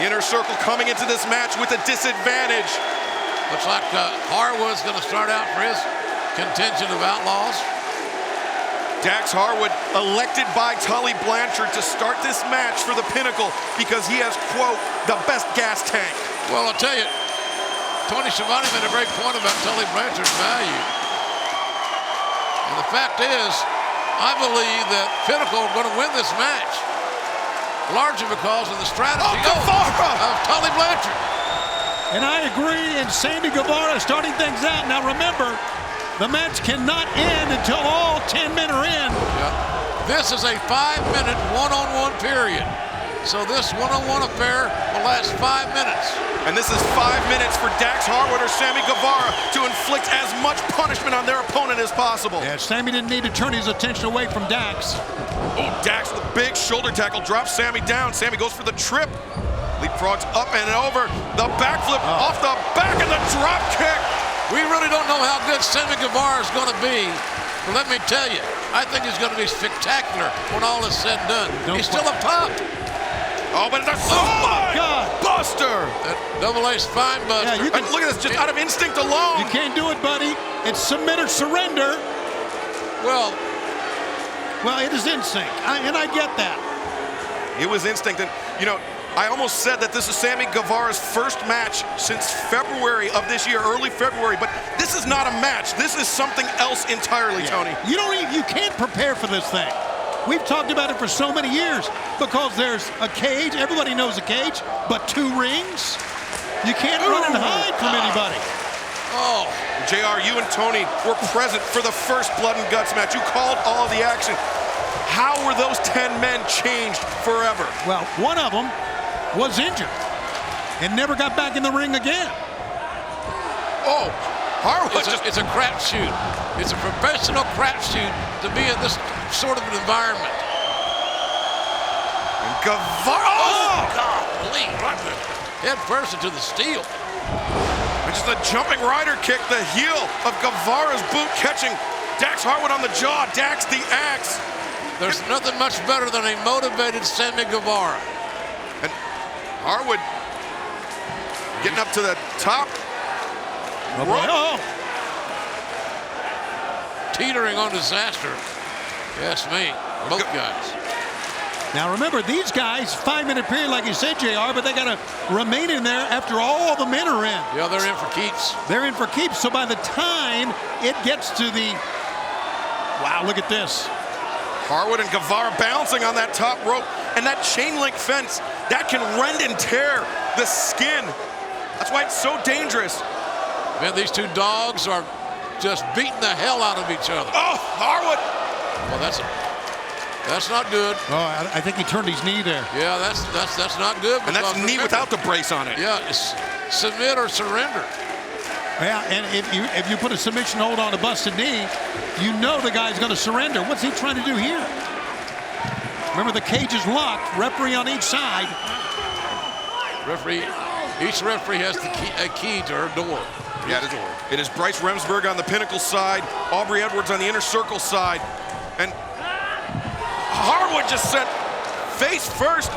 The Inner Circle coming into this match with a disadvantage. Looks like Harwood's going to start out for his contingent of Outlaws. Dax Harwood elected by Tully Blanchard to start this match for the Pinnacle because he has, quote, the best gas tank. Well, I'll tell you, Tony Schiavone made a great point about Tully Blanchard's value. And the fact is, I believe that Pinnacle are going to win this match, largely because of the strategy of Tully Blanchard. And I agree, and Sammy Guevara starting things out. Now remember, the match cannot end until all 10 men are in. Yeah. This is a 5-minute one-on-one period. So this one-on-one affair will last 5 minutes. And this is 5 minutes for Dax Harwood or Sammy Guevara to inflict as much punishment on their opponent as possible. Yeah, Sammy didn't need to turn his attention away from Dax. Oh, Dax with a big shoulder tackle drops Sammy down. Sammy goes for the trip. Leapfrogs up and over. The backflip off the back and the drop kick. We really don't know how good Sammy Guevara is going to be, but let me tell you, I think he's going to be spectacular when all is said and done. He's still up top. Oh, but it's a spine buster. That double-A spine buster. Yeah, you can, look at this, just out of instinct alone. You can't do it, buddy. It's submit or surrender. Well, it is instinct, and I get that. It was instinct, and you know, I almost said that this is Sammy Guevara's first match since February of this year, early February, but this is not a match. This is something else entirely, Tony. You can't prepare for this thing. We've talked about it for so many years because there's a cage. Everybody knows a cage, but 2 rings. You can't run and hide from anybody. Oh, JR, you and Tony were present for the first Blood and Guts match. You called all of the action. How were those 10 men changed forever? Well, one of them was injured and never got back in the ring again. Oh, Harwood it's a crapshoot. It's a professional crapshoot to be in this sort of an environment. And Guevara, golly, right head first into the steel. And just a jumping rider kick, the heel of Guevara's boot catching Dax Harwood on the jaw. Dax the axe. There's nothing much better than a motivated Sammy Guevara. And Harwood getting up to the top. Teetering on disaster. Yes, me. Both guys. Now remember, these guys, 5-minute period, like you said, JR, but they got to remain in there after all the men are in. Yeah, they're in for keeps. They're in for keeps. So by the time it gets to the, wow, look at this. Harwood and Guevara bouncing on that top rope, and that chain link fence that can rend and tear the skin. That's why it's so dangerous. Man, these two dogs are just beating the hell out of each other. Oh, Harwood! Well, that's not good. Oh, I think he turned his knee there. Yeah, that's not good. And that's knee without the brace on it. Yeah, it's submit or surrender. Yeah, and if you put a submission hold on a busted knee, you know the guy's going to surrender. What's he trying to do here? Remember, the cage is locked. Referee on each side. Each referee has a key to her door. Yeah, it is Bryce Remsburg on the Pinnacle side, Aubrey Edwards on the Inner Circle side, and Harwood just sent face first.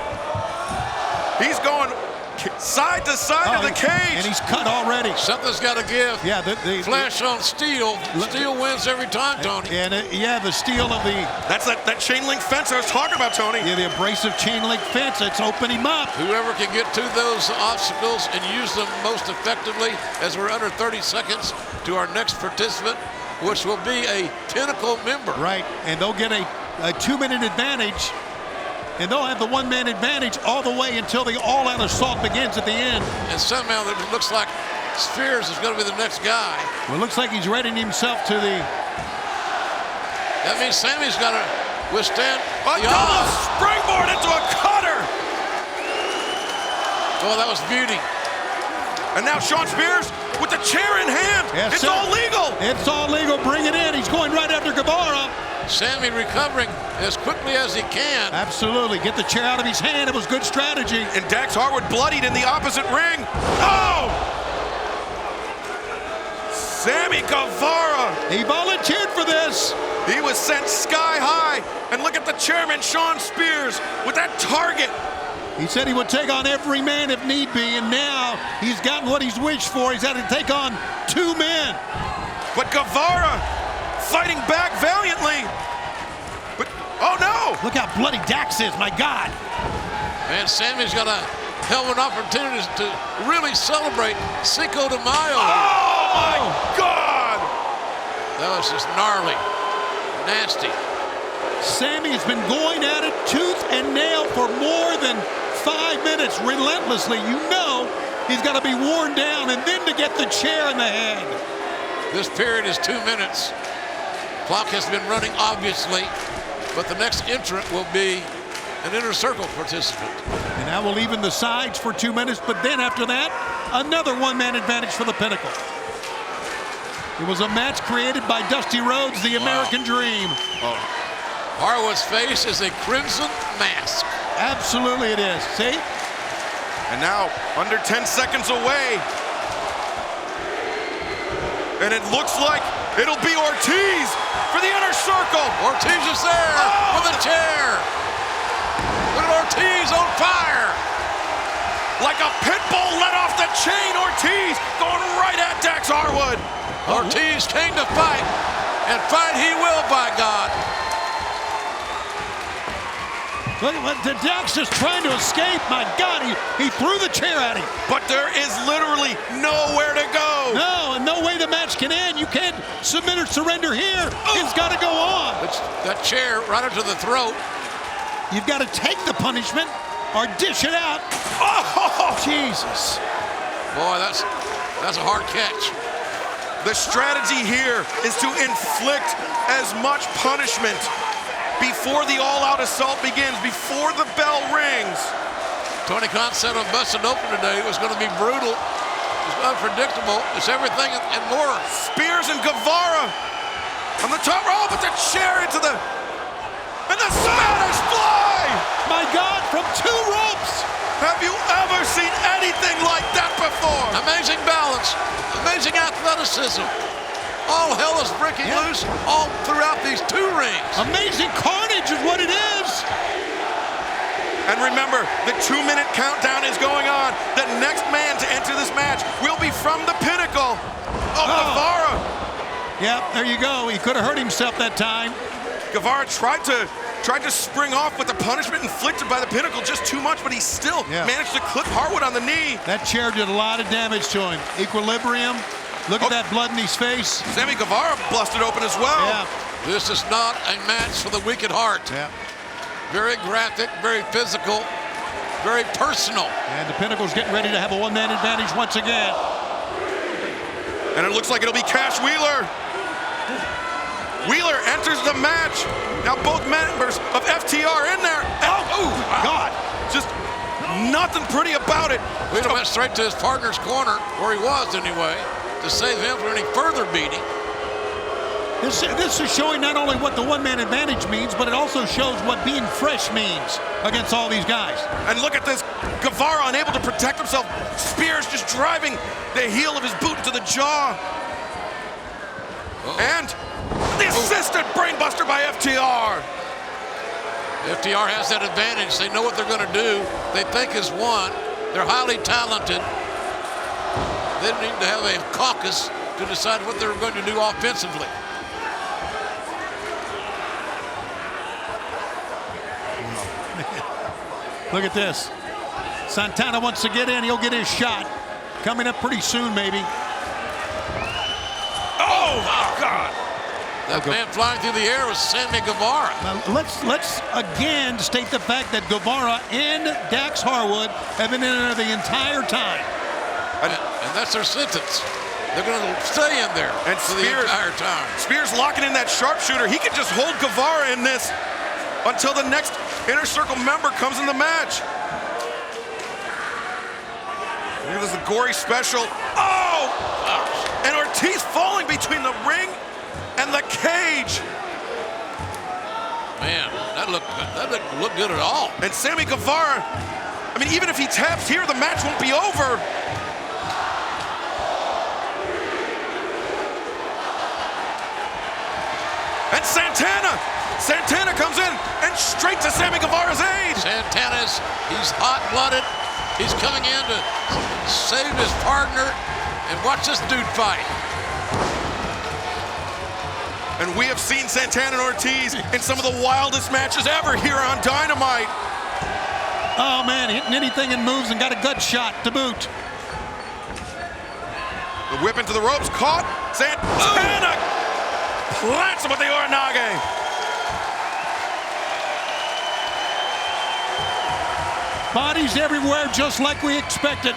He's going side to side of the cage. And he's cut already. Something's got to give. Yeah, flash on steel. Steel wins every time, Tony. And the steel of the... That's that chain link fence I was talking about, Tony. Yeah, the abrasive chain link fence. It's opening him up. Whoever can get to those obstacles and use them most effectively, as we're under 30 seconds to our next participant, which will be a Pinnacle member. Right, and they'll get a 2-minute advantage. And they'll have the 1-man advantage all the way until the all-out assault begins at the end. And somehow it looks like Spears is going to be the next guy. Well, it looks like he's readying himself to the... That means Sammy's got to withstand a double springboard into a cutter. Oh, that was beauty. And now Sean Spears with the chair in hand. Yes, it's all legal. It's all legal. Bring it in. He's going right after Guevara. Sammy recovering as quickly as he can. Absolutely. Get the chair out of his hand. It was good strategy. And Dax Harwood bloodied in the opposite ring. Oh! Sammy Guevara. He volunteered for this. He was sent sky high. And look at the chairman, Sean Spears, with that target. He said he would take on every man if need be, and now he's gotten what he's wished for. He's had to take on 2 men. But Guevara fighting back valiantly. But, oh no! Look how bloody Dax is, my God. Man, Sammy's got a hell of an opportunity to really celebrate Cinco de Mayo. Oh my God! That was just gnarly, nasty. Sammy has been going at it tooth and nail for more than 5 minutes, relentlessly. You know he's got to be worn down, and then to get the chair in the head. This period is 2 minutes. Clock has been running, obviously, but the next entrant will be an inner circle participant. And that will even the sides for 2 minutes, but then after that, another one-man advantage for the Pinnacle. It was a match created by Dusty Rhodes, the American Dream. Oh. Harwood's face is a crimson mask. Absolutely it is. See? And now, under 10 seconds away. And it looks like it'll be Ortiz for the inner circle. Ortiz is there with a chair. Look at Ortiz on fire. Like a pit bull let off the chain, Ortiz going right at Dax Harwood. Ortiz came to fight, and fight he will, by God. Look at what Dax is trying to escape. My God, he threw the chair at him. But there is literally nowhere to go. No, and no way the match can end. You can't submit or surrender here. It's got to go on. That chair right up to the throat. You've got to take the punishment or dish it out. Oh! Jesus. Boy, that's a hard catch. The strategy here is to inflict as much punishment before the all-out assault begins, before the bell rings. Tony Khan said on Busted Open today it was going to be brutal. It's unpredictable. It's everything and more. Spears and Guevara on the top rope, but the chair into the... And the Spanish fly! My God, from 2 ropes! Have you ever seen anything like that before? Amazing balance, amazing athleticism. All hell is breaking loose all throughout these 2 rings. Amazing carnage is what it is. And remember, the 2-minute countdown is going on. The next man to enter this match will be from the Pinnacle. Guevara. Yeah, there you go. He could have hurt himself that time. Guevara tried to spring off with the punishment inflicted by the Pinnacle just too much, but he still managed to clip Harwood on the knee. That chair did a lot of damage to him. Equilibrium. Look at that blood in his face. Sammy Guevara busted open as well. Yeah. This is not a match for the weak at heart. Yeah. Very graphic, very physical, very personal. And the Pinnacle's getting ready to have a one-man advantage once again. And it looks like it'll be Cash Wheeler. Wheeler enters the match. Now both members of FTR in there. Oh, God. Just nothing pretty about it. Wheeler went straight to his partner's corner, where he was anyway, to save him from any further beating. This is showing not only what the one-man advantage means, but it also shows what being fresh means against all these guys. And look at this. Guevara unable to protect himself. Spears just driving the heel of his boot into the jaw. And the assisted brainbuster by FTR. FTR has that advantage. They know what they're going to do. They think is won. They're highly talented. They need to have a caucus to decide what they're going to do offensively. Look at this. Santana wants to get in. He'll get his shot. Coming up pretty soon, maybe. Oh, my God. That man flying through the air was Sammy Guevara. Now, let's again state the fact that Guevara and Dax Harwood have been in there the entire time. And that's their sentence. They're going to stay in there for the entire time. Spears locking in that sharpshooter. He can just hold Guevara in this until the next Inner Circle member comes in the match. This is a gory special. Oh! And Ortiz falling between the ring and the cage. Man, that looked good at all. And Sammy Guevara, I mean, even if he taps here, the match won't be over. And Santana comes in and straight to Sammy Guevara's aid. He's hot-blooded. He's coming in to save his partner. And watch this dude fight. And we have seen Santana and Ortiz in some of the wildest matches ever here on Dynamite. Oh, man, hitting anything and moves and got a gut shot to boot. The whip into the ropes, caught. Santana plants him with the Uranage. Bodies everywhere, just like we expected.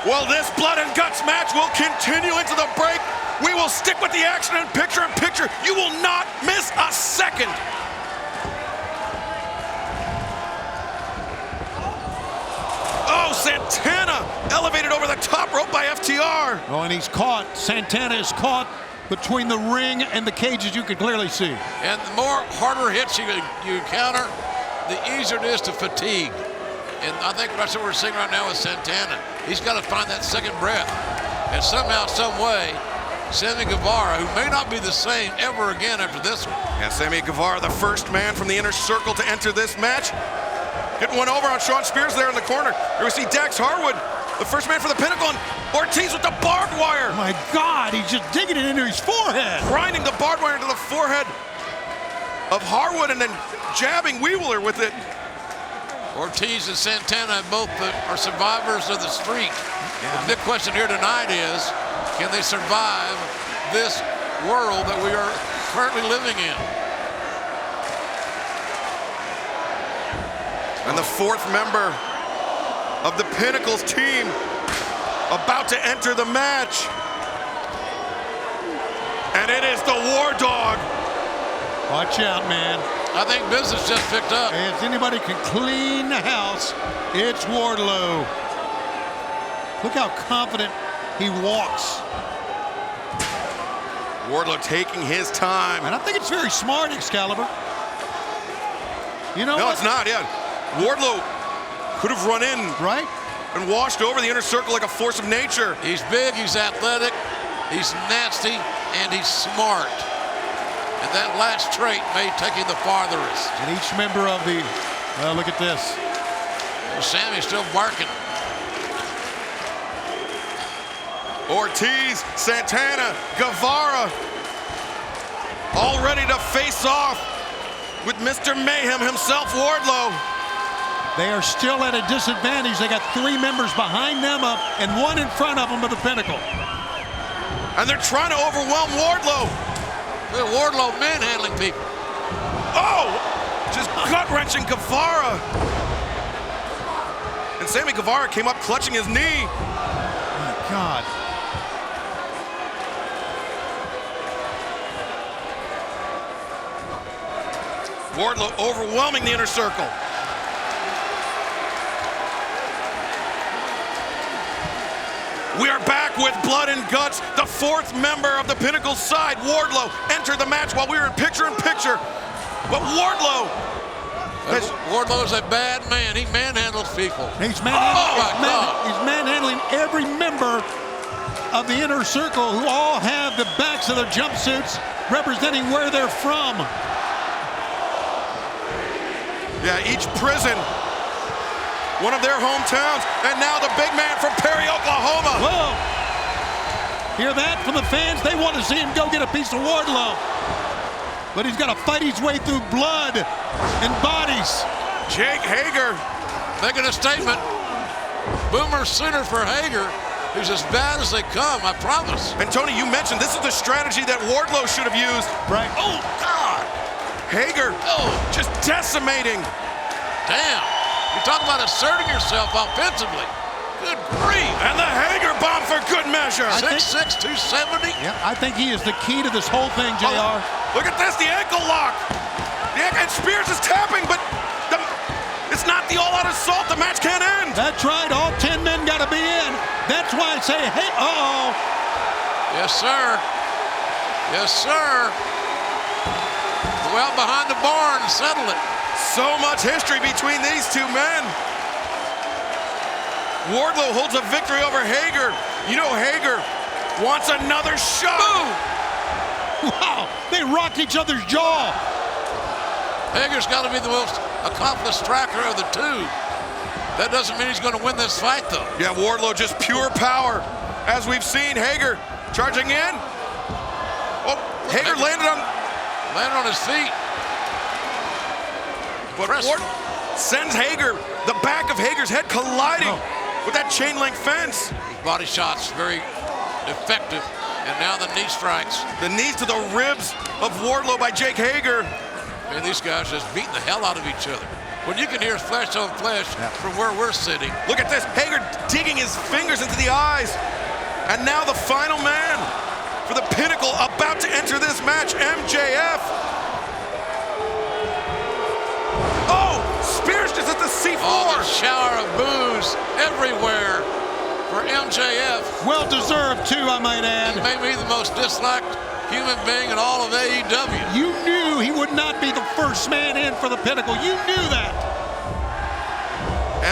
Well, this blood and guts match will continue into the break. We will stick with the action and picture. You will not miss a second. Oh, Santana elevated over the top rope by FTR. Oh, and he's caught. Santana is caught between the ring and the cages, you can clearly see. And the more harder hits you encounter, the easier it is to fatigue. And I think that's what we're seeing right now with Santana. He's got to find that second breath. And somehow, some way, Sammy Guevara, who may not be the same ever again after this one. And Sammy Guevara, the first man from the inner circle to enter this match. Getting one over on Sean Spears there in the corner. Here we see Dax Harwood, the first man for the Pinnacle, and Ortiz with the barbed wire. My God, he's just digging it into his forehead. Grinding the barbed wire into the forehead of Harwood and then jabbing Wheeler with it. Ortiz and Santana both are survivors of the streak. Yeah. The big question here tonight is, can they survive this world that we are currently living in? And the fourth member of the Pinnacle's team about to enter the match. And it is the War Dog. Watch out, man. I think business just picked up. If anybody can clean the house, it's Wardlow. Look how confident he walks. Wardlow taking his time. And I think it's very smart, Excalibur. You know No, what? it's not, yeah. Wardlow could have run in right and washed over the inner circle like a force of nature. He's big, he's athletic, he's nasty, and he's smart. And that last trait may take him the farthest. And each member of the, look at this. Well, Sammy's still barking. Ortiz, Santana, Guevara, all ready to face off with Mr. Mayhem himself, Wardlow. They are still at a disadvantage. They got three members behind them up and one in front of them of the Pinnacle. And they're trying to overwhelm Wardlow. Wardlow manhandling people. Oh, just gut-wrenching Guevara. And Sammy Guevara came up clutching his knee. My God. Wardlow overwhelming the inner circle. We are back with Blood and Guts. The fourth member of the Pinnacle side, Wardlow, entered the match while we were in picture. But Wardlow's a bad man. He manhandles people. He's manhandling every member of the inner circle who all have the backs of their jumpsuits representing where they're from. Yeah, each prison, one of their hometowns, and now the big man from Perry, Oklahoma. Whoa! Hear that from the fans? They want to see him go get a piece of Wardlow. But he's got to fight his way through blood and bodies. Jake Hager making a statement. Boomer Sooner for Hager, who's as bad as they come, I promise. And Tony, you mentioned this is the strategy that Wardlow should have used. Right. Oh, God! Hager, just decimating. Damn. You talk about asserting yourself offensively. Good grief. And the Hager bomb for good measure. 6'6", 270. Yeah, I think he is the key to this whole thing, JR. Oh, look at this, the ankle lock. And Spears is tapping, but it's not the all-out assault. The match can't end. That's right. All 10 men got to be in. That's why I say, hey, uh-oh. Yes, sir. Yes, sir. Go out behind the barn and settle it. So much history between these two men. Wardlow holds a victory over Hager. You know Hager wants another shot. Boom! Wow, they rocked each other's jaw. Hager's got to be the most accomplished striker of the two. That doesn't mean he's going to win this fight, though. Yeah, Wardlow just pure power. As we've seen, Hager charging in. Oh, Hager landed on his feet. But Ward sends Hager, the back of Hager's head colliding with that chain link fence. Body shots very effective, and now the knee strikes. The knees to the ribs of Wardlow by Jake Hager. Man, these guys just beating the hell out of each other. When you can hear flesh on flesh from where we're sitting. Look at this, Hager digging his fingers into the eyes. And now the final man for the Pinnacle about to enter this match, MJF. Oh, Spears just at the C4. Oh, the shower of booze everywhere for MJF. Well deserved too, I might add. He may be the most disliked human being in all of AEW. You knew he would not be the first man in for the Pinnacle. You knew that.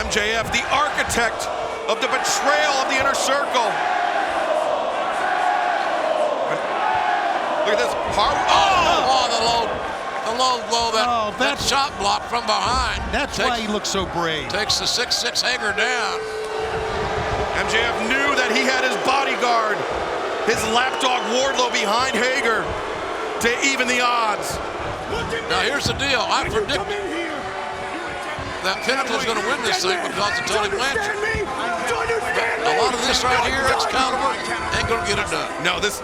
MJF, the architect of the betrayal of the Inner Circle. Look at this. The low blow, that shot block from behind. That's why he looks so brave. Takes the 6'6" Hager down. MJF knew that he had his bodyguard, his lapdog Wardlow behind Hager to even the odds. Now here's the deal. I predict that Pinnacle's going to win this thing because of Tony Blanchard. A lot of this right here, Excalibur, ain't going to get it done. No, this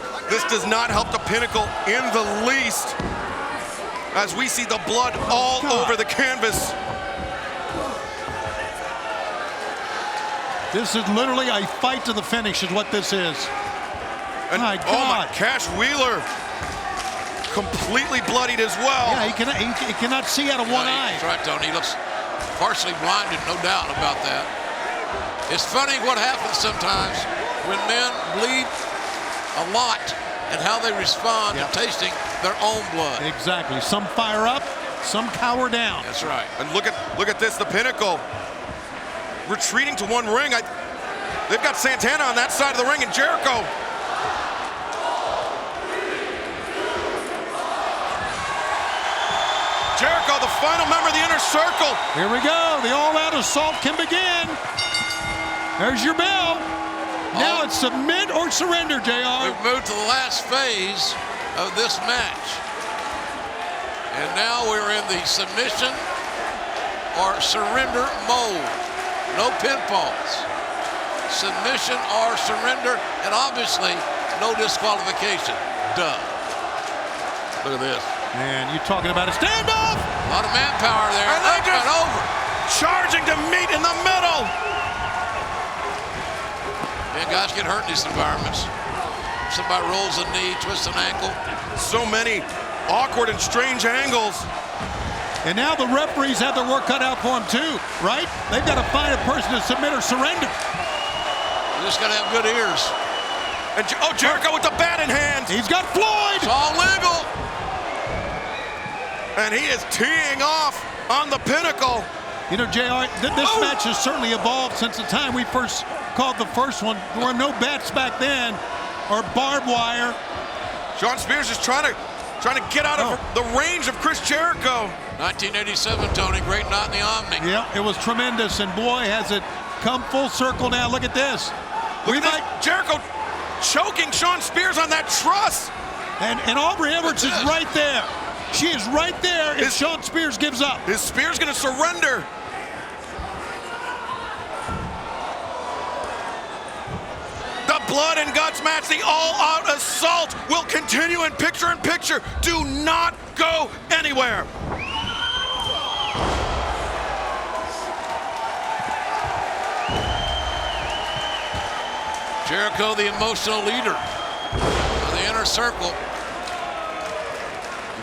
does not help the Pinnacle in the least. As we see the blood all over the canvas. This is literally a fight to the finish is what this is. And, my God. Oh my, Cash Wheeler completely bloodied as well. Yeah, he cannot see out of one eye. That's right, Tony. He looks partially blinded, no doubt about that. It's funny what happens sometimes when men bleed a lot and how they respond to tasting their own blood. Exactly. Some fire up, some cower down. That's right. And look at this, the Pinnacle retreating to one ring. They've got Santana on that side of the ring and Jericho. Jericho, the final member of the Inner Circle. Here we go. The all-out assault can begin. There's your bell. Now it's submit or surrender, JR. We've moved to the last phase of this match. And now we're in the submission or surrender mode. No pinfalls. Submission or surrender, and obviously no disqualification. Duh. Look at this. Man, you're talking about a standoff. A lot of manpower there. And they just over. Charging to meet in the middle. Man, guys get hurt in these environments. Somebody rolls a knee, twists an ankle. So many awkward and strange angles. And now the referees have their work cut out for them too, right? They've got to find a person to submit or surrender. You just got to have good ears. And Jericho with the bat in hand. He's got Floyd. It's all legal. And he is teeing off on the Pinnacle. You know, JR, this match has certainly evolved since the time we first called the first one. There were no bats back then or barbed wire. Shawn Spears is trying to get out of the range of Chris Jericho. 1987, Tony, great night in the Omni. Yeah, it was tremendous, and boy, has it come full circle now. Look at this. Look at this. Jericho choking Shawn Spears on that truss. And Aubrey Edwards is right there. She is right there if Shawn Spears gives up. Is Spears going to surrender? The blood and guts match, the all-out assault will continue in picture-in-picture. Do not go anywhere. Jericho, the emotional leader of the Inner Circle.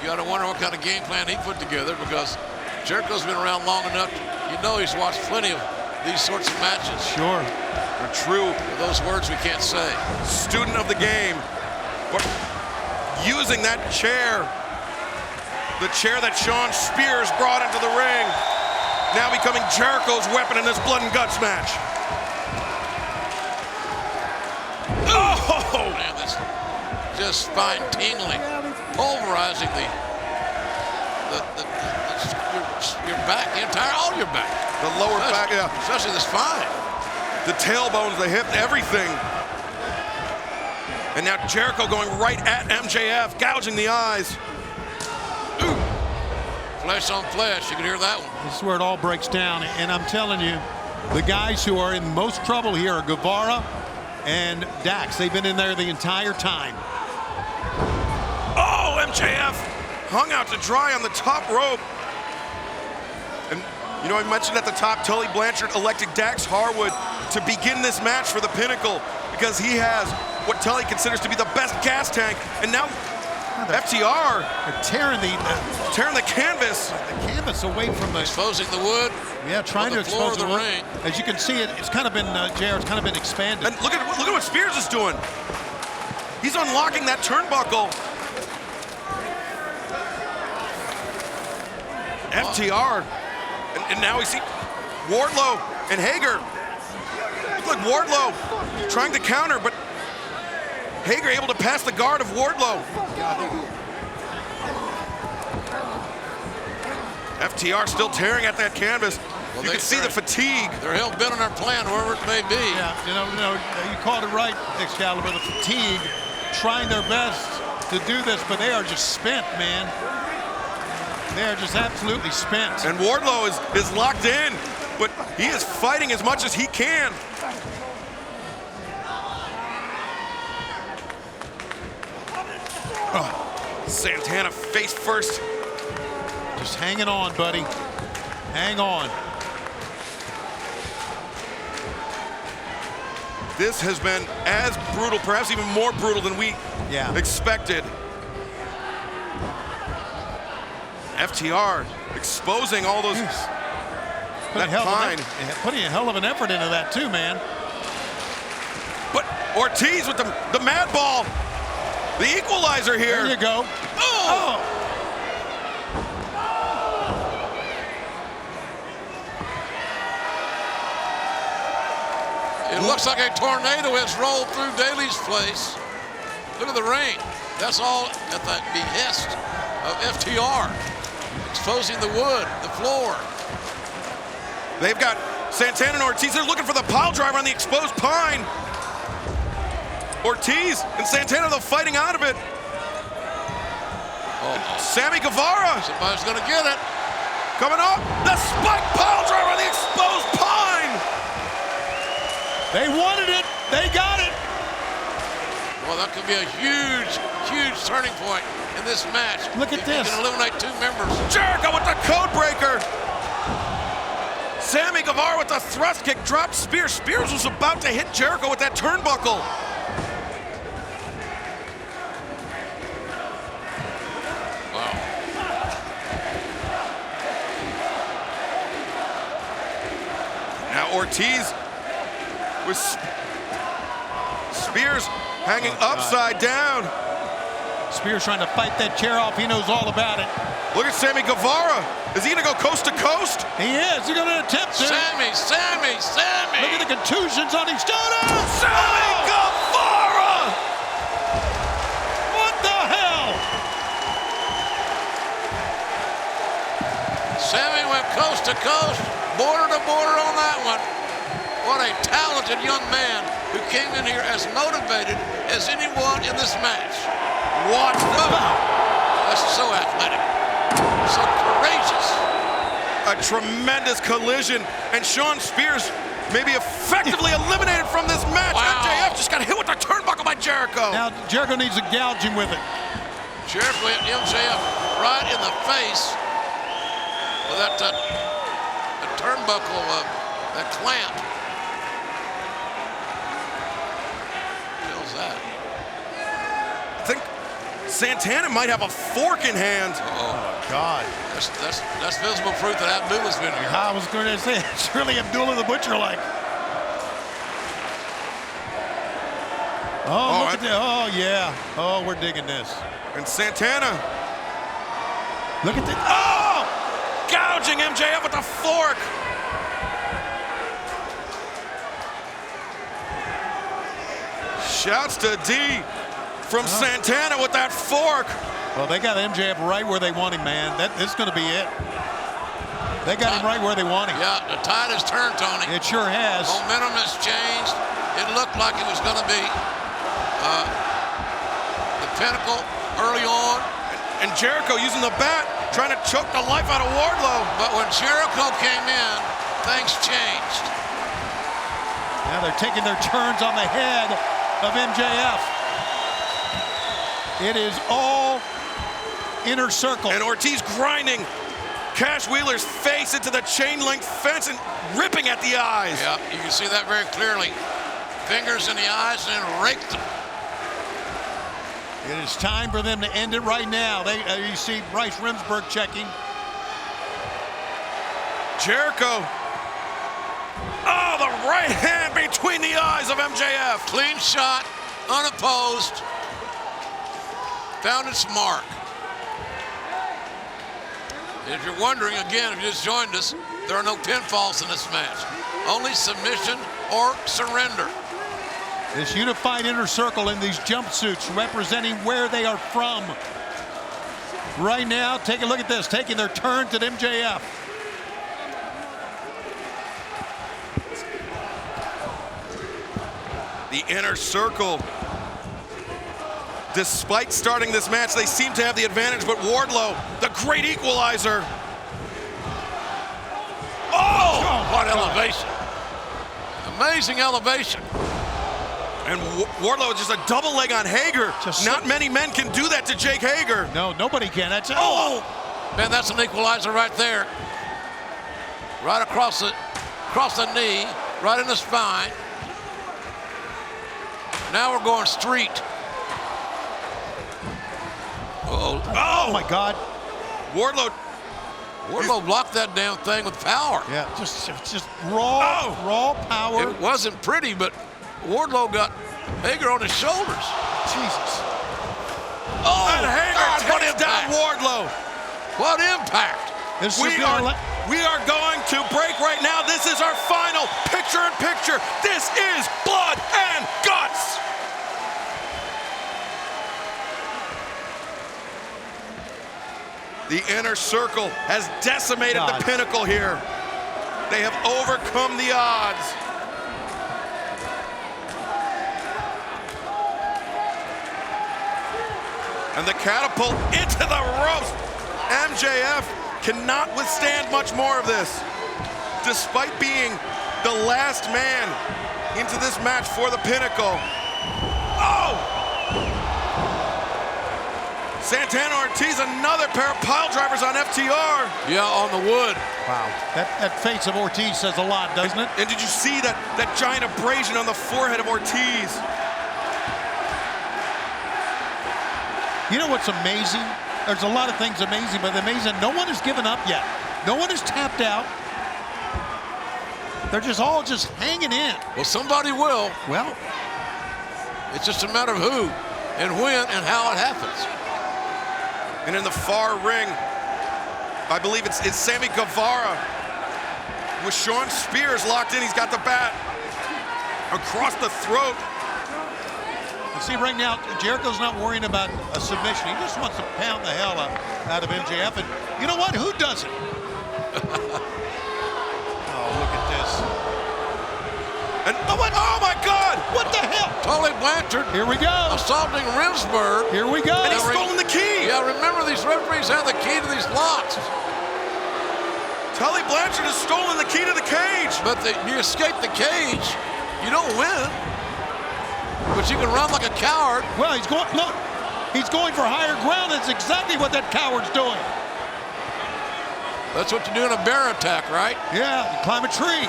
You got to wonder what kind of game plan he put together, because Jericho's been around long enough. You know he's watched plenty of these sorts of matches. Sure. They're true. Those words we can't say. Student of the game. But using that chair, the chair that Shawn Spears brought into the ring, now becoming Jericho's weapon in this blood and guts match. Oh! Man, just spine tingling, pulverizing your back, all your back. The lower back, yeah. Especially the spine. The tailbones, the hip, everything. And now Jericho going right at MJF, gouging the eyes. Ooh. Flesh on flesh, you can hear that one. This is where it all breaks down, and I'm telling you, the guys who are in most trouble here are Guevara and Dax. They've been in there the entire time. Oh, MJF hung out to dry on the top rope. And, you know, I mentioned at the top, Tully Blanchard elected Dax Harwood to begin this match for the Pinnacle because he has what Tully considers to be the best gas tank. And now FTR They're tearing the canvas. The canvas away from the... Exposing the wood. Yeah, trying to floor expose of the wood. ring. As you can see, it's kind of been, JR, it's kind of been expanded. And look at what Spears is doing. He's unlocking that turnbuckle. FTR. And now we see Wardlow and Hager. Look like Wardlow trying to counter, but Hager able to pass the guard of Wardlow. FTR still tearing at that canvas. Well, you can see the fatigue. They're hell-bent on their plan, wherever it may be. Yeah, you know, you called it right, Excalibur, the fatigue, trying their best to do this, but they are just spent, man. They are just absolutely spent. And Wardlow is locked in, but he is fighting as much as he can. Oh, Santana face first. Just hanging on, buddy. Hang on. This has been as brutal, perhaps even more brutal than we expected. FTR exposing all those, that pine. Putting a hell of an effort into that too, man. But Ortiz with the mad ball. The equalizer here. There you go. Oh! It looks like a tornado has rolled through Daly's place. Look at the rain. That's all at the behest of FTR. Exposing the wood, the floor. They've got Santana and Ortiz. They're looking for the pile driver on the exposed pine. Ortiz and Santana, though, fighting out of it. Sammy Guevara. Somebody's going to get it. Coming up. The spike pile driver on the exposed pine. They wanted it. They got it. Well, that could be a huge, huge turning point in this match. Look at this. You can eliminate 2 members. Jericho with the code breaker. Sammy Guevara with the thrust kick, dropped Spears. Spears was about to hit Jericho with that turnbuckle. Wow. Now Ortiz with Spears hanging upside down. Spears trying to fight that chair off. He knows all about it. Look at Sammy Guevara. Is he gonna go coast to coast? He is. He's gonna attempt to. Sammy. Look at the contusions on his shoulders. Sammy Guevara! What the hell? Sammy went coast to coast, border to border on that one. What a talented young man who came in here as motivated as anyone in this match. What the? That's so athletic, so courageous. A tremendous collision, and Sean Spears may be effectively eliminated from this match. Wow. MJF just got hit with the turnbuckle by Jericho. Now Jericho needs to gouge him with it. Jericho hit MJF right in the face with that turnbuckle, that clamp. That. I think Santana might have a fork in hand. Oh God. That's visible proof that Abdullah's been here. I was going to say, it's really Abdullah the Butcher-like. Oh, look at that. Oh, yeah. Oh, we're digging this. And Santana. Look at that. Oh! Gouging MJF with the fork. Shouts to D from Santana with that fork. Well, they got MJF right where they want him, man. This is going to be it. They got him right where they want him. Yeah, the tide has turned, Tony. It sure has. Momentum has changed. It looked like it was going to be the Pinnacle early on. And Jericho using the bat, trying to choke the life out of Wardlow. But when Jericho came in, things changed. Now they're taking their turns on the head of MJF. It is all inner circle. And Ortiz grinding Cash Wheeler's face into the chain link fence and ripping at the eyes. Yeah, you can see that very clearly. Fingers in the eyes and then raked them. It is time for them to end it right now. You see Bryce Remsburg checking. Jericho. Oh, the right hand between the eyes of MJF. Clean shot, unopposed. Found its mark. If you're wondering, again, if you just joined us, there are no pinfalls in this match. Only submission or surrender. This unified inner circle in these jumpsuits representing where they are from. Right now, take a look at this, taking their turns at MJF. The inner circle. Despite starting this match, they seem to have the advantage, but Wardlow, the great equalizer. Oh, what elevation. Amazing elevation. And Wardlow is just a double leg on Hager. Not many men can do that to Jake Hager. No, nobody can. That's it. Oh! Man, that's an equalizer right there. Right across the knee, right in the spine. Now we're going street. Oh my God. Wardlow blocked that damn thing with power. Yeah, just raw power. It wasn't pretty, but Wardlow got Hager on his shoulders. Jesus. Oh, and Hager takes down Wardlow. What impact. We are going to break right now. This is our final picture-in-picture. This is Blood and Guts. The inner circle has decimated the Pinnacle here. They have overcome the odds. And the catapult into the ropes. MJF cannot withstand much more of this. Despite being the last man into this match for the Pinnacle. Oh! Santana Ortiz, another pair of pile drivers on FTR. Yeah, on the wood. Wow. That face of Ortiz says a lot, doesn't it? And did you see that giant abrasion on the forehead of Ortiz? You know what's amazing? There's a lot of things amazing, but amazing, no one has given up yet. No one has tapped out. They're all just hanging in. Well, somebody will. Well, it's just a matter of who and when and how it happens. And in the far ring, I believe it's Sammy Guevara with Sean Spears locked in. He's got the bat across the throat. You see, right now, Jericho's not worrying about a submission. He just wants to pound the hell out of MJF. And you know what? Who doesn't? Oh, look at this. And oh my God! What the hell? Tully Blanchard. Here we go. Assaulting Remsburg. Here we go. And he's stolen the key. Yeah, remember these referees have the key to these locks. Tully Blanchard has stolen the key to the cage. But you escape the cage, you don't win. But you can run like a coward. Well, he's going, look, he's going for higher ground. That's exactly what that coward's doing. That's what you do in a bear attack, right? Yeah, you climb a tree.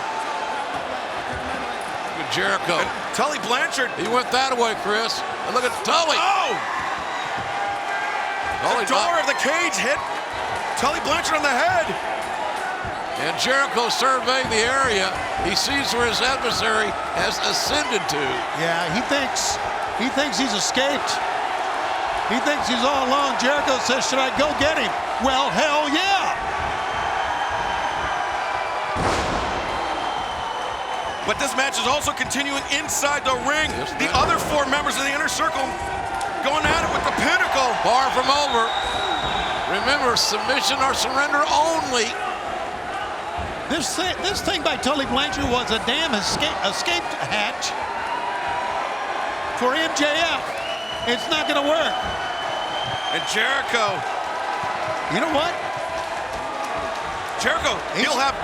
Good Jericho. And Tully Blanchard. He went that way, Chris. And look at Tully. Oh! The door of the cage hit Tully Blanchard on the head. And Jericho surveying the area. He sees where his adversary has ascended to. Yeah, he thinks he's escaped. He thinks he's all alone. Jericho says, should I go get him? Well, hell yeah. But this match is also continuing inside the ring. Yes, the other four members of the Inner Circle going at it with the Pinnacle. Far from over. Remember, submission or surrender only. This thing by Tully Blanchard was a damn escape hatch for MJF. It's not going to work. And Jericho. You know what? Jericho, he'll have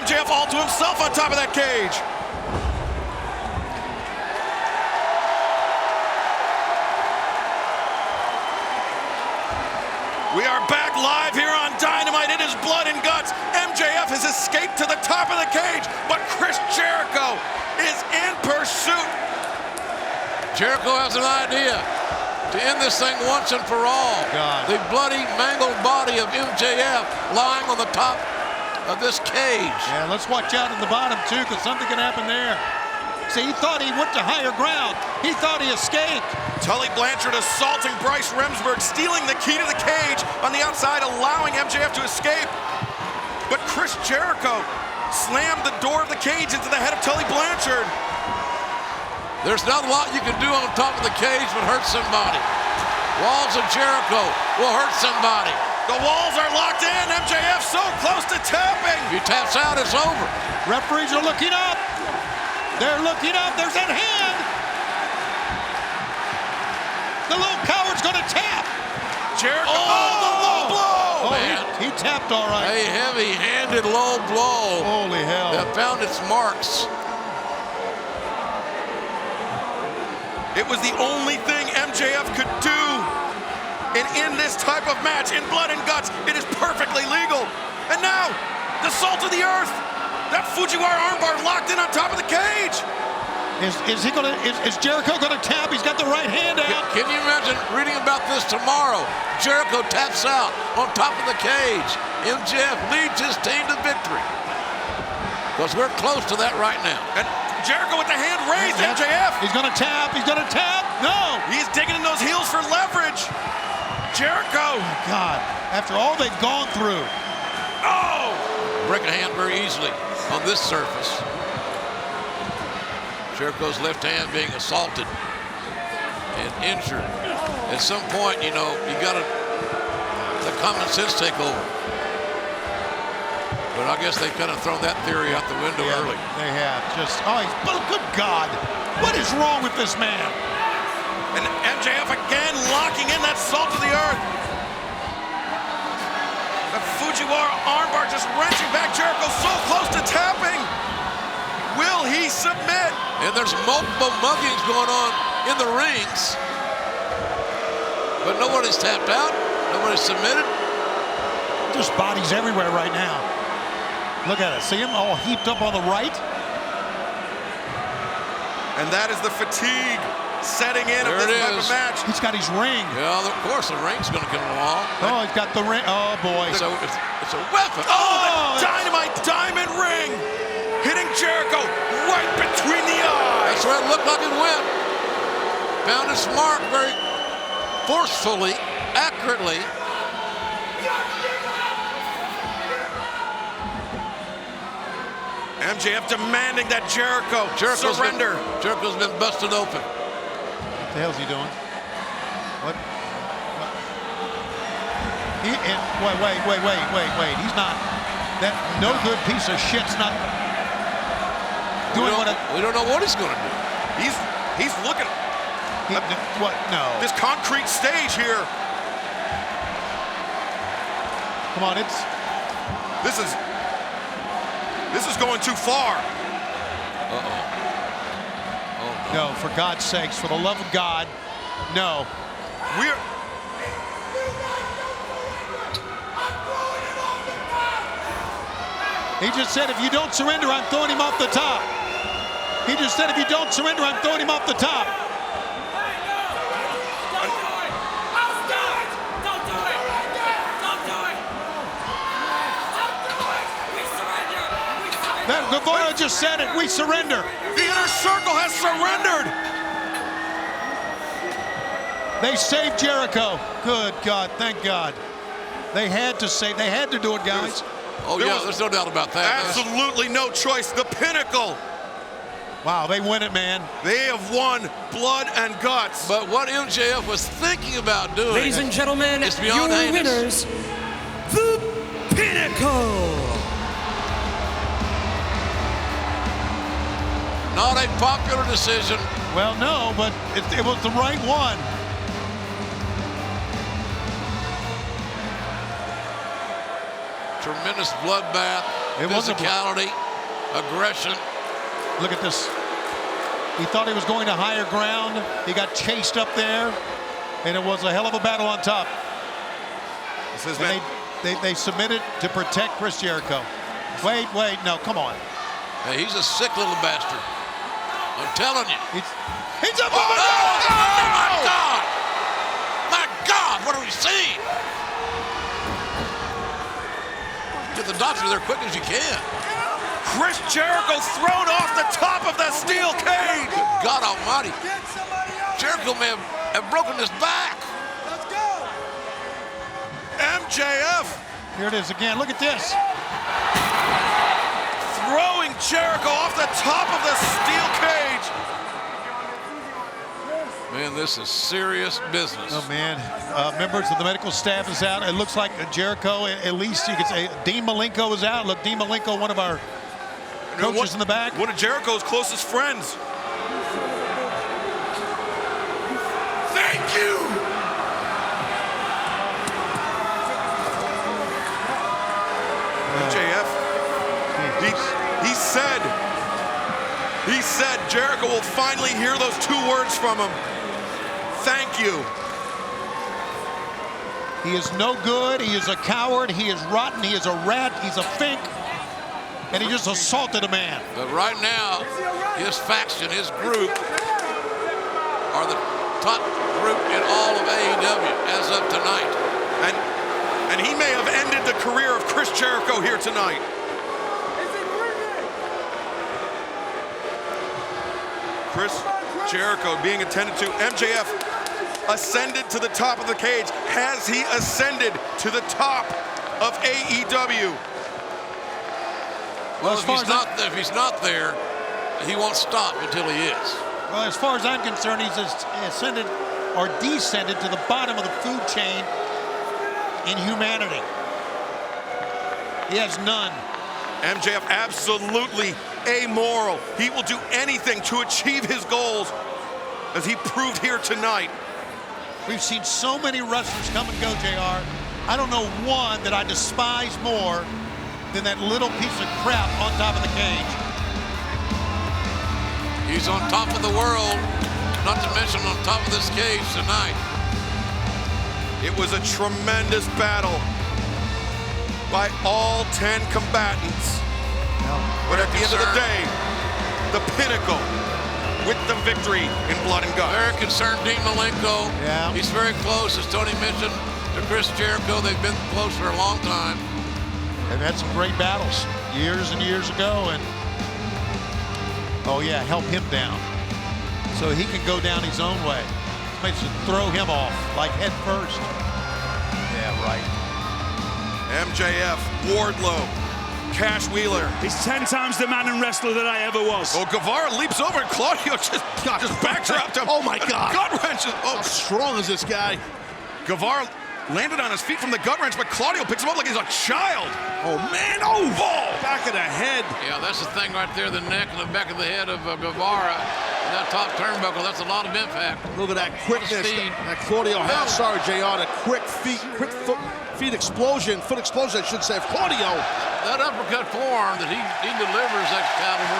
MJF all to himself on top of that cage. We are back live here on Dynamite. It is Blood and Guts. MJF has escaped to the top of the cage, but Chris Jericho is in pursuit. Jericho has an idea to end this thing once and for all. God. The bloody, mangled body of MJF lying on the top of this cage. Yeah, let's watch out in the bottom, too, because something can happen there. See, he thought he went to higher ground. He thought he escaped. Tully Blanchard assaulting Bryce Remsburg, stealing the key to the cage on the outside, allowing MJF to escape. But Chris Jericho slammed the door of the cage into the head of Tully Blanchard. There's not a lot you can do on top of the cage but hurt somebody. Walls of Jericho will hurt somebody. The walls are locked in. MJF so close to tapping. If he taps out, it's over. Referees are looking up. They're looking up. There's that hand. The little coward's going to tap. Jericho. Oh, the low blow. Oh, man. he tapped all right. A heavy-handed low blow Holy hell. that found its marks. It was the only thing MJF could do. And in this type of match, in Blood and Guts, it is perfectly legal. And now, the salt of the earth. That Fujiwara armbar locked in on top of the cage. Is Jericho gonna tap? He's got the right hand out. Can you imagine reading about this tomorrow? Jericho taps out on top of the cage. MJF leads his team to victory. Because we're close to that right now. And Jericho with the hand raised. MJF. He's gonna tap. He's gonna tap. No. He's digging in those heels for leverage. Jericho. Oh, God. After all they've gone through. Oh. Break a hand very easily on this surface. Jericho's left hand being assaulted and injured. At some point, you know, you gotta let common sense take over. But I guess they've kind of thrown that theory out the window early. They have. But good God. What is wrong with this man? And MJF again locking in that salt of the earth. The Fujiwara armbar just wrenching back. Jericho so close to tapping. Will he submit? And there's multiple muggings going on in the rings. But nobody's tapped out. Nobody's submitted. Just bodies everywhere right now. Look at it. See him all heaped up on the right? And that is the fatigue setting in of this type of match. He's got his ring. Yeah, of course the ring's going to come along. Oh, he's got the ring. Oh, boy. So it's a weapon. Oh, the Dynamite diamond ring hitting Jericho right between the eyes. That's where it looked like it went. Found its mark very forcefully, accurately. MJF demanding that Jericho surrender. Jericho's been busted open. What the hell's he doing? What? Wait. He's not. That no good piece of shit's not doing We don't know what he's going to do. He's looking. What? No. This concrete stage here. Come on, This is going too far. Uh-oh. Oh, no, for God's sakes, for the love of God, no. He just said, if you don't surrender, I'm throwing him off the top. He just said, if you don't surrender, I'm throwing him off the top. That Guevara just said it. We surrender. The Inner Circle has surrendered. They saved Jericho. Good God, thank God. They had to do it, guys. there's no doubt about that. Absolutely no choice. The Pinnacle Wow, they win it, man. They have won Blood and Guts. But what MJF was thinking about doing, ladies and gentlemen, is your beyond heinous. winners, the Pinnacle. Not a popular decision. Well, no, but it was the right one. Tremendous bloodbath, physicality, aggression. Look at this. He thought he was going to higher ground. He got chased up there, and it was a hell of a battle on top. And they submitted to protect Chris Jericho. Wait, no, come on. Hey, he's a sick little bastard. I'm telling you. He's up. Oh, my God! My God, what are we seeing? Get the doctor there quick as you can. Chris Jericho thrown off the top of the steel cage. Good God Almighty. Jericho may have broken his back. MJF. Here it is again. Look at this. Throwing Jericho off the top of the steel cage. Man, this is serious business. Oh, man. Members of the medical staff is out. It looks like Jericho, at least you could say, Dean Malenko is out. Look, Dean Malenko, one of our coaches in the back. One of Jericho's closest friends. Thank you. MJF. He said Jericho will finally hear those two words from him. Thank you. He is no good. He is a coward. He is rotten. He is a rat. He's a fink. And he just assaulted a man. But right now, his faction, his group, are the top group in all of AEW as of tonight. And he may have ended the career of Chris Jericho here tonight. Chris Jericho being attended to. MJF ascended to the top of the cage. Has he ascended to the top of AEW? Well, if he's not there, he won't stop until he is. Well, as far as I'm concerned, he's ascended or descended to the bottom of the food chain in humanity. He has none. MJF absolutely amoral. He will do anything to achieve his goals, as he proved here tonight. We've seen so many wrestlers come and go, JR. I don't know one that I despise more than that little piece of crap on top of the cage. He's on top of the world, not to mention on top of this cage tonight. It was a tremendous battle by all 10 combatants. But at the end of the day, the Pinnacle with the victory in Blood and Guts. Very concerned, Dean Malenko. Yeah. He's very close, as Tony mentioned, to Chris Jericho. They've been close for a long time. They've had some great battles years and years ago, and oh yeah, help him down so he can go down his own way. Somebody should throw him off like head first. Yeah, right. MJF, Wardlow, Cash Wheeler. He's 10 times the man and wrestler that I ever was. Oh, Guevara leaps over and Claudio just backdropped him. Oh my God. Gut wrenches. Oh, How strong is this guy? Guevara landed on his feet from the gut wrench, but Claudio picks him up like he's a child. Oh man, oh, back of the head. Yeah, that's the thing right there, the neck and the back of the head of Guevara. That top turnbuckle, that's a lot of impact. Look at that quickness that Claudio has. Sorry, JR, the quick foot explosion, I should say, of Claudio. That uppercut forearm that he delivers, Excalibur,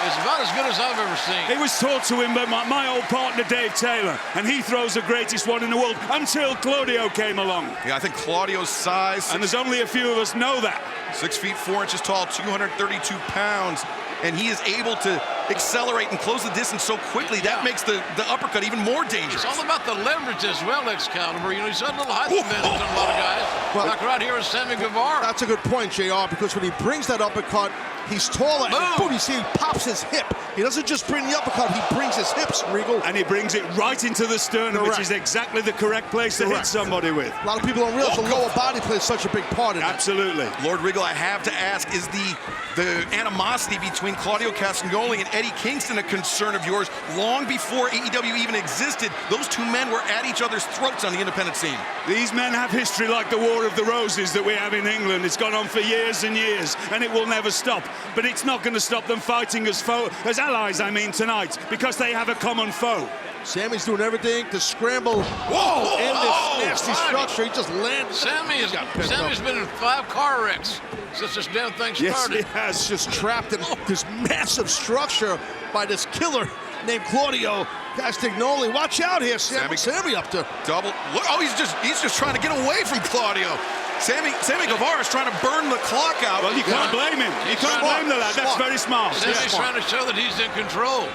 is about as good as I've ever seen. It was taught to him by my old partner, Dave Taylor, and he throws the greatest one in the world until Claudio came along. Yeah, I think Claudio's size, And there's only a few of us know that. 6 feet 4 inches tall, 232 pounds, and he is able to accelerate and close the distance so quickly. That makes the uppercut even more dangerous. It's all about the leverage as well, Excalibur. You know, he's got a little height advantage on a lot of guys. Well, like right here with Sammy Guevara. That's a good point, JR, because when he brings that uppercut, he's taller, and boom, you see he pops his hip. He doesn't just bring the uppercut, he brings his hips, Regal. And he brings it right into the sternum, which is exactly the correct place to hit somebody with. A lot of people don't realize the lower body plays such a big part in that. Absolutely. Lord Regal, I have to ask, is the animosity between Claudio Castagnoli and Eddie Kingston a concern of yours? Long before AEW even existed, those two men were at each other's throats on the independent scene. These men have history like the War of the Roses that we have in England. It's gone on for years and years, and it will never stop. But it's not going to stop them fighting as allies, tonight, because they have a common foe. Sammy's doing everything to scramble in this nasty structure. He just landed. Sammy's been in 5 car wrecks since this damn thing started. Yes, he has. Just trapped in this massive structure by this killer named Claudio Castagnoli. Watch out here, Sammy up to double. Look, he's just trying to get away from Claudio. Sammy Guevara is trying to burn the clock out. Well, you can't blame him. You can't blame the lad. That's very smart. Sammy's trying to show that he's in control.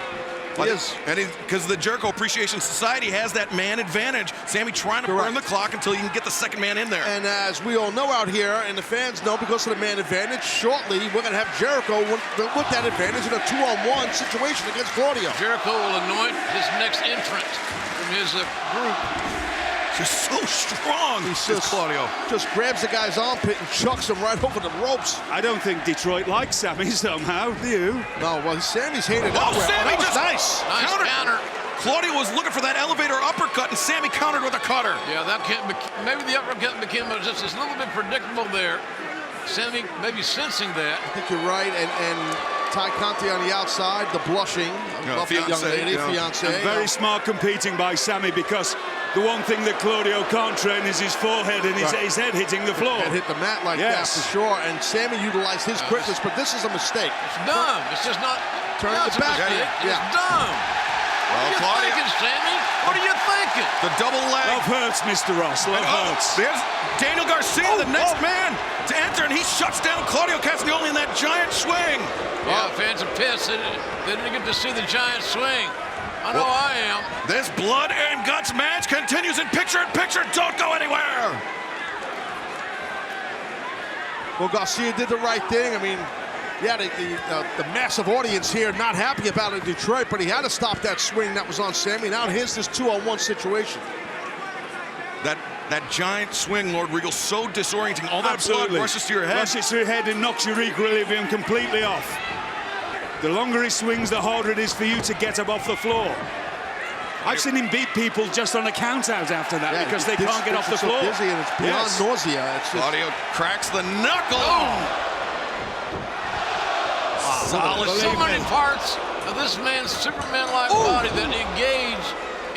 Because the Jericho Appreciation Society has that man advantage. Sammy trying to burn the clock until you can get the second man in there. And as we all know out here, and the fans know because of the man advantage, shortly we're going to have Jericho with that advantage in a 2-on-1 situation against Claudio. Jericho will anoint his next entrant from his group. Just so strong. He's Claudio. Just grabs the guy's armpit and chucks him right over the ropes. I don't think Detroit likes Sammy somehow, do you? No, well, Sammy's hated up. Sammy just nice counter. Claudio was looking for that elevator uppercut, and Sammy countered with a cutter. Yeah, that maybe the uppercut became just a little bit predictable there. Sammy maybe sensing that. I think you're right, and Ty Conti on the outside, the blushing, lovely young lady, fiance. And very smart competing by Sammy, because the one thing that Claudio can't train is his forehead and his head hitting the floor. And hit the mat like that for sure. And Sammy utilized his quickness, but this is a mistake. It's dumb. It's just not. Turning it back. It's dumb. What are you thinking, Sammy? What are you thinking? The double leg. Love hurts, Mr. Ross. Love hurts. There's Daniel Garcia, the next man to enter, and he shuts down Claudio Castagnoli in that giant swing. Yeah, fans are pissed. They didn't get to see the giant swing. I know I am. This blood and guts match continues in picture-in-picture. Don't go anywhere. Well, Garcia did the right thing. I mean, yeah, the massive audience here not happy about it in Detroit, but he had to stop that swing that was on Sammy. Now here's this 2-on-1 situation. That giant swing, Lord Regal, so disorienting. All that blood rushes to your head. Rushes to your head and knocks your equilibrium completely off. The longer he swings, the harder it is for you to get up off the floor. I've seen him beat people just on a count-out after that because they can't get off the floor. It's so busy and it's beyond nausea. It's Claudio cracks the knuckle. Solid. So many parts of this man's Superman-like body that engage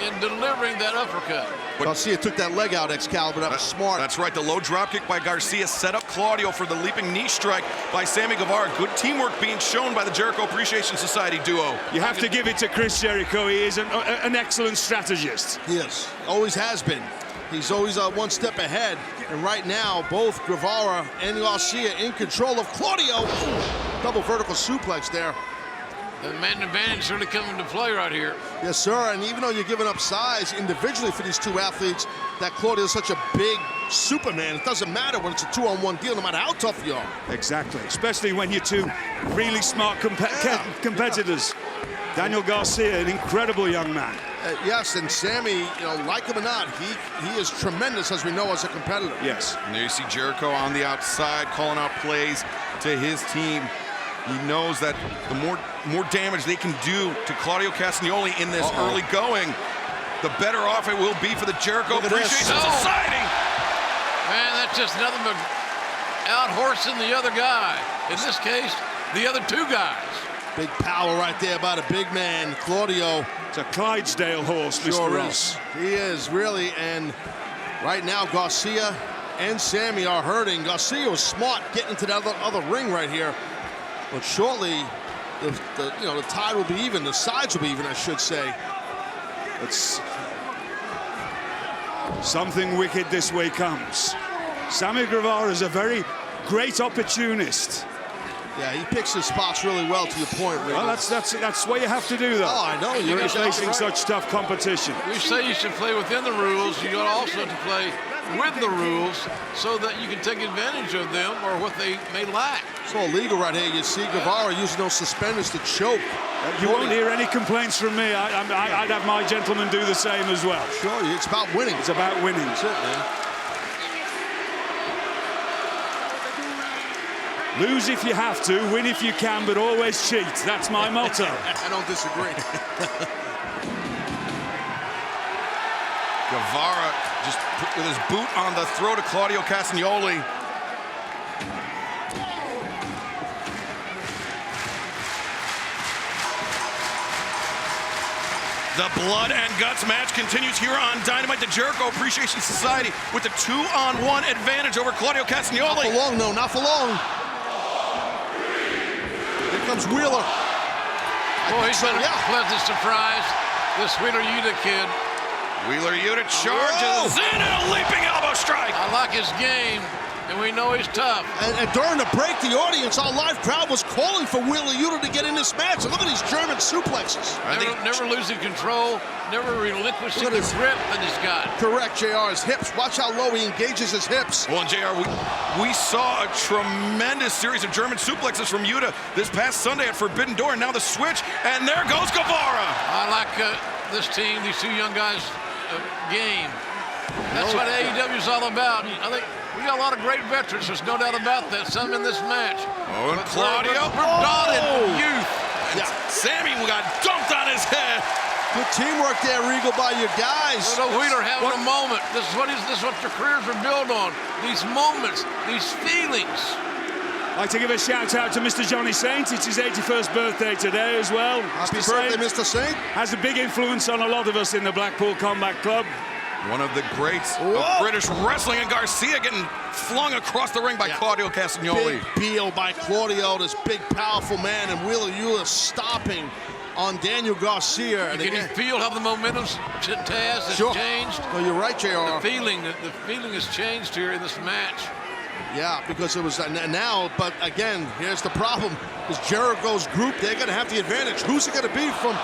in delivering that uppercut. Garcia took that leg out, Excalibur. That was smart. That's right. The low dropkick by Garcia set up Claudio for the leaping knee strike by Sammy Guevara. Good teamwork being shown by the Jericho Appreciation Society duo. You have to give it to Chris Jericho. He is an excellent strategist. Yes, always has been. He's always one step ahead. And right now, both Guevara and Garcia in control of Claudio. Double vertical suplex there. The man advantage really coming into play right here. Yes, sir. And even though you're giving up size individually for these two athletes, that Claudio is such a big Superman. It doesn't matter when it's a 2-on-1 deal, no matter how tough you are. Exactly. Especially when you're two really smart competitors. Daniel Garcia, an incredible young man. Yes, and Sammy, like him or not, he is tremendous, as we know, as a competitor. Yes. And there you see Jericho on the outside calling out plays to his team. He knows that the more damage they can do to Claudio Castagnoli in this early going, the better off it will be for the Jericho Appreciation Society. Man, that's just nothing but out-horsing the other guy. In this case, the other two guys. Big power right there by the big man, Claudio. It's a Clydesdale horse, Mr. Ross. He is, really, and right now Garcia and Sammy are hurting. Garcia was smart getting into that other ring right here. But shortly, the tide will be even. The sides will be even, I should say. It's something wicked this way comes. Sammy Guevara is a very great opportunist. Yeah, he picks his spots really well, to your point, Rick. Well, that's what you have to do, though. Oh, I know. You're facing such tough competition. We say you should play within the rules. You got also to play with the rules so that you can take advantage of them or what they may lack. So illegal right here. You see Guevara using those suspenders to choke. You won't hear any complaints from me. I'd have my gentlemen do the same as well. Sure, it's about winning. It's about winning. That's it, man. Lose if you have to, win if you can, but always cheat. That's my motto. I don't disagree. Guevara just with his boot on the throat of Claudio Castagnoli. The Blood and Guts match continues here on Dynamite. The Jericho Appreciation Society with the 2-on-1 advantage over Claudio Castagnoli. Not for long, no, not for long. Here comes Wheeler. Boy, he's been a pleasant surprise, this Wheeler Yuta kid. Wheeler Yuta charges in and a leaping elbow strike. I like his game, and we know he's tough. And during the break, the audience, our live crowd was calling for Wheeler Yuta to get in this match. And look at these German suplexes. Never losing control, never relinquishing the grip that he's got. Correct, JR. His hips. Watch how low he engages his hips. Well, and JR, we saw a tremendous series of German suplexes from Yuta this past Sunday at Forbidden Door. And now the switch, and there goes Guevara. I like this team, these two young guys' game. That's what AEW is all about. I think we got a lot of great veterans. There's no doubt about that. Some in this match. Oh, and Claudio. We're dotted youth. Yeah. Sammy got dumped on his head. Good teamwork there, Regal, by your guys. Little Wheeler having a moment. This is what your careers are built on. These moments, these feelings. I'd like to give a shout out to Mr. Johnny Saint. It's his 81st birthday today as well. Happy birthday, Mr. Saint. Has a big influence on a lot of us in the Blackpool Combat Club. One of the greats of British wrestling, and Garcia getting flung across the ring by Claudio Castagnoli. Big deal by Claudio, this big, powerful man, and Wheeler Yuta stopping on Daniel Garcia. And Can you feel how the momentum's has changed? Oh, you're right, JR. The feeling has changed here in this match. Yeah, because it was now, but again, here's the problem. Is Jericho's group, they're going to have the advantage. Who's it going to be from?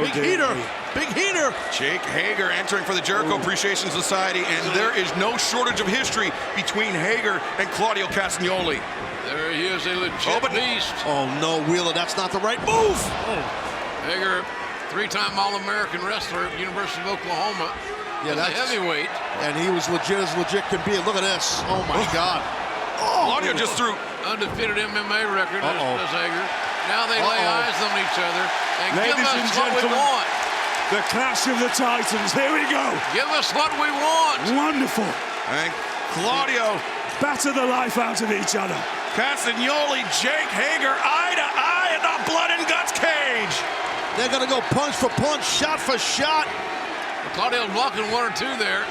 Big heater. Big heater. Jake Hager entering for the Jericho Appreciation Society, and there is no shortage of history between Hager and Claudio Castagnoli. There he is, a legit beast. Oh, no, Wheeler, that's not the right move. Hager, three-time All-American wrestler at University of Oklahoma. Yeah, that's a heavyweight. And he was legit as legit can be. Look at this. Oh, my God. Claudio just threw. Undefeated MMA record, as Hager. Now they lay eyes on each other and give us what we want. The clash of the titans. Here we go. Give us what we want. Wonderful. And Claudio. Batter the life out of each other. Castagnoli, Jake Hager, eye to eye in the Blood and Guts cage. They're going to go punch for punch, shot for shot. Claudio blocking one or two there.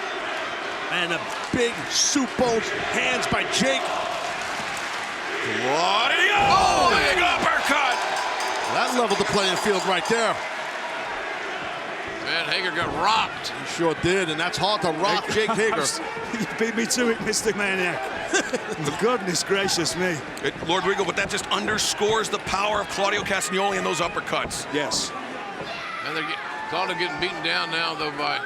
And a big suppo hands by Jake. Claudio! Big uppercut! That leveled the playing field right there. Man, Hager got rocked. He sure did, and that's hard to rock Jake Hager. You beat me to it, Mr. Maniac. Goodness gracious me. Lord Regal, but that just underscores the power of Claudio Castagnoli and those uppercuts. Yes. And Claudio getting beaten down now, though, by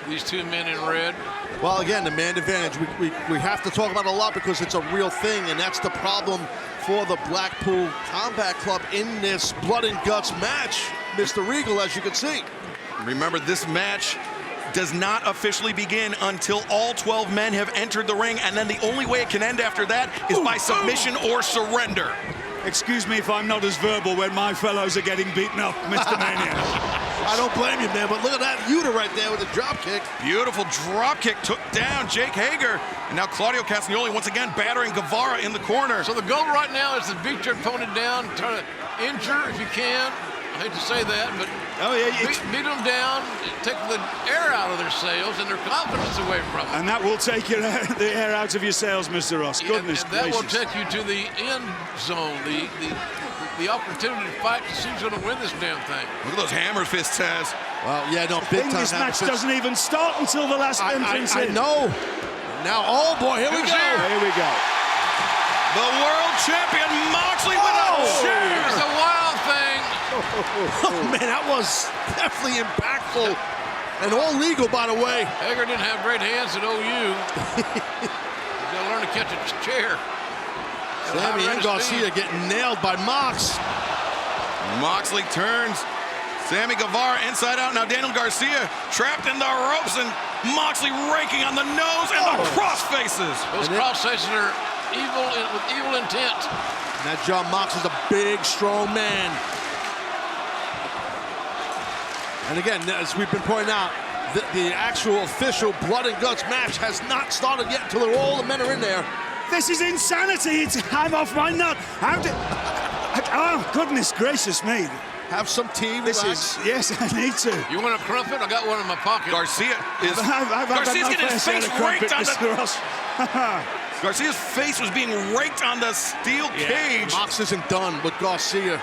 these two men in red. Well, again, the man advantage. We have to talk about it a lot because it's a real thing, and that's the problem for the Blackpool Combat Club in this Blood and Guts match, Mr. Regal, as you can see. Remember, this match does not officially begin until all 12 men have entered the ring, and then the only way it can end after that is by submission or surrender. Excuse me if I'm not as verbal when my fellows are getting beaten up, Mr. Maniac. I don't blame you, man, but look at that Yuta right there with the drop kick. Beautiful drop kick took down Jake Hager. And now Claudio Castagnoli once again battering Guevara in the corner. So the goal right now is to beat your opponent down, try to injure if you can. I hate to say that, but beat them down, take the air out of their sails and their confidence away from them. And that will take the air out of your sails, Mr. Ross. Goodness and that gracious. will take you to the end zone, the opportunity to fight to see who's going to win this damn thing. Look at those hammer fists, Taz. Well, yeah, no, big time. This match doesn't even start until the last entrance. I know. Now, oh boy, here we go. Here we go. The world champion Moxley with a chair. It's a wild thing. Oh, man, that was definitely impactful. And all legal, by the way. Hager didn't have great hands at OU. He's got to learn to catch a chair. Sammy and Garcia getting nailed by Mox. Moxley turns. Sammy Guevara inside out. Now Daniel Garcia trapped in the ropes, and Moxley raking on the nose and the cross faces. Those cross faces are evil with evil intent. And that John Mox is a big, strong man. And again, as we've been pointing out, the actual official Blood and Guts match has not started yet until all the men are in there. This is insanity. I'm off my nut. Oh, goodness gracious me. Have some tea, relax. Yes, I need to. You want a crumpet? I got one in my pocket. Garcia is. I've Garcia's getting his face raked on Mr. the. Ross. Garcia's face was being raked on the steel cage. Mox isn't done with Garcia.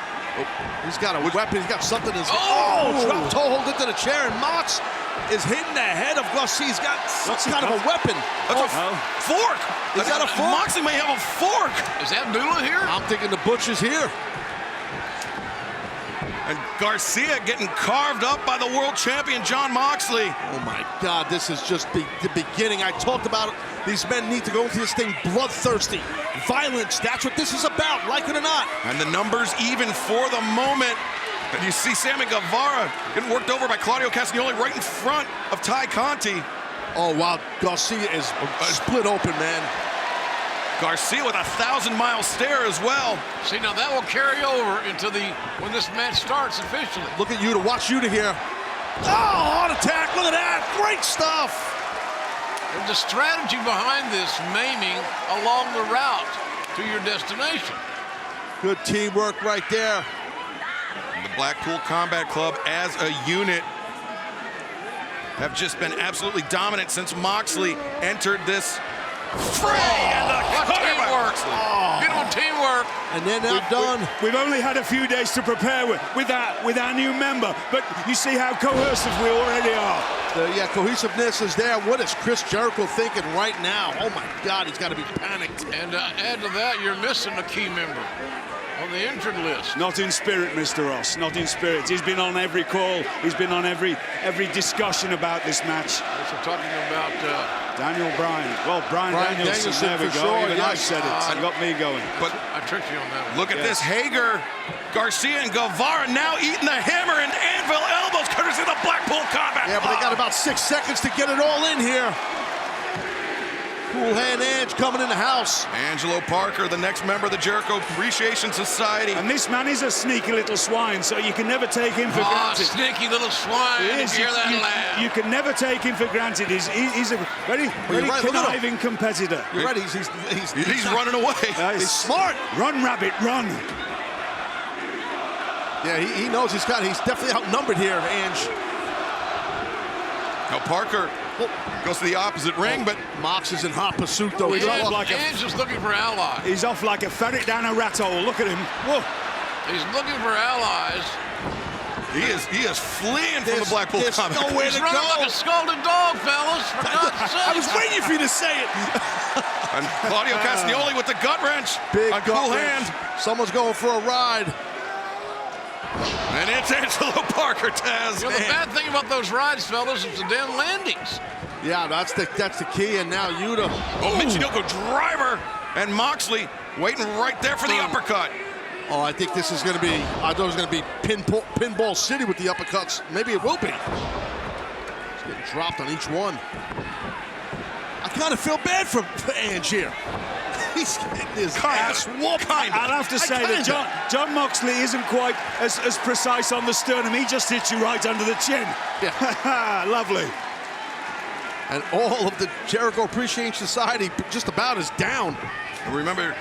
He's got a weapon. He's got something in his drop toe hold into the chair, and Mox is hitting the head of Garcia. He's got some kind of a weapon. That's a fork. Is that a fork? Moxley may have a fork. Is that Bula here? I'm thinking the butcher's here. And Garcia getting carved up by the world champion, John Moxley. Oh, my God. This is just the beginning. I talked about it. These men need to go into this thing bloodthirsty. Violence. That's what this is about, like it or not. And the numbers even for the moment. And you see Sammy Guevara getting worked over by Claudio Castagnoli right in front of Ty Conti. Oh, wow. Garcia is split open, man. Garcia with a 1,000-mile stare as well. See, now that will carry over into when this match starts officially. Look at Yuta. Watch Yuta here. Oh, heart attack. Look at that. Great stuff. There's a strategy behind this maiming along the route to your destination. Good teamwork right there. The Blackpool Combat Club as a unit have just been absolutely dominant since Moxley entered this fray. And the teamwork. Beautiful teamwork. And they're now done. We've only had a few days to prepare with our new member, but you see how cohesive we already are. Yeah, cohesiveness is there. What is Chris Jericho thinking right now? Oh, my God, he's got to be panicked. And add to that, you're missing a key member on the injured list. Not in spirit, Mr. Ross, not in spirit. He's been on every call. He's been on every discussion about this match. So talking about Daniel Bryan. Well, Bryan Danielson, there we go. Sure, Even I said it. It got me going. But I tricked you on that one. look at this. Hager, Garcia, and Guevara now eating the hammer and anvil elbows courtesy of the Blackpool Combat. Yeah, but they got about 6 seconds to get it all in here. Cool Hand Ange coming in the house. Angelo Parker, the next member of the Jericho Appreciation Society. And this man is a sneaky little swine, so you can never take him for granted. Sneaky little swine. He is. Hear that laugh. You can never take him for granted. He's a very right, conniving competitor. You're right. He's running away. He's smart. Run, rabbit, run. Yeah, he knows he's definitely outnumbered here, Ange. Now Parker goes to the opposite ring, but Mox is in hot pursuit, though. He's off like Ange is looking for allies. He's off like a ferret down a rat hole. Look at him. Whoa. He's looking for allies. he is fleeing from the Blackpool There's Combat. nowhere He's to running go. like a scalded dog, fellas. For God's sake. I was waiting for you to say it. And Claudio Castagnoli with the gut wrench. Big a gut cool wrench. hand. Someone's going for a ride. And it's Angelo Parker, Taz. You know, the bad thing about those rides, fellas, is the damn landings. Yeah, that's the key. And now Yuta. Oh, Michinoku driver. And Moxley waiting right there for the uppercut. Oh, I think this is going to be. I thought it was going to be Pinball City with the uppercuts. Maybe it will be. He's getting dropped on each one. I kind of feel bad for Ange here. He's getting his ass whooped. I'll have to say that John Moxley isn't quite as precise on the sternum. He just hits you right under the chin. Yeah. Lovely. And all of the Jericho Appreciation Society just about is down. And remember,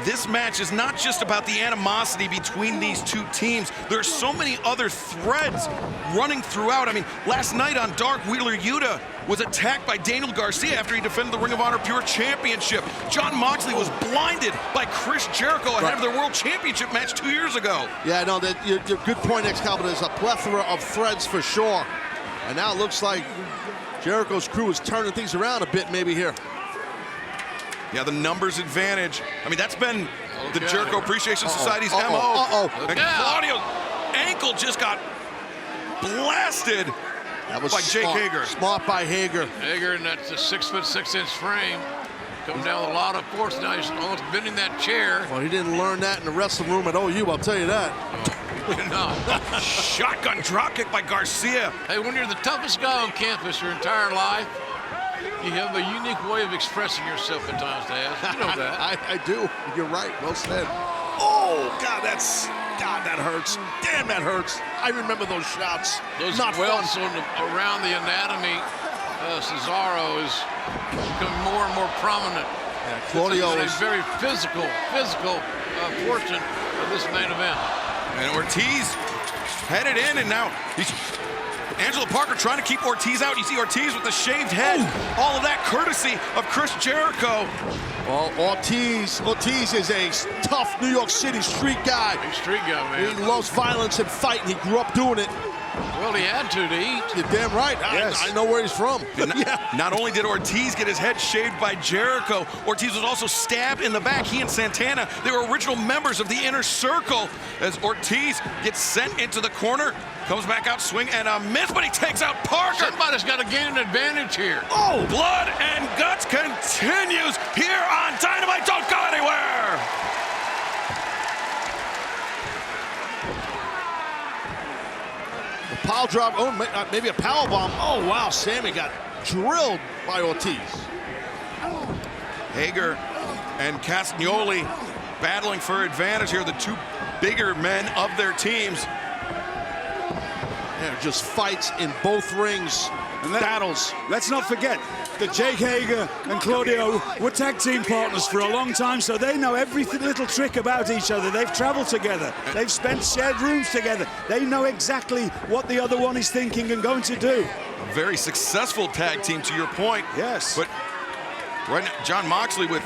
this match is not just about the animosity between these two teams. There's so many other threads running throughout. I mean, last night on Dark, Wheeler Yuta was attacked by Daniel Garcia after he defended the Ring of Honor Pure Championship. John Moxley was blinded by Chris Jericho ahead of their World Championship match 2 years ago. Yeah, no, your good point, Excalibur. There's a plethora of threads for sure. And now it looks like Jericho's crew is turning things around a bit maybe here. Yeah, the numbers advantage. I mean, that's been the Jericho Appreciation Society's MO. Uh-oh. And Claudio's ankle just got blasted. That was by Jake smart. Hager. Smart by Hager. Hager in that 6'6" frame, coming down with a lot of force. Now he's almost bending that chair. Well, he didn't learn that in the wrestling room at OU, I'll tell you that. No. Shotgun dropkick by Garcia. Hey, when you're the toughest guy on campus your entire life, you have a unique way of expressing yourself at times, Daz. You know that. I do. You're right. Well said. Oh, God, that hurts. Damn, that hurts. I remember those shots. Those Not welts fun. around the anatomy, Cesaro is becoming more and more prominent. Yeah, Claudio It's a very physical portion of this main event. And Ortiz headed in, and now Angelo Parker trying to keep Ortiz out. You see Ortiz with the shaved head. Ooh. All of that courtesy of Chris Jericho. Well, Ortiz is a tough New York City street guy. Big street guy, man. He loves violence and fighting. He grew up doing it. Well, he had to eat. You're damn right. Yes. I know where he's from. Not only did Ortiz get his head shaved by Jericho, Ortiz was also stabbed in the back. He and Santana, they were original members of the Inner Circle. As Ortiz gets sent into the corner, comes back out, swing and a miss, but he takes out Parker. Somebody's got to gain an advantage here. Oh, Blood and Guts continues here on Dynamite. Don't go anywhere. Pile drive, maybe a power bomb. Oh, wow, Sammy got drilled by Ortiz. Hager and Castagnoli battling for advantage here, the two bigger men of their teams. Yeah, just fights in both rings, battles. Let's not forget that Jake Hager and Claudio were tag team partners for a long time, so they know every little trick about each other. They've traveled together. They've spent shared rooms together. They know exactly what the other one is thinking and going to do. A very successful tag team, to your point. Yes. But right now, John Moxley with...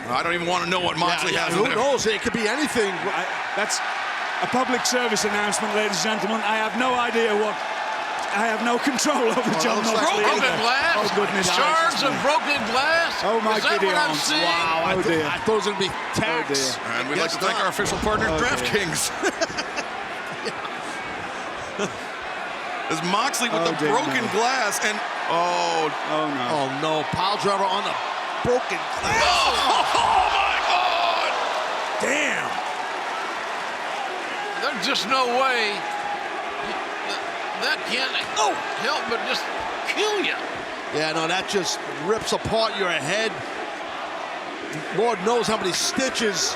I don't even want to know what Moxley has in who there. knows? It could be anything. That's a public service announcement, ladies and gentlemen. I have no idea what... I have no control over John Moxley. Broken glass. Oh, goodness. Shards of broken glass. Oh, my Is that what I'm Gideons. seeing? Wow, Oh, dear. I thought it was going to be tax. dear. And we'd like to thank our official partner, DraftKings. As Moxley with the dear, broken no. glass, and Oh, no. Oh, no. Pile driver on the broken glass. oh my God! Damn. There's just no way that can't help but just kill you. Yeah, no, that just rips apart your head. Lord knows how many stitches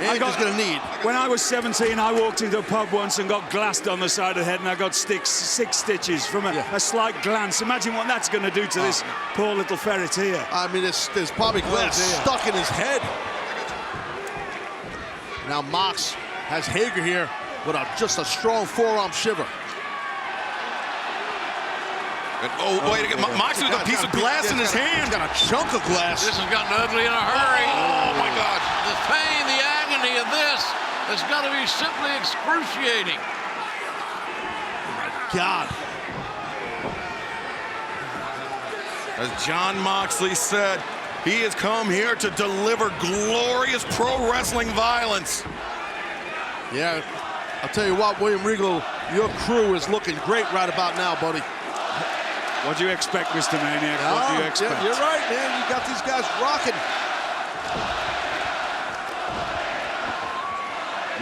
Andy's going to need. When I was 17, I walked into a pub once and got glassed on the side of the head, and I got six stitches from a slight glance. Imagine what that's going to do to this poor little ferret here. I mean, there's probably glass dear. stuck in his head. Now Mox has Hager here with just a strong forearm shiver. And, wait again, Moxley with a piece of glass in his hand. He's got a chunk of glass. This has gotten ugly in a hurry. Oh my God. The pain, the agony of this has got to be simply excruciating. God. As John Moxley said, he has come here to deliver glorious pro wrestling violence. Yeah, I'll tell you what, William Regal, your crew is looking great right about now, buddy. What do you expect, Mr. Maniac? What do you expect? Yeah, you're right, man. You got these guys rocking.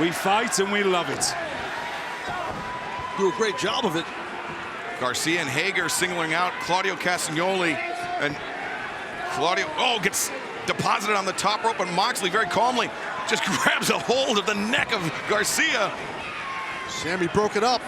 We fight and we love it. Do a great job of it. Garcia and Hager singling out Claudio Castagnoli, and Claudio gets deposited on the top rope, and Moxley very calmly just grabs a hold of the neck of Garcia. Sammy broke it up.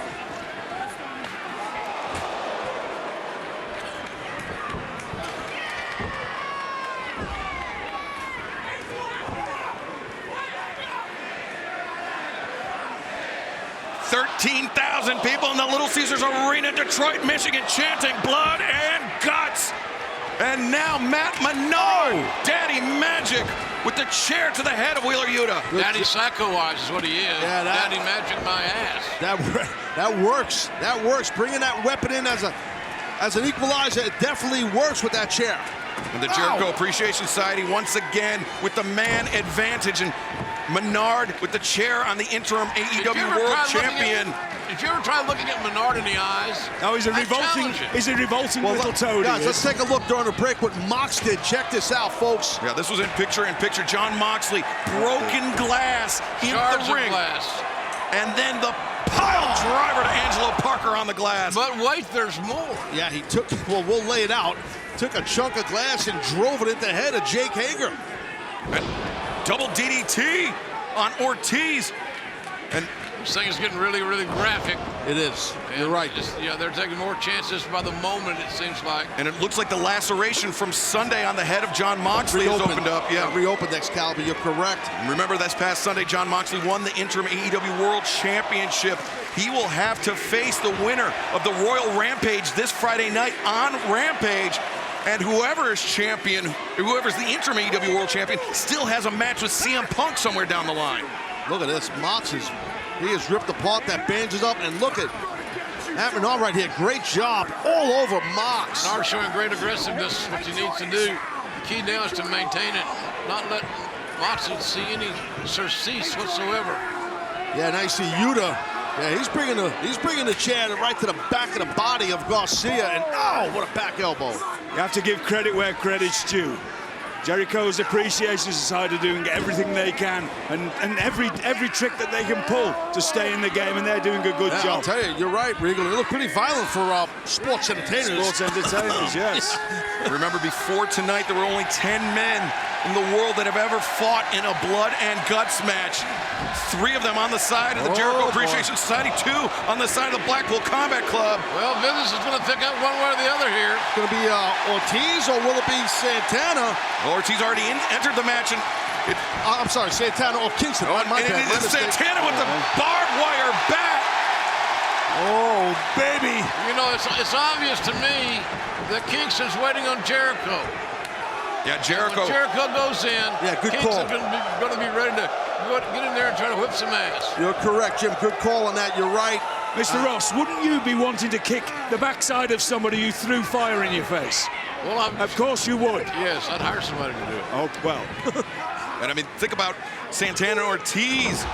$13,000 people in the Little Caesars Arena, Detroit, Michigan, chanting blood and guts. And now Matt Menard, Daddy Magic, with the chair to the head of Wheeler Yuta. Daddy Psycho Eyes is what he is. Yeah, Daddy Magic my ass. That works. That works. Bringing that weapon in as an equalizer, it definitely works with that chair. And the Jericho Appreciation Society once again with the man advantage. And Menard with the chair on the interim AEW World Champion. Did you ever try looking at Menard in the eyes? Oh, he's a revolting little toad. Guys, let's take a look during the break what Mox did. Check this out, folks. Yeah, this was in picture-in-picture. John Moxley, broken glass in Shards the ring. of glass. And then the pile driver to Angelo Parker on the glass. But wait, there's more. Yeah, he took, well, we'll lay it out. Took a chunk of glass and drove it into the head of Jake Hager. And double DDT on Ortiz. And this thing is getting really, really graphic. It is. You're right. Yeah, they're taking more chances by the moment, it seems like. And it looks like the laceration from Sunday on the head of John Moxley has opened up. Yeah, reopened, Excalibur. You're correct. Remember, this past Sunday, John Moxley won the interim AEW World Championship. He will have to face the winner of the Royal Rampage this Friday night on Rampage. And whoever is champion, whoever's the interim AEW World Champion, still has a match with CM Punk somewhere down the line. Look at this. Mox he has ripped apart that bandages up, and look at Matt Menard right here. Great job all over Mox. Menard showing great aggressiveness, which he needs to do. The key now is to maintain it, not let Moxley see any surcease whatsoever. Yeah, now you see Yuta. Yeah, he's bringing the chair right to the back of the body of Garcia, and oh, what a back elbow. You have to give credit where credit's due. Jericho's Appreciation Society doing everything they can and every trick that they can pull to stay in the game, and they're doing a good job. I'll tell you, you're right, Regal. They look pretty violent for sports entertainers. Sports entertainers, yes. Remember, before tonight, there were only 10 men in the world that have ever fought in a blood and guts match. 3 of them on the side of the Jericho Appreciation Society, 2 on the side of the Blackpool Combat Club. Well, business is going to pick up one way or the other here. It's going to be Ortiz, or will it be Santana? Ortiz already entered the match, and I'm sorry, Santana or Kingston. It's Santana with the barbed wire bat. Oh, baby. You know, it's obvious to me that Kingston's waiting on Jericho. Yeah, Jericho. When Jericho goes in, yeah, good Kingston's call. going to be ready to get in there and try to whip some ass. You're correct, Jim. Good call on that. You're right. Mr. Ross, wouldn't you be wanting to kick the backside of somebody who threw fire in your face? Well, of course you would. Yes, I'd hire somebody to do it. Oh, well. And I mean, think about Santana and Ortiz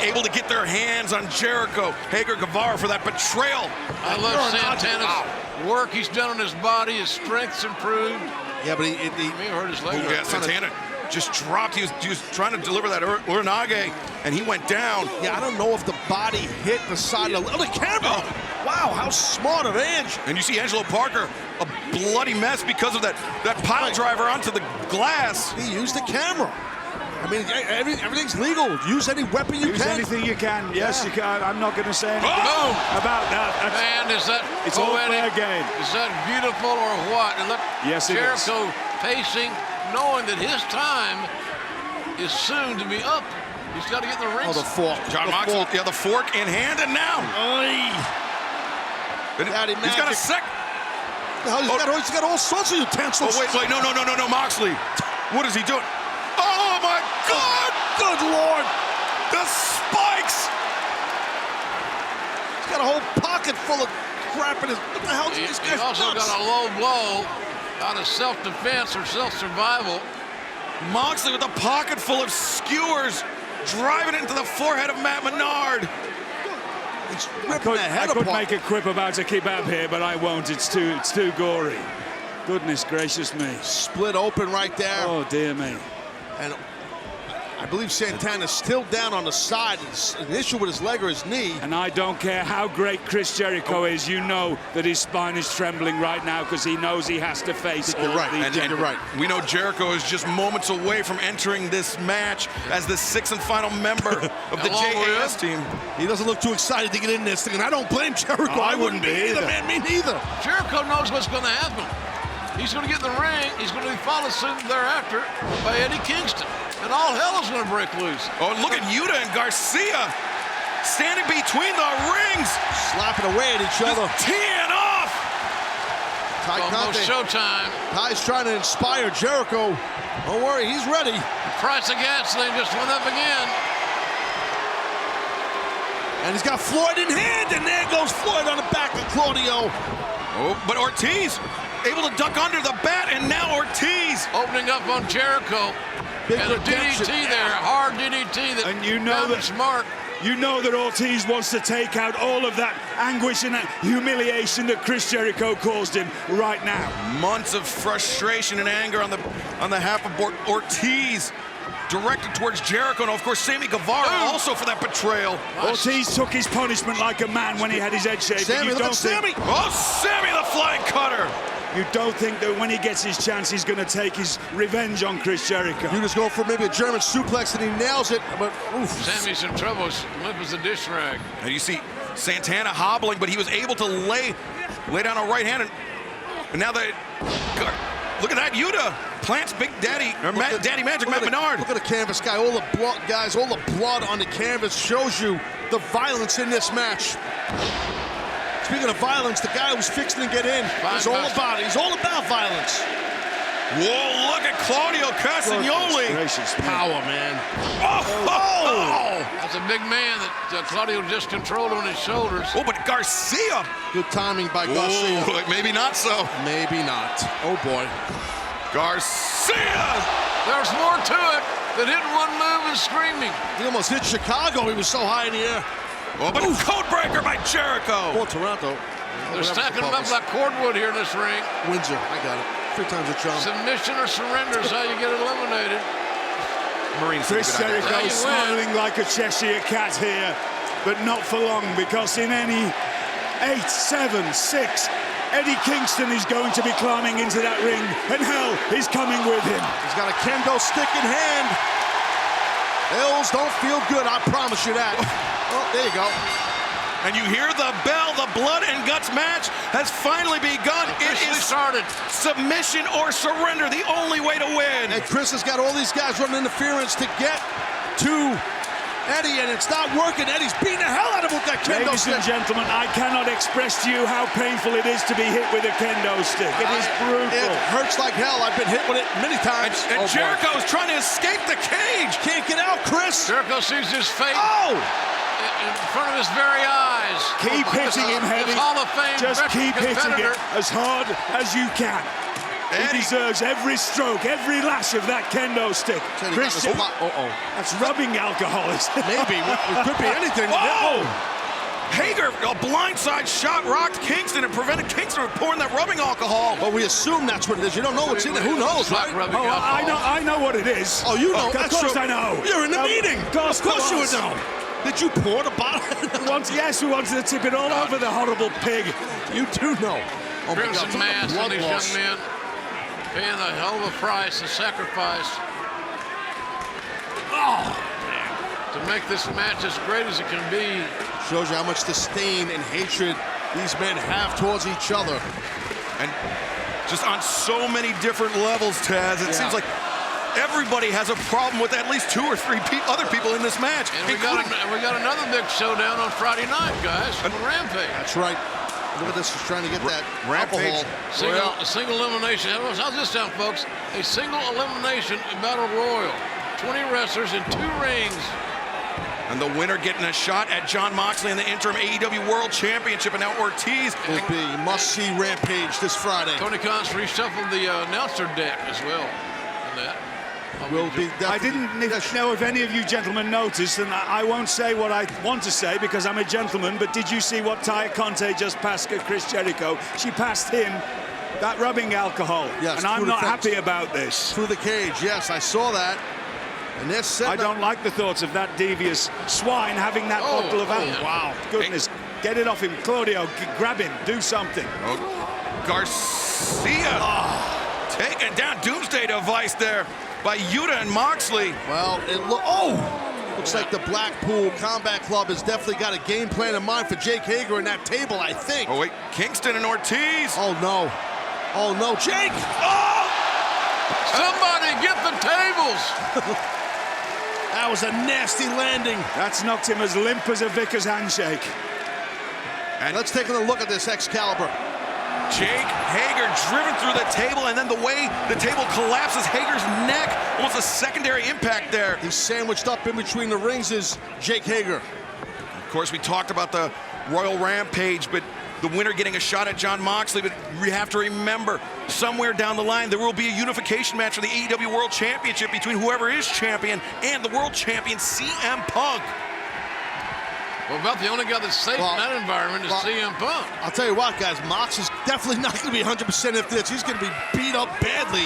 able to get their hands on Jericho. Hager Guevara for that betrayal. I love Santana's work he's done on his body. His strength's improved. Yeah, but he hurt his leg. Yeah, Santana just dropped. He was trying to deliver that Uranage, and he went down. Yeah, I don't know if the body hit the side of the camera. Wow, how smart of Ange. And you see Angelo Parker, a bloody mess because of that pile driver onto the glass. He used the camera. I mean, everything's legal. Use any weapon you can. Use anything you can. Yes, you can. I'm not going to say anything about that. Man, is that it's all fair game. Is that beautiful or what? And look, yes, Jericho pacing, knowing that his time is soon to be up. He's got to get in the ring. Oh, the fork. John Moxley, yeah, the fork in hand, and now. He's got a sec. He's got all sorts of utensils. Oh, wait, no, Moxley. What is he doing? Oh, my God! Good Lord! The spikes! He's got a whole pocket full of crap in his... What the hell is this guy? He also got a low blow out of self-defense or self-survival. Moxley with a pocket full of skewers, driving it into the forehead of Matt Menard. He's ripping the head apart. I could make a quip about a kebab here, but I won't. It's too gory. Goodness gracious me. Split open right there. Oh, dear me. And I believe Santana's still down on the side. It's an issue with his leg or his knee. And I don't care how great Chris Jericho is. You know that his spine is trembling right now because he knows he has to face all and you're right. We know Jericho is just moments away from entering this match as the 6th and final member of the JAS team. He doesn't look too excited to get in this thing, and I don't blame Jericho. I wouldn't be either, man. Me neither. Jericho knows what's going to happen. He's going to get in the ring. He's going to be followed soon thereafter by Eddie Kingston. And all hell is going to break loose. Oh, and look at Yuta and Garcia standing between the rings. Slapping away at each other. Teeing off. Almost showtime. Ty's trying to inspire Jericho. Don't worry, he's ready. The price of gasoline just went up again. And he's got Floyd in hand, and there goes Floyd on the back of Claudio. Oh, but Ortiz able to duck under the bat, and now Ortiz opening up on Jericho. Big And a redemption. DDT there, hard DDT that And you know that smart. You know that Ortiz wants to take out all of that anguish and that humiliation that Chris Jericho caused him right now. Months of frustration and anger on the half of Ortiz, directed towards Jericho, and of course Sammy Guevara also for that betrayal. Ortiz took his punishment like a man when he had his head shaved. Sammy, look at Sammy. Oh, Sammy the flying cutter. You don't think that when he gets his chance, he's going to take his revenge on Chris Jericho. You just go for maybe a German suplex and he nails it, but oof. Sammy's in trouble, limp as a dish rag. And you see Santana hobbling, but he was able to lay down a right hand, and now look at that, Yuta plants Big Daddy, or Daddy Magic, Matt Menard. Look at the canvas guy, all the blood, guys, all the blood on the canvas shows you the violence in this match. Speaking of violence, the guy who's fixing to get in, he's all about it. He's all about violence. Whoa, look at Claudio Castagnoli. Gracious, Power, man. Oh! That's a big man that Claudio just controlled on his shoulders. Oh, but Garcia. Good timing by Garcia. Oh, maybe not so. Maybe not. Oh, boy. Garcia. There's more to it than hitting one move and screaming. He almost hit Chicago. He was so high in the air. Oh, but codebreaker by Jericho. Or Toronto. They're stacking them up like cordwood here in this ring. Windsor, I got it. 3 times a charm. Submission or surrender is how you get eliminated. Chris Jericho you smiling like a Cheshire cat here, but not for long, because in any 8, 7, 6, Eddie Kingston is going to be climbing into that ring, and hell is coming with him. He's got a kendo stick in hand. Ills don't feel good, I promise you that. Oh, there you go. And you hear the bell. The blood and guts match has finally begun. It is started. Submission or surrender, the only way to win. And Chris has got all these guys running interference to get to Eddie, and it's not working. Eddie's beating the hell out of him with that kendo Ladies stick. and gentlemen, I cannot express to you how painful it is to be hit with a kendo stick. It is brutal. It hurts like hell. I've been hit with it many times. And Oh, boy. Jericho is trying to escape the cage. Can't get out, Chris. Jericho sees his fate Oh! in front of his very eyes. Keep hitting him heavy. His Hall of Fame Just keep hitting competitor. it as hard as you can. He deserves every stroke, every lash of that kendo stick. Chris, that's rubbing alcohol, isn't it? Maybe. It could be anything. Oh! Hager, a blindside shot, rocked Kingston and prevented Kingston from pouring that rubbing alcohol. But we assume that's what it is. You don't know what's in it. Who knows, It's not right? rubbing Oh, alcohol. I know what it is. Oh, you know. Of That's course true. I know. You're in the meeting. Of course you would know. Did you pour the bottle? Yes, we wanted to tip it all over the horrible pig. You do know. Oh, my God. Crimson Mass Blood and these loss. young men paying a hell of a price, a sacrifice. To make this match as great as it can be. Shows you how much disdain and hatred these men have towards each other. And just on so many different levels, Taz, it seems like everybody has a problem with at least 2 or 3 other people in this match. And we got another big showdown on Friday night, guys, on Rampage. That's right. Look at this, he's trying to get that Rampage. alcohol. A single elimination. How's this sound, folks? A single elimination Battle Royal. 20 wrestlers in 2 rings. And the winner getting a shot at Jon Moxley in the interim AEW World Championship, and now Ortiz. Will be must-see Rampage this Friday. Tony Khan's reshuffled the announcer deck as well. In that. Will be I didn't know if any of you gentlemen noticed, and I won't say what I want to say because I'm a gentleman, but did you see what Taya Conte just passed Chris Jericho? She passed him that rubbing alcohol. Yes, and I'm through the not fence. happy about this. Through the cage, yes, I saw that. And they're setting I don't like the thoughts of that devious swine having that bottle of alcohol. Wow, goodness. Get it off him. Claudio, grab him. Do something. Garcia taking down Doomsday Device there by Yuta and Moxley. Well, looks like the Blackpool Combat Club has definitely got a game plan in mind for Jake Hager in that table, I think. Oh, wait. Kingston and Ortiz. Oh, no. Oh, no. Jake! Oh! Somebody get the tables! That was a nasty landing. That's knocked him as limp as a vicar's handshake. And let's take a look at this Excalibur. Jake Hager driven through the table, and then the way the table collapses, Hager's neck, almost a secondary impact there. He's sandwiched up in between the rings is Jake Hager. Of course, we talked about the Royal Rampage, but the winner getting a shot at Jon Moxley. But we have to remember, somewhere down the line, there will be a unification match for the AEW World Championship between whoever is champion and the world champion, CM Punk. Well, about the only guy that's safe in that environment is CM Punk. I'll tell you what, guys, Mox is definitely not going to be 100% if this. He's going to be beat up badly.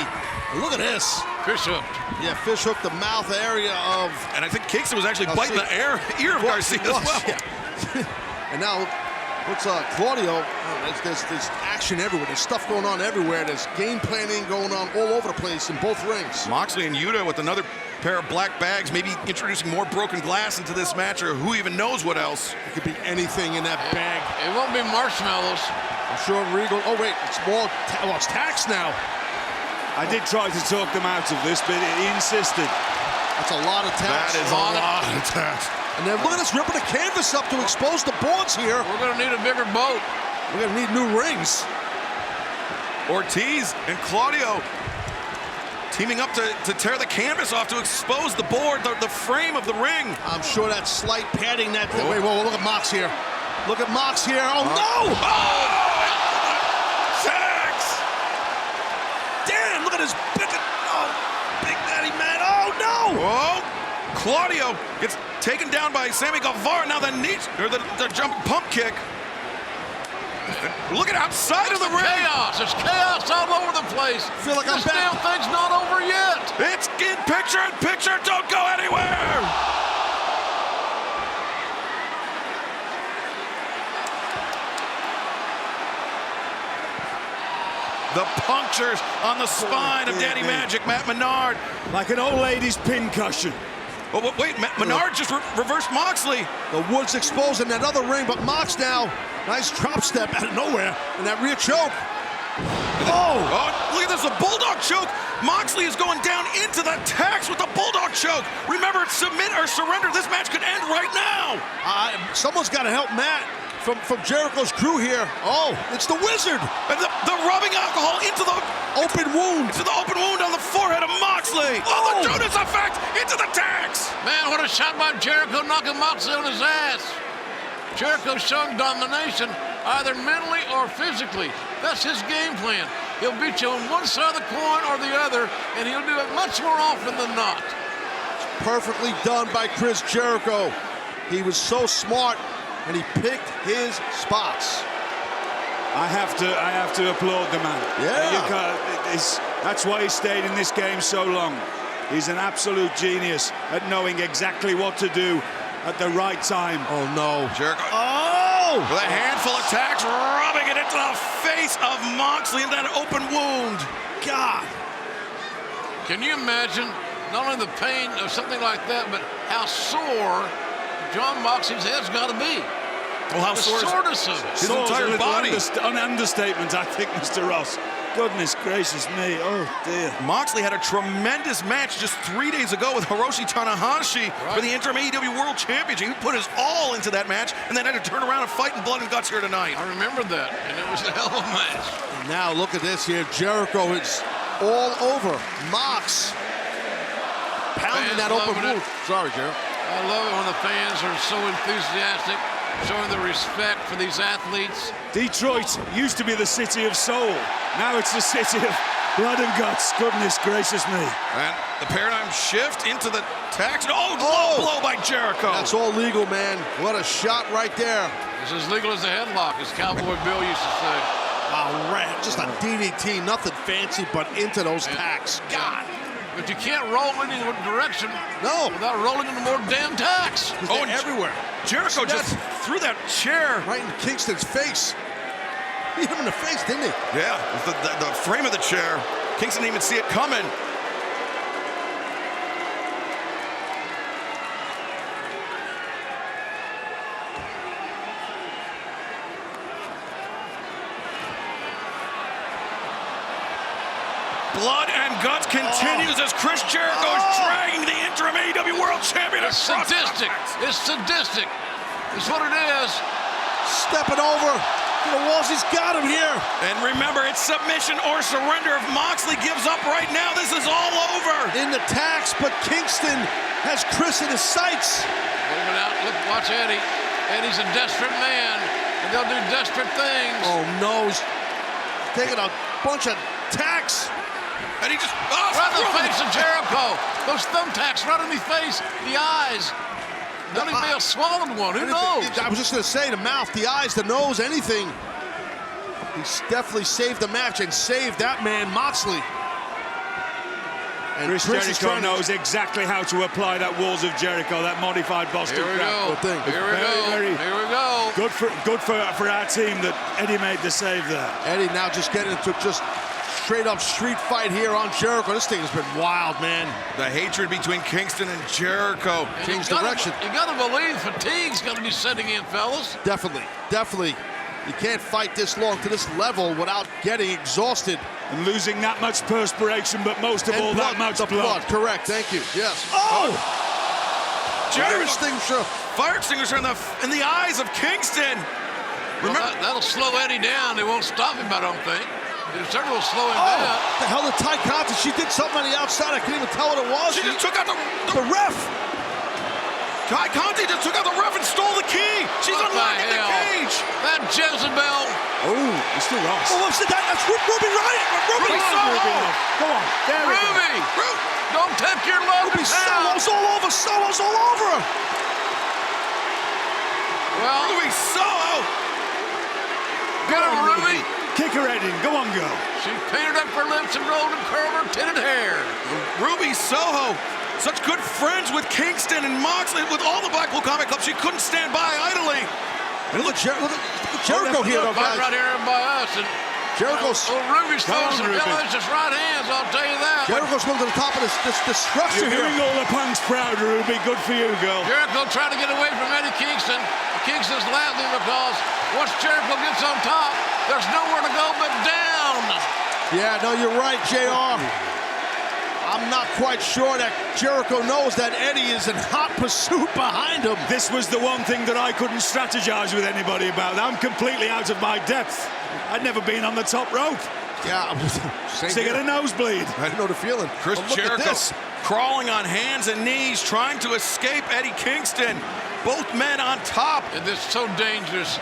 Look at this. Fish hooked. Yeah, fish hooked the mouth area of... And I think Kingston was actually biting the ear of Garcia as well. Yeah. And now, what's Claudio? There's action everywhere. There's stuff going on everywhere. There's game planning going on all over the place in both rings. Moxley and Yuta with another pair of black bags, maybe introducing more broken glass into this match, or who even knows what else. It could be anything in that bag. It won't be marshmallows. I'm sure Regal... Oh, wait, it's more... Well, it's tax now. I did try to talk them out of this, but he insisted. That's a lot of tax. That is a lot of tax. And then look at us ripping the canvas up to expose the boards here. We're going to need a bigger boat. We're going to need new rings. Ortiz and Claudio teaming up to tear the canvas off to expose the board, the frame of the ring. I'm sure that slight padding that... Oh. Wait, whoa, look at Mox here. Look at Mox here. Oh, no! Oh! Tax! Damn, look at his big... Oh, Big Daddy man. Oh, no! Whoa! Claudio gets taken down by Sammy Guevara. Now the knee, or the jumping pump kick. Look at outside of the ring. Chaos. There's chaos all over the place. I feel like I'm this damn thing's not over yet. It's in picture in picture. Don't go anywhere. The punctures on the spine of Danny Magic, Matt Menard. Like an old lady's pincushion. Oh, wait, Menard just reversed Moxley. The wood's exposing that other ring, but Mox now, nice drop step out of nowhere, and that rear choke. Oh, look at this, a bulldog choke. Moxley is going down into the tax with the bulldog choke. Remember, it's submit or surrender. This match could end right now. Someone's got to help Matt from Jericho's crew here. Oh, it's the Wizard. And the rubbing alcohol into the open wound. Into the open wound on the forehead of Moxley. Oh, the Judas effect into the tax. Man, what a shot by Jericho, knocking Moxley on his ass. Jericho showing domination, either mentally or physically. That's his game plan. He'll beat you on one side of the coin or the other, and he'll do it much more often than not. Perfectly done by Chris Jericho. He was so smart, and he picked his spots. I have to applaud the man. Yeah. That's why he stayed in this game so long. He's an absolute genius at knowing exactly what to do at the right time. Oh, no. Jericho. Oh! With a handful of tacks, rubbing it into the face of Moxley in that open wound. God. Can you imagine not only the pain of something like that, but how sore Jon Moxley's head's got to be? Well, how sore soreness of it. His entire body. An understatement, I think, Mr. Ross. Goodness gracious me, oh dear. Moxley had a tremendous match just 3 days ago with Hiroshi Tanahashi for the interim AEW World Championship. He put his all into that match and then had to turn around and fight in blood and guts here tonight. I remember that, and it was a hell of a match. And now look at this here. Jericho is all over Mox. Pounding that open wound. Sorry, Jericho. I love it when the fans are so enthusiastic, showing the respect for these athletes. Detroit used to be the city of soul. Now it's the city of blood and guts. Goodness gracious me. And the paradigm shift into the tax. Oh, low blow by Jericho. That's all legal, man. What a shot right there. It's as legal as a headlock, as Cowboy Bill used to say. Just a DDT, nothing fancy, but into those tacks. God. But you can't roll in any direction without rolling into more damn tacks. Oh, everywhere. Jericho just threw that chair right in Kingston's face. He hit him in the face, didn't he? Yeah, the frame of the chair. Kingston didn't even see it coming. Blood and guts continues as Chris Jericho is dragging the interim AEW World Champion. It's sadistic. It's sadistic. It's what it is. Stepping over the walls. He's got him here. And remember, it's submission or surrender. If Moxley gives up right now, this is all over. In the tax, but Kingston has Chris in his sights. Moving out. Look, watch Eddie. Eddie's a desperate man, and they'll do desperate things. Oh, no. He's taking a bunch of tacks. And he just... Right in the face of Jericho. Those thumbtacks right in the face, the eyes. Then he may have swallowed one. Who knows? I was just going to say, the mouth, the eyes, the nose, anything. He's definitely saved the match and saved that man, Moxley. And Chris Jericho knows exactly how to apply that Walls of Jericho, that modified Boston Crab. Here we go. Good for our team that Eddie made the save there. Eddie now just getting into just straight up street fight here on Jericho. This thing has been wild, man. The hatred between Kingston and Jericho. Change direction. You got to believe fatigue's going to be setting in, fellas. Definitely. You can't fight this long to this level without getting exhausted. And losing that much perspiration, but most of all, that much blood. Correct, thank you. Yes. Oh! Fire extinguisher. Fire extinguisher in the eyes of Kingston. Well, that'll slow Eddie down. It won't stop him, I don't think. It certainly will slow him down. The hell did Ty Conti? She did something on the outside. I couldn't even tell what it was. She just took out the ref. Ty Conti just took out the ref and stole the key. She's unlocking the cage. That Jezebel. Oh, it's still Ross. Oh, what's that? That's Ruby Riott. Ruby Soho. Come on. There we go. Ruby. Don't take your love Ruby Soho's all over. Soho's all over her. Well, Ruby Soho. get him, Ruby. Kick her head in. Go on, girl. She painted up her lips and rolled and curled her tinted hair. Ruby Soho. Such good friends with Kingston and Moxley, with all the Blackpool Comic Club. She couldn't stand by idly. And look at Jericho here, though, guys. Right here by us. And Jericho's. Ruby's throwing some delicious right hands, I'll tell you that. Jericho's going to the top of this structure You're here. doing all the punks proud, Ruby. Good for you, girl. Jericho trying to get away from Eddie Kingston. Kingston's laughing because once Jericho gets on top, there's nowhere to go but down. Yeah, no, you're right, JR. I'm not quite sure that Jericho knows that Eddie is in hot pursuit behind him. This was the one thing that I couldn't strategize with anybody about. I'm completely out of my depth. I'd never been on the top rope. Yeah, Sick of a nosebleed. I know the feeling. Chris But look at Jericho this. crawling on hands and knees, trying to escape Eddie Kingston. Both men on top. And this is so dangerous.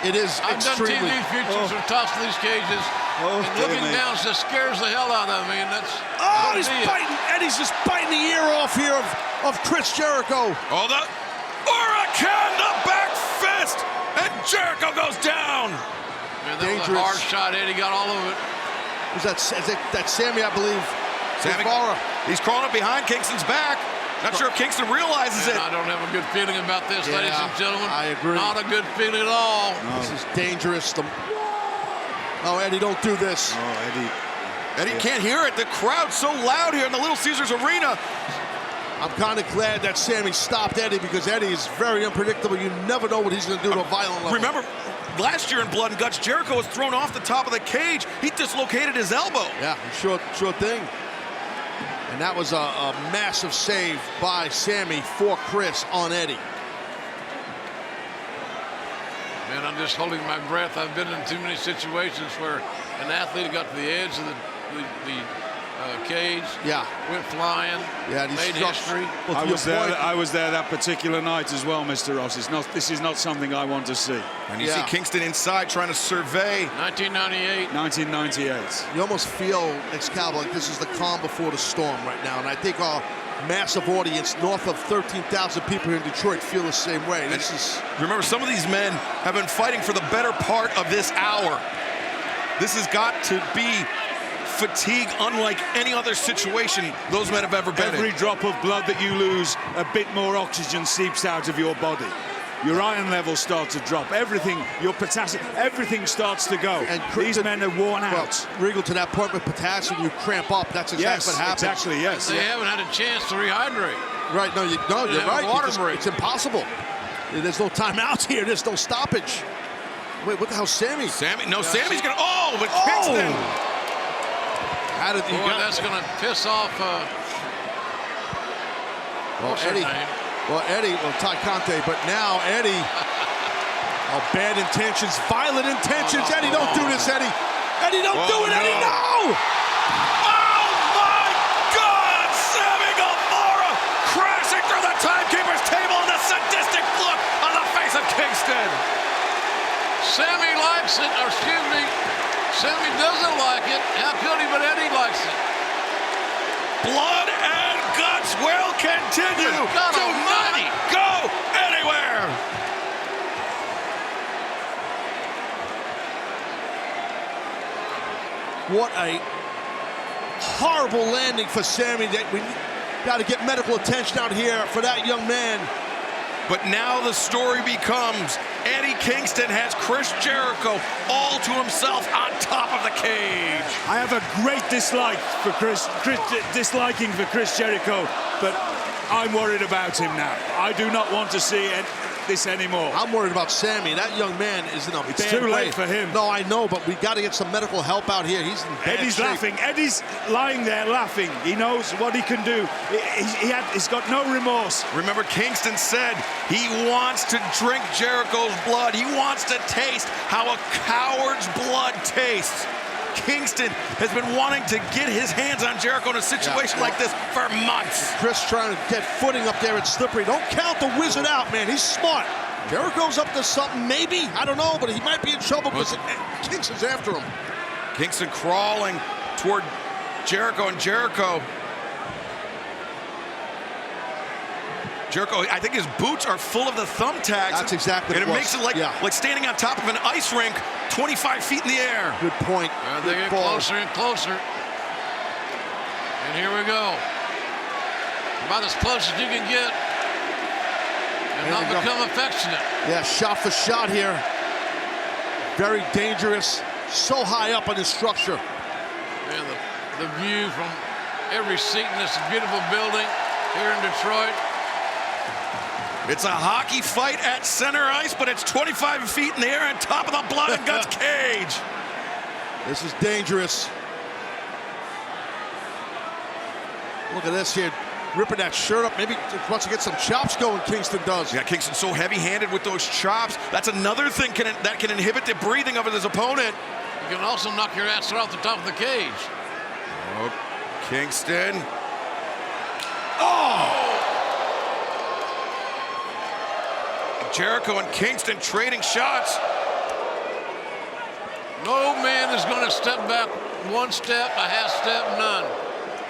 It is I've extremely. done TV features of tossing these cages. And looking down just scares the hell out of me. And that's. Oh, he's biting. Eddie's just biting the ear off here of Chris Jericho. Oh, the Hurricane, the back fist, and Jericho goes down. Man, that was a Dangerous. hard shot. Eddie got all of it. Was that Sammy, I believe? Sammy, Guevara. he's crawling up behind Kingston's back. Not sure if Kingston realizes it. I don't have a good feeling about this, Yeah, ladies and gentlemen. I agree. Not a good feeling at all. No. This is dangerous. Oh, Eddie, don't do this. Oh, Eddie. Eddie can't hear it. The crowd's so loud here in the Little Caesars Arena. I'm kind of glad that Sammy stopped Eddie because Eddie is very unpredictable. You never know what he's going to do to a violent level. Remember, last year in Blood and Guts, Jericho was thrown off the top of the cage. He dislocated his elbow. Yeah, sure thing. And that was a massive save by Sammy for Chris on Eddie. Man, I'm just holding my breath. I've been in too many situations where an athlete got to the edge of the cage, Yeah. went flying, Yeah, and he made struck- history. Well, I to was your there. point- I was there that particular night as well, Mr. Ross. This is not something I want to see. And you Yeah. see Kingston inside trying to survey. 1998. 1998. You almost feel, Excalibur, like this is the calm before the storm right now. And I think our massive audience, north of 13,000 people here in Detroit, feel the same way. This is... Remember, some of these men have been fighting for the better part of this hour. This has got to be fatigue unlike any other situation those men have ever been Every in. drop of blood that you lose, a bit more oxygen seeps out of your body. Your iron levels start to drop. Everything, your potassium, everything starts to go. And These men are worn Well, out. Regal, to that point with potassium, you cramp up. That's exactly Yes, what happens. exactly, yes. They haven't had a chance to rehydrate. Right, no, you're have a right. water break. It's impossible. There's no timeouts here. There's no stoppage. Wait, what the hell, Sammy? Sammy's gonna. Oh, but Kingston. How did you Boy, that's going to piss off what's her Eddie. name? Eddie, Ty Conti, but now Eddie. Bad intentions, violent intentions. Eddie, don't do this, Eddie. Eddie, don't do it, Eddie, no! Oh my God! Sammy Guevara crashing through the timekeeper's table and the sadistic look on the Kingston. Sammy likes it, or excuse me, Sammy doesn't like it. How could he, but Eddie likes it. Blood and Guts will continue. God Do almighty. not go anywhere. What a horrible landing for Sammy. That we got to get medical attention out here for that young man. But now the story becomes Eddie Kingston has Chris Jericho all to himself on top of the cage. I have a great disliking for Chris Jericho, but I'm worried about him now. I do not want to see this anymore. I'm worried about Sammy. That young man is in a It's bad too way. late for him. No, I know, but we got to get some medical help out here. He's in bad Eddie's shape. laughing. Eddie's lying there laughing. He knows what he can do. He's got no remorse. Remember, Kingston said he wants to drink Jericho's blood. He wants to taste how a coward's blood tastes. Kingston has been wanting to get his hands on Jericho in a situation like this for months. Chris trying to get footing up there. It's slippery. Don't count the wizard out, man. He's smart. Jericho's up to something, maybe. I don't know, but he might be in trouble because Kingston's after him. Kingston crawling toward Jericho, and Jericho, I think his boots are full of the thumbtacks. That's exactly and what it makes it like standing on top of an ice rink 25 feet in the air. Good point. And they get closer and closer. And here we go. About as close as you can get and not become affectionate. Yeah, shot for shot here. Very dangerous. So high up on this structure. And the view from every seat in this beautiful building here in Detroit. It's a hockey fight at center ice, but it's 25 feet in the air on top of the Blood and Guts cage. This is dangerous. Look at this here. Ripping that shirt up. Maybe wants to get some chops going, Kingston does. Yeah, Kingston's so heavy-handed with those chops. That's another thing that can inhibit the breathing of his opponent. You can also knock your ass right off the top of the cage. Oh, Kingston. Oh! Jericho and Kingston trading shots. No man is going to step back one step, a half step, none.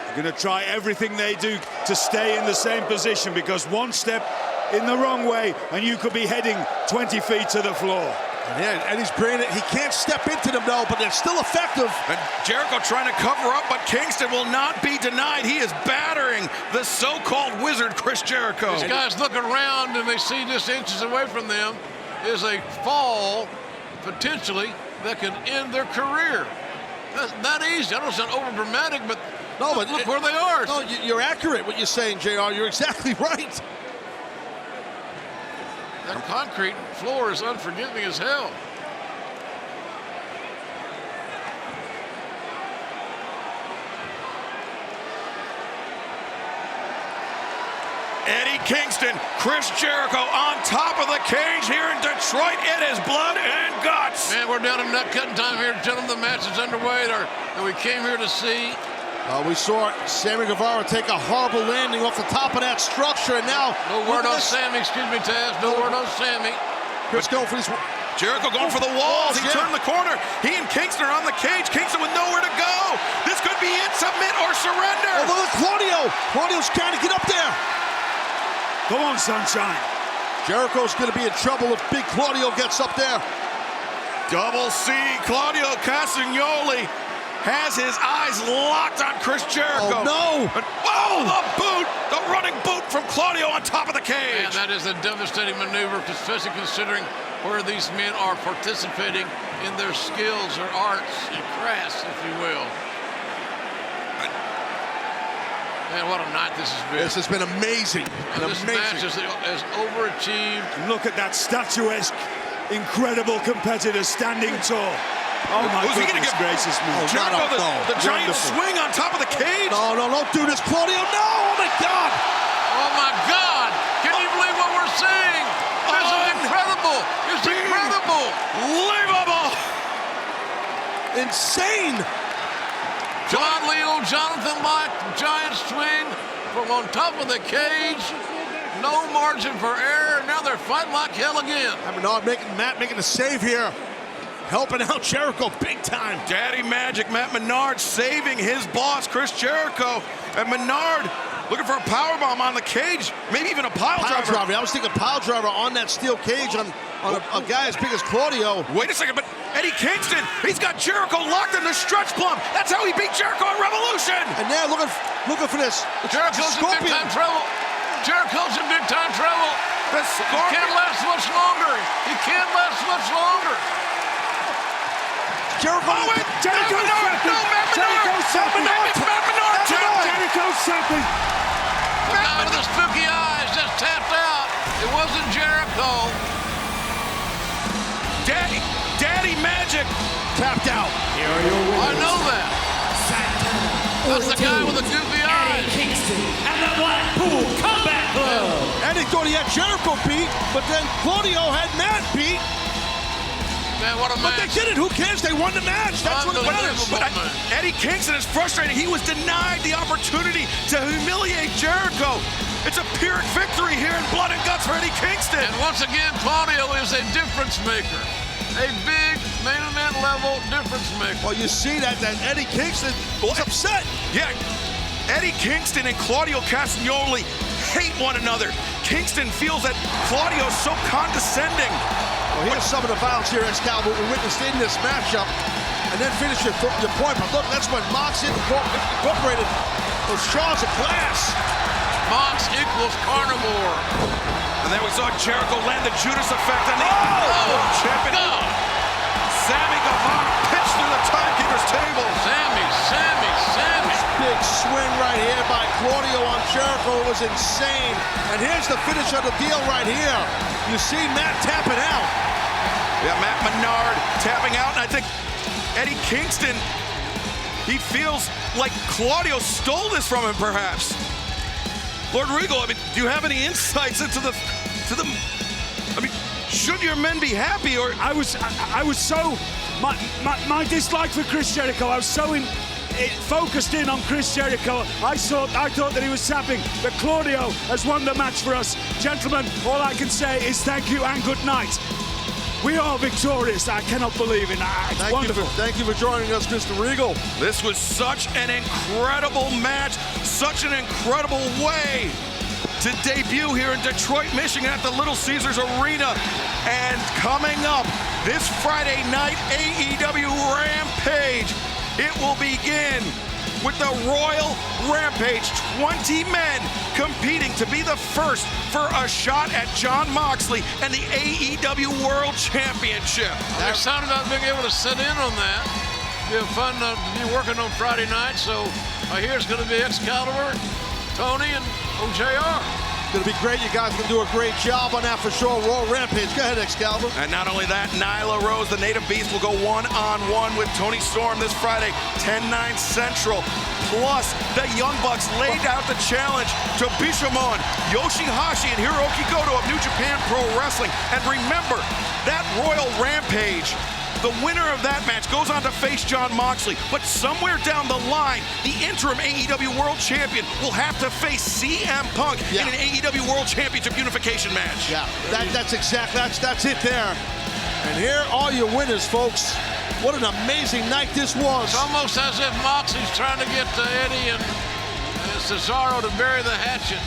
They're going to try everything they do to stay in the same position, because one step in the wrong way and you could be heading 20 feet to the floor. Yeah, and he's bringing it. He can't step into them, though, but they're still effective. And Jericho trying to cover up, but Kingston will not be denied. He is battering the so-called wizard, Chris Jericho. These guys look around and they see just inches away from them is a fall, potentially, that can end their career. That's not easy. I don't sound over-dramatic, but no, but look where they are. No, you're accurate what you're saying, JR. You're exactly right. That concrete floor is unforgiving as hell. Eddie Kingston, Chris Jericho on top of the cage here in Detroit. It is Blood and Guts. Man, we're down to nut cutting time here, gentlemen. The match is underway that we came here to see. We saw Sammy Guevara take a horrible landing off the top of that structure, and now... No word on Sammy, excuse me, Taz. No word on Sammy. Chris going for these... Jericho going for the walls. He turned the corner. He and Kingston are on the cage. Kingston with nowhere to go. This could be it. Submit or surrender. Oh, look at Claudio. Claudio's trying to get up there. Come on, sunshine. Jericho's going to be in trouble if Big Claudio gets up there. Double C. Claudio Castagnoli has his eyes locked on Chris Jericho. Oh, no. The boot. The running boot from Claudio on top of the cage. Man, that is a devastating maneuver, especially considering where these men are participating in their skills or arts and crafts, if you will. Man, what a night this has been. This has been amazing. This match has overachieved. Look at that statuesque, incredible competitor standing tall. Oh, my goodness gracious me. Jericho, the giant swing on top of the cage. No, don't do this, Claudio. No, oh, my God. Oh, my God. Can you believe what we're seeing? This is incredible. It's incredible. Unbelievable. Insane. John Leo, Jonathan Locke, giant swing from on top of the cage. No margin for error, and now they're fighting like hell again. Matt making a save here. Helping out Jericho big time. Daddy Magic, Matt Menard saving his boss, Chris Jericho. And Menard looking for a powerbomb on the cage, maybe even a pile driver. I was thinking pile driver on that steel cage on a guy as big as Claudio. Wait a second, but Eddie Kingston, he's got Jericho locked in the stretch plum. That's how he beat Jericho in Revolution. And now looking for this. Jericho's in big time trouble. Jericho's in big time trouble. The Scorpion. He can't last much longer. He can't last much longer. Jericho. Jericho's sapping. Jericho's sapping. The guy with the spooky eyes just tapped out. It wasn't Jericho. Daddy Magic Tapped out. I know that. That's the guy with the goofy eyes. Kingston and the Blackpool Combat Club. And he thought he had Jericho beat, but then Claudio had Matt beat. Man, what a But they match. did it. Who cares? They won the match. That's what matters. Unbelievable. But Eddie Kingston is frustrated. He was denied the opportunity to humiliate Jericho. It's a Pyrrhic victory here in Blood and Guts for Eddie Kingston. And once again, Claudio is a difference maker. A big main event level difference maker. Well, you see that Eddie Kingston was upset. Yeah, Eddie Kingston and Claudio Castagnoli hate one another. Kingston feels that Claudio's so condescending. Well, here's some of the violence here, Excalibur, we witnessed in this matchup. And then finish your point. But look, that's when Mox incorporated those shards of glass. Mox equals carnivore. And then we saw Jericho land the Judas effect on the champion. God. Sammy Guevara pitched through the timekeeper's table. Sammy. Big swing right here by Claudio on Jericho. It was insane. And here's the finish of the deal right here. You see Matt tapping out. Yeah, Matt Menard tapping out, and I think Eddie Kingston, he feels like Claudio stole this from him, perhaps. Lord Regal, I mean, do you have any insights into the I mean, should your men be happy, or? I was so, my dislike for Chris Jericho, I was so focused in on Chris Jericho. I thought that he was sapping, that Claudio has won the match for us. Gentlemen, all I can say is thank you and good night. We are victorious. I cannot believe it. It's wonderful. Thank you for joining us, Mr. Regal. This was such an incredible match, such an incredible way to debut here in Detroit, Michigan at the Little Caesars Arena. And coming up this Friday night, AEW Rampage. It will begin with the Royal Rampage. 20 men competing to be the first for a shot at Jon Moxley and the AEW World Championship. I'm excited about being able to sit in on that. It'll be fun to be working on Friday night. So I hear it's going to be Excalibur, Tony, and OJR. It's going to be great. You guys can do a great job on that for sure. Royal Rampage. Go ahead, Excalibur. And not only that, Nyla Rose, the Native Beast, will go one-on-one with Tony Storm this Friday, 10/9 Central. Plus, the Young Bucks laid out the challenge to Bishamon, Yoshihashi, and Hiroki Goto of New Japan Pro Wrestling. And remember, that Royal Rampage, the winner of that match goes on to face Jon Moxley. But somewhere down the line, the interim AEW World Champion will have to face CM Punk in an AEW World Championship unification match. Yeah, that's it there. And here are your winners, folks. What an amazing night this was. It's almost as if Moxley's trying to get Eddie and Cesaro to bury the hatchet.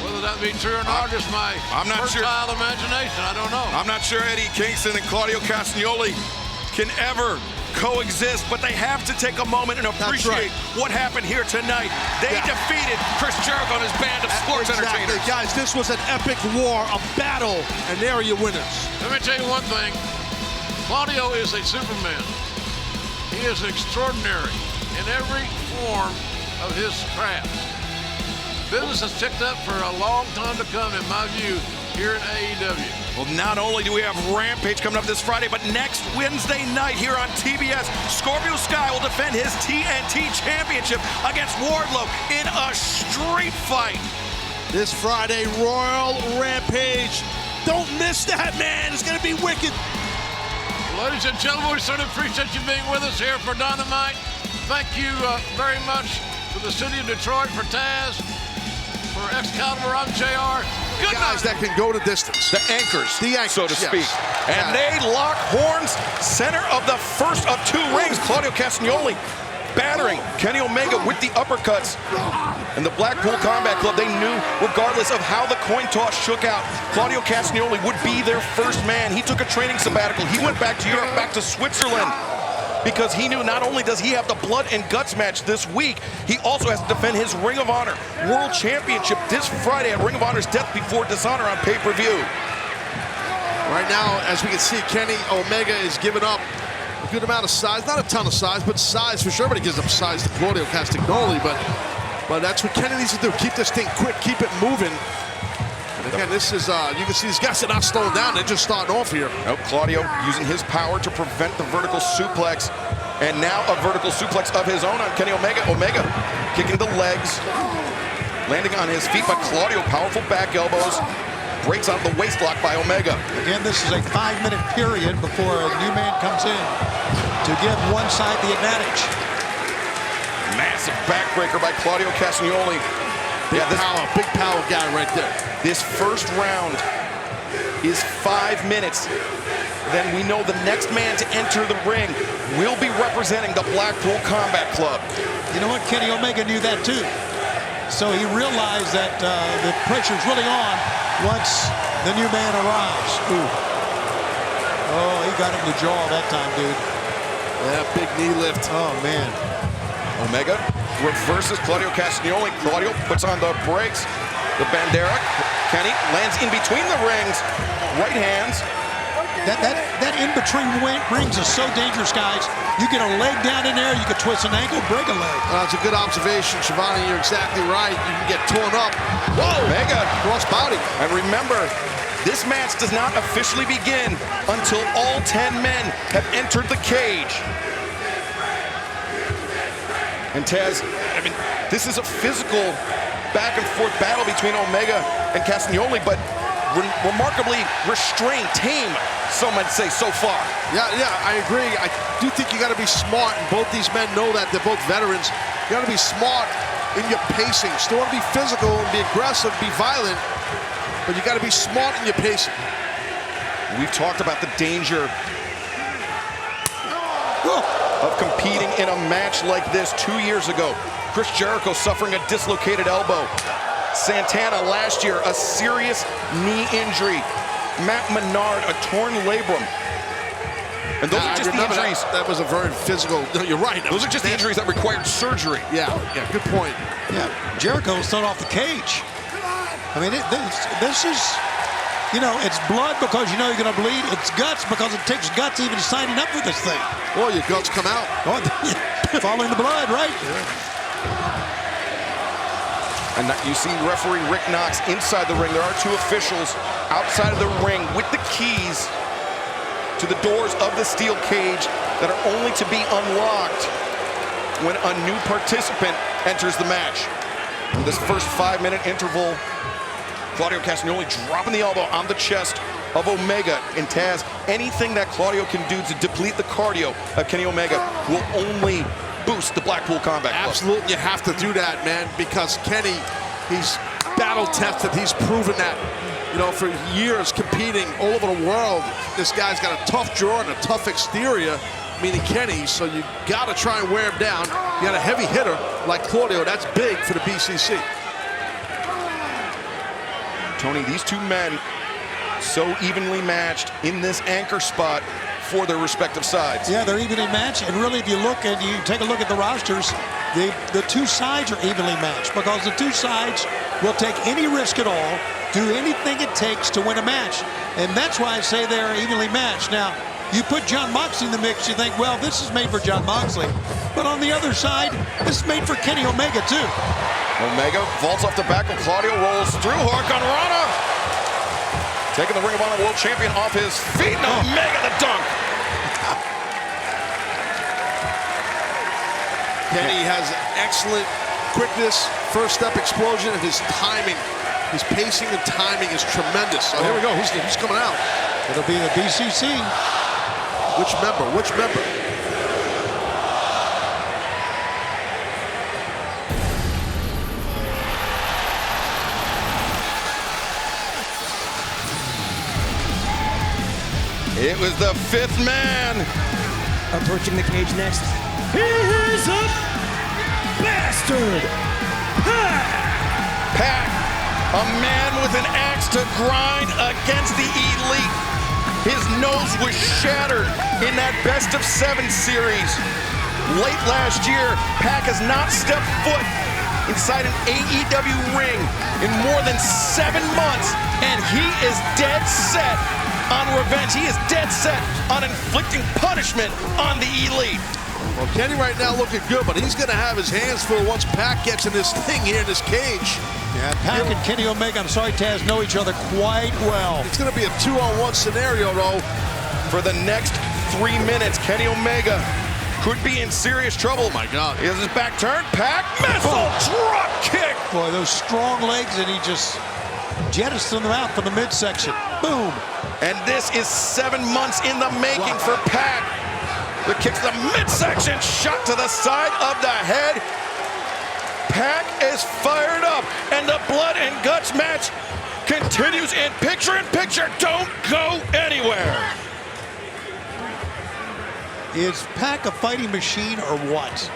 Whether that be true or not, just my fertile imagination, I don't know. I'm not sure Eddie Kingston and Claudio Castagnoli can ever coexist, but they have to take a moment and appreciate what happened here tonight. They defeated Chris Jericho and his band of sports entertainers. Guys, this was an epic war, a battle, and there are your winners. Let me tell you one thing. Claudio is a Superman. He is extraordinary in every form of his craft. Business has picked up for a long time to come, in my view, here in AEW. Well, not only do we have Rampage coming up this Friday, but next Wednesday night here on TBS, Scorpio Sky will defend his TNT Championship against Wardlow in a street fight. This Friday, Royal Rampage. Don't miss that, man. It's going to be wicked. Ladies and gentlemen, we certainly appreciate you being with us here for Dynamite. Thank you very much to the city of Detroit, for Taz, for Excalibur. I'm JR. Good guys that can go the distance. The anchors, so to yes. speak. And they lock horns, center of the first of two rings. Claudio Castagnoli battering Kenny Omega with the uppercuts. And the Blackpool Combat Club, they knew regardless of how the coin toss shook out, Claudio Castagnoli would be their first man. He took a training sabbatical. He went back to Europe, back to Switzerland, because he knew not only does he have the Blood and Guts match this week, he also has to defend his Ring of Honor World Championship this Friday at Ring of Honor's Death Before Dishonor on pay-per-view. Right now, as we can see, Kenny Omega is giving up a good amount of size. Not a ton of size, but size for sure. But he gives up size to Claudio Castagnoli. But that's what Kenny needs to do. Keep this thing quick. Keep it moving. And again, this is, you can see these guys are not slowing down. They're just starting off here. Nope, Claudio using his power to prevent the vertical suplex. And now a vertical suplex of his own on Kenny Omega. Omega kicking the legs, landing on his feet, but Claudio, powerful back elbows, breaks out the waist lock by Omega. Again, this is a 5-minute period before a new man comes in to give one side the advantage. Massive backbreaker by Claudio Castagnoli. Big power guy right there. This first round is 5 minutes. Then we know the next man to enter the ring will be representing the Blackpool Combat Club. You know what? Kenny Omega knew that too. So he realized that the pressure's really on once the new man arrives. Ooh. Oh, he got him in the jaw that time, dude. Yeah, big knee lift. Oh, man. Omega reverses Claudio Castagnoli. Claudio puts on the brakes. The bandera. Kenny lands in between the rings. Right hands. That in-between rings is so dangerous, guys. You get a leg down in there, you could twist an ankle, break a leg. That's a good observation, Shivani. You're exactly right. You can get torn up. Whoa! Omega. Cross body. And remember, this match does not officially begin until all 10 men have entered the cage. And Taz, I mean, this is a physical back-and-forth battle between Omega and Castagnoli, but remarkably restrained, tame, some might say, so far. Yeah, I agree. I do think you got to be smart, and both these men know that. They're both veterans. You got to be smart in your pacing. Still want to be physical and be aggressive, be violent, but you got to be smart in your pacing. We've talked about the danger of competing in a match like this 2 years ago. Chris Jericho suffering a dislocated elbow. Santana last year, a serious knee injury. Matt Menard, a torn labrum. And those are just the injuries. That was a very physical, you're right. Those are just the injuries that required surgery. Yeah, good point. Yeah, Jericho's thrown off the cage. I mean, this is, you know, it's blood because you know you're going to bleed. It's guts because it takes guts even signing up for this thing. Oh, your guts come out. Oh, following the blood, right? And you see referee Rick Knox inside the ring. There are two officials outside of the ring with the keys to the doors of the steel cage that are only to be unlocked when a new participant enters the match. In this first 5-minute interval, Claudio Castagnoli dropping the elbow on the chest of Omega. And Taz, anything that Claudio can do to deplete the cardio of Kenny Omega will only boost the Blackpool Combat Club. Absolutely, you have to do that, man, because Kenny, he's battle tested. He's proven that, you know, for years competing all over the world. This guy's got a tough jaw and a tough exterior, meaning Kenny, so you got to try and wear him down. You got a heavy hitter like Claudio. That's big for the BCC. Tony, these two men so evenly matched in this anchor spot for their respective sides. Yeah, they're evenly matched, and really if you look and you take a look at the rosters, the two sides are evenly matched because the two sides will take any risk at all, do anything it takes to win a match. And that's why I say they're evenly matched. Now, you put John Moxley in the mix, you think, well, this is made for John Moxley. But on the other side, this is made for Kenny Omega, too. Omega vaults off the back of Claudio, rolls through Hurricanrana. Taking the Ring of Honor World Champion off his feet. And Omega the dunk. Kenny has excellent quickness, first step explosion, and his timing, his pacing and timing is tremendous. So here we go. Who's coming out? It'll be the BCC. Which member? Which member? It was the fifth man. Approaching the cage next. Here's a bastard. Pac, a man with an axe to grind against the Elite. His nose was shattered in that best of 7 series. Late last year, Pac has not stepped foot inside an AEW ring in more than 7 months, and he is dead set on revenge. He is dead set on inflicting punishment on the Elite. Well, Kenny right now looking good, but he's going to have his hands full once Pac gets in this thing here in this cage. Yeah, Pac and Kenny Omega, I'm sorry, Taz, know each other quite well. It's going to be a 2-on-1 scenario, though. For the next 3 minutes, Kenny Omega could be in serious trouble. Oh, my God. He has his back turned. Pac, missile drop kick. Boy, those strong legs, and he just jettisoned them out from the midsection. Boom. And this is 7 months in the making for Pac. The kick to the midsection, shot to the side of the head. Pac is fired up, and the blood and guts match continues in picture-in-picture. Don't go anywhere. Is Pac a fighting machine or what?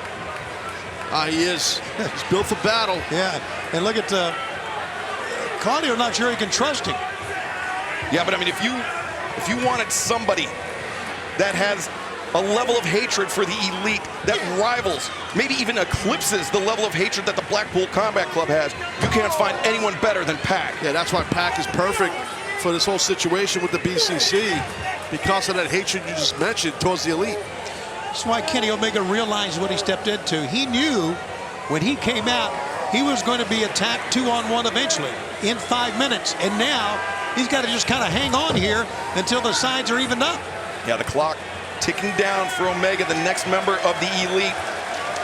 He is. He's built for battle. Yeah, and look at Claudio, not sure he can trust him. Yeah, but I mean, if you wanted somebody that has a level of hatred for the Elite that rivals, maybe even eclipses the level of hatred that the Blackpool Combat Club has, you can't find anyone better than Pac. Yeah, that's why Pac is perfect for this whole situation with the BCC, because of that hatred you just mentioned towards the Elite. That's why Kenny Omega realized what he stepped into. He knew when he came out, he was going to be attacked 2-on-1 eventually in 5 minutes. And now he's got to just kind of hang on here until the sides are evened up. Yeah, the clock ticking down for Omega. The next member of the Elite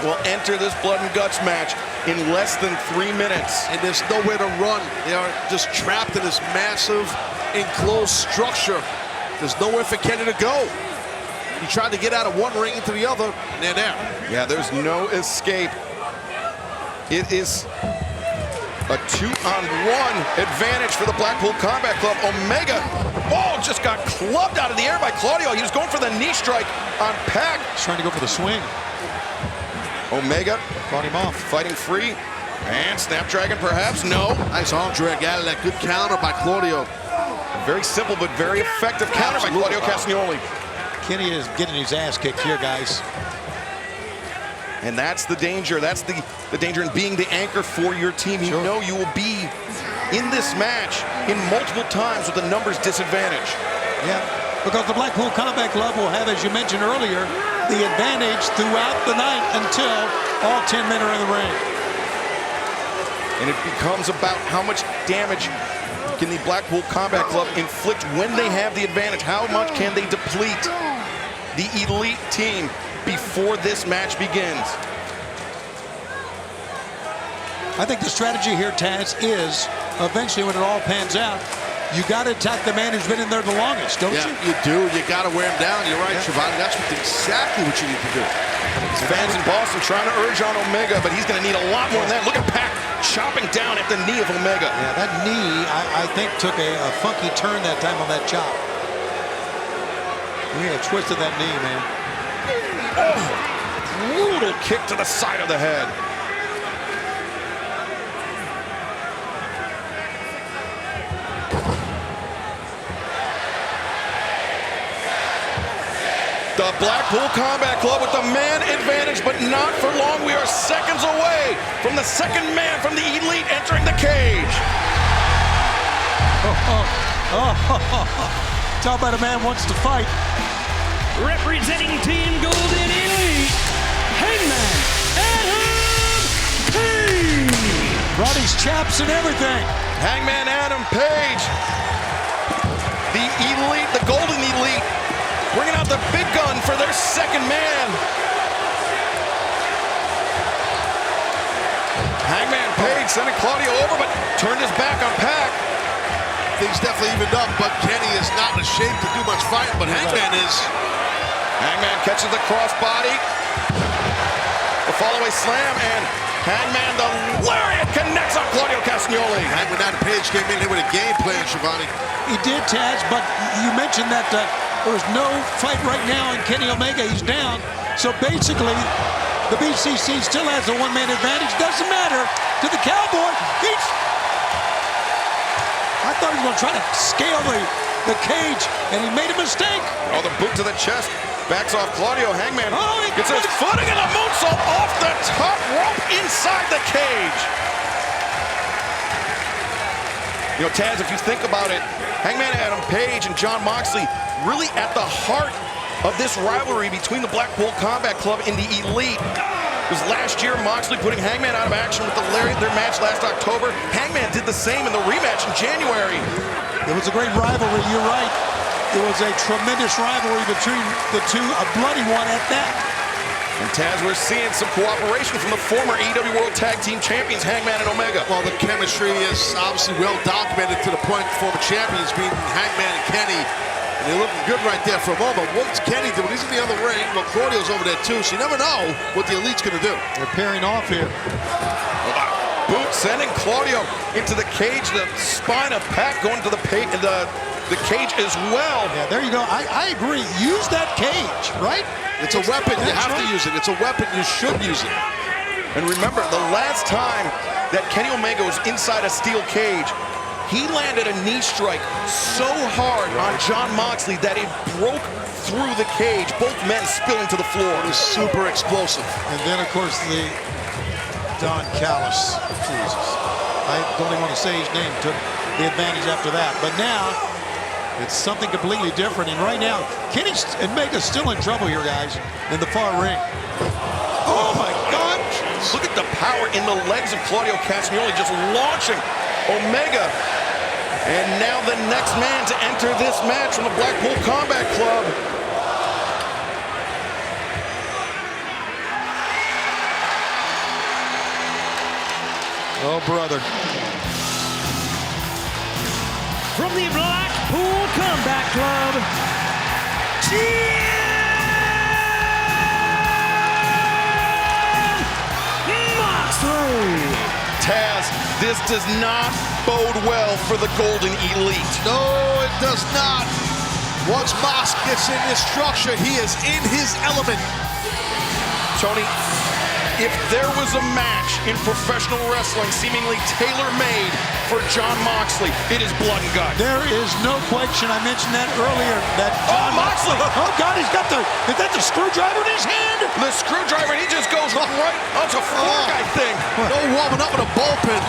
will enter this blood and guts match in less than 3 minutes. And there's nowhere to run. They are just trapped in this massive enclosed structure. There's nowhere for Kenny to go. He tried to get out of one ring into the other, and they're there. Yeah, there's no escape. It is a 2-on-1 advantage for the Blackpool Combat Club. Omega, oh, just got clubbed out of the air by Claudio. He was going for the knee strike on Pac. He's trying to go for the swing. Omega Caught him off. fighting free. And Snapdragon perhaps, no. Nice arm drag out of that. Good counter by Claudio. Very simple but very effective counter by Claudio Castagnoli. Kenny is getting his ass kicked here, guys. And that's the danger. That's the danger in being the anchor for your team. You know you will be in this match in multiple times with a numbers disadvantage. Yeah, because the Blackpool Combat Club will have, as you mentioned earlier, the advantage throughout the night until all 10 men are in the ring. And it becomes about how much damage can the Blackpool Combat Club inflict when they have the advantage. How much can they deplete the Elite team before this match begins? I think the strategy here, Taz, is eventually when it all pans out, you got to attack the man who's been in there the longest, don't you? You do. You got to wear him down. You're right, Shivani. That's exactly what you need to do. Fans in Boston trying to urge on Omega, but he's going to need a lot more than that. Look at Pac chopping down at the knee of Omega. Yeah, that knee, I think, took a funky turn that time on that chop. He had twisted that knee, man. Oh, brutal kick to the side of the head. The Blackpool Combat Club with the man advantage, but not for long. We are seconds away from the second man from the Elite entering the cage. Talk about a man wants to fight. Representing Team Golden Elite, Hangman Adam Page. Brought his chaps and everything. Hangman Adam Page. The Elite, the Golden Elite, bringing out the big gun for their second man. Hangman Page sending Claudio over, but turned his back on Pac. Things definitely evened up, but Kenny is not in shape to do much fighting, but Hangman is. Hangman catches the crossbody. The follow-away slam, and Hangman, the lariat, connects on Claudio Castagnoli. Hangman Adam Page came in here with a game plan, Shivani. He did, Taz, but you mentioned that There is no fight right now in Kenny Omega. He's down. So basically, the BCC still has a one-man advantage. Doesn't matter to the Cowboy. I thought he was going to try to scale the cage, and he made a mistake. Oh, the boot to the chest. Backs off Claudio. Hangman gets his footing and a moonsault off the top rope inside the cage. You know, Taz, if you think about it, Hangman Adam Page and Jon Moxley really at the heart of this rivalry between the Blackpool Combat Club and the Elite. It was last year Moxley putting Hangman out of action with the Lariat, their match last October. Hangman did the same in the rematch in January. It was a great rivalry, you're right. It was a tremendous rivalry between the two, a bloody one at that. And Taz, we're seeing some cooperation from the former AEW World Tag Team Champions, Hangman and Omega. Well, the chemistry is obviously well documented to the point the former champions being Hangman and Kenny. And they're looking good right there for a moment. What's Kenny doing? He's in the other ring. Well, Claudio's over there too, so you never know what the Elite's going to do. They're pairing off here. Boot sending Claudio into the cage. The spine of Pat going to the cage as well. Yeah, there you go. I agree. Use that cage, right? It's a weapon. You have to use it. It's a weapon. You should use it. And remember, the last time that Kenny Omega was inside a steel cage, he landed a knee strike so hard on Jon Moxley that it broke through the cage, both men spilling to the floor. It was super explosive. And then, of course, the Don Callis. Jesus. I don't even want to say his name. Took the advantage after that. But now, it's something completely different. And right now, Kenny Omega's still in trouble here, guys, in the far ring. Oh, my God. Look at the power in the legs of Claudio Castagnoli, just launching Omega. And now the next man to enter this match from the Blackpool Combat Club. Oh, brother. From the Blackpool Combat Club, Moxley. Taz, this does not bode well for the Golden Elite. No, it does not. Once Mox gets in this structure, he is in his element. Tony, if there was a match in professional wrestling seemingly tailor-made for Jon Moxley, it is Blood and Guts. There is no question. I mentioned that earlier. That Jon Moxley! Oh, God, is that the screwdriver in his hand? The screwdriver, and he just goes right onto fork, I think. No warming up with a bullpen.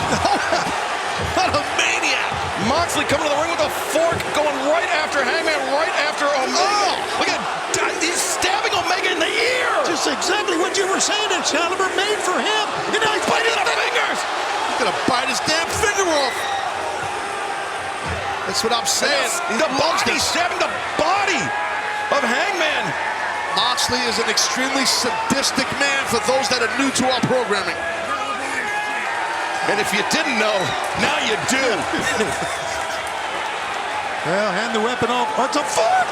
What a maniac. Moxley coming to the ring with a fork, going right after Hangman, right after Omega. Look at, he's stabbing Omega in the ear. Just exactly what you were saying. It's caliber made for him. And now he's biting the fingers. He's gonna bite his damn finger off. That's what I'm saying. He's stabbing the body of Hangman. Moxley is an extremely sadistic man for those that are new to our programming. And if you didn't know, now you do. Well, hand the weapon off. Oh, it's a fork.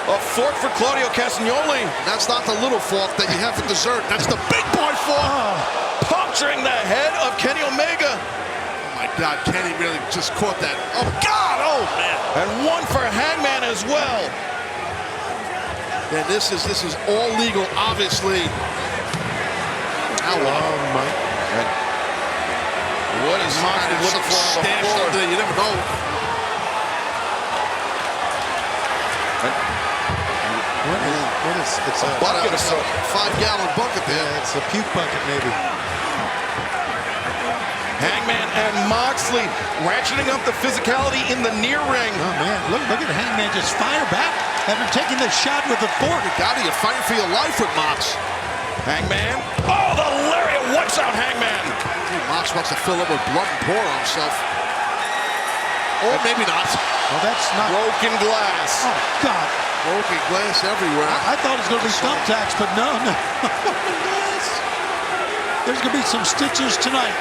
A fork for Claudio Castagnoli. That's not the little fork that you have for dessert. That's the big boy fork. Puncturing the head of Kenny Omega. Oh my God, Kenny really just caught that. Oh God, oh man. And one for Hangman as well. And this is all legal, obviously. Ow, oh my. What is Moxley looking for on the floor? There, you never know. What is it's a bucket of soap. 5-gallon bucket there. Yeah, it's a puke bucket maybe. Hangman and Moxley ratcheting up the physicality in the near ring. Oh man, look at Hangman just fire back after taking the shot with the fork. You're fighting for your life with Mox. Hangman. Oh, the lariat wipes out Hangman. Mox wants to fill up with blood and pour on himself. Or maybe not. Well, that's not... Broken glass. Oh, God. Broken glass everywhere. I thought it was going to be thumbtacks, but no. There's going to be some stitches tonight.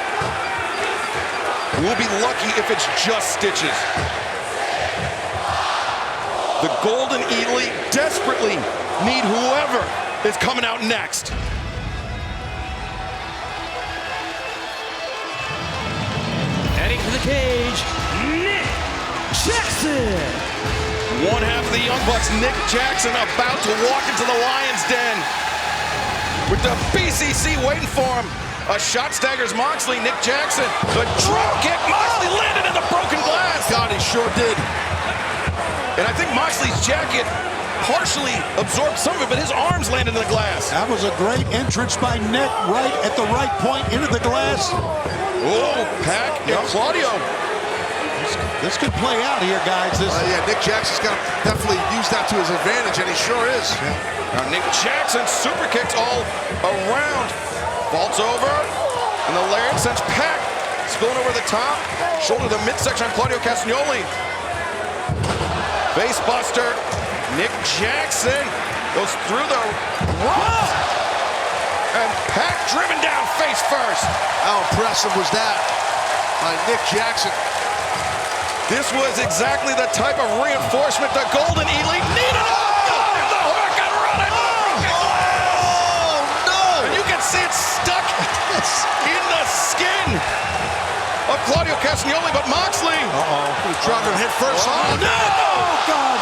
We'll be lucky if it's just stitches. The Golden Elite desperately need whoever is coming out next. Heading to the cage, Nick Jackson. One half of the Young Bucks, Nick Jackson, about to walk into the Lion's Den with the BCC waiting for him. A shot staggers Moxley. Nick Jackson, the drop kick. Moxley landed in the broken glass. God, he sure did. And I think Moxley's jacket partially absorbed some of it, but his arms landed in the glass. That was a great entrance by Nick, right at the right point into the glass. Oh, Pac and Claudio. This could play out here, guys. Yeah, Nick Jackson's got to definitely use that to his advantage, and he sure is. Now Nick Jackson super kicks all around. Vaults over, and the lariat sends Pac spilling over the top. Shoulder to the midsection on Claudio Castagnoli. Face buster. Nick Jackson goes through the rope. And Pac driven down face first. How impressive was that by Nick Jackson? This was exactly the type of reinforcement the Golden Elite needed. Oh, the hook and running. Oh, no! And you can see it stuck in the skin of Claudio Castagnoli, but Moxley. He's dropping him head first. Oh, no! Oh, God.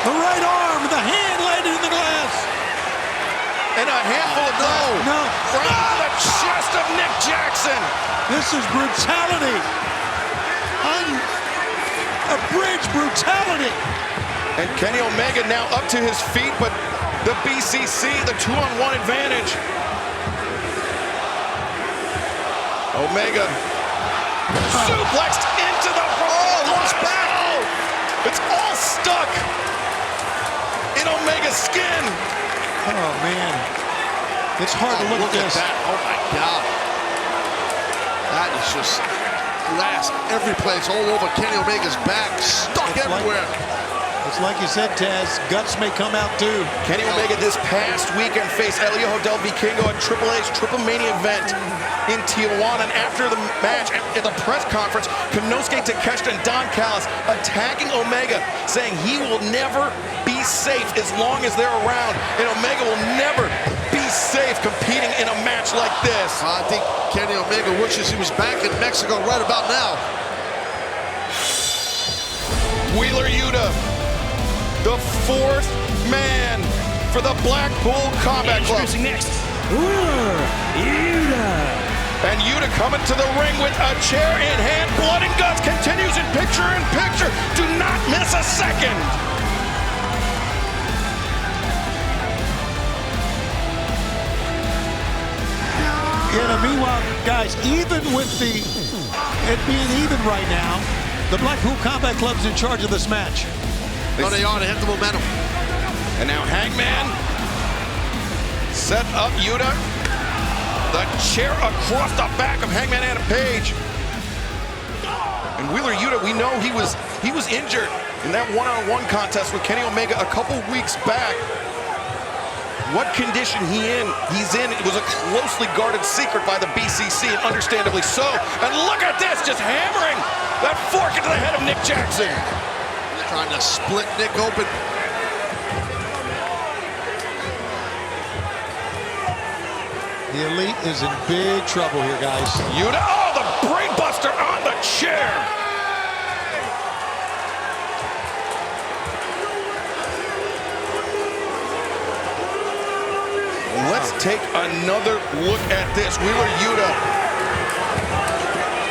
The right arm, the hand landed in the glass. And a handful of No. right to the chest of Nick Jackson. This is brutality. A bridge brutality. And Kenny Omega now up to his feet, but the BCC, the 2-on-1 advantage. Omega suplexed into the lost back. It's all stuck in Omega's skin. Oh, man. It's hard to look at this. That. Oh, my God. That is just glass every place, all over Kenny Omega's back, stuck everywhere. It's like you said, Taz, guts may come out too. Kenny Omega this past weekend faced Elio del Vikingo at Triple A's Triple Mania event in Tijuana. And after the match, at the press conference, Konosuke Takeshita and Don Callis attacking Omega, saying he will never be safe as long as they're around. And Omega will never be safe competing in a match like this. I think Kenny Omega wishes he was back in Mexico right about now. Wheeler Yuta, the fourth man for the Blackpool Combat Club. Introducing next, Wheeler Yuta. And Yuta coming to the ring with a chair in hand. Blood and Guts continues in picture. Do not miss a second. Yeah, meanwhile, guys, even with it being even right now, the Blackpool Combat Club's in charge of this match. No, they are. They have the momentum. And now Hangman set up Yuta. The chair across the back of Hangman Adam Page. And Wheeler Yuta, we know he was injured in that one-on-one contest with Kenny Omega a couple weeks back. What condition he's in, it was a closely guarded secret by the BCC, and understandably so. And look at this, just hammering that fork into the head of Nick Jackson. Trying to split Nick open. The Elite is in big trouble here, guys. Yuta, oh, the brain buster on the chair. Let's take another look at this. Wheeler Yuta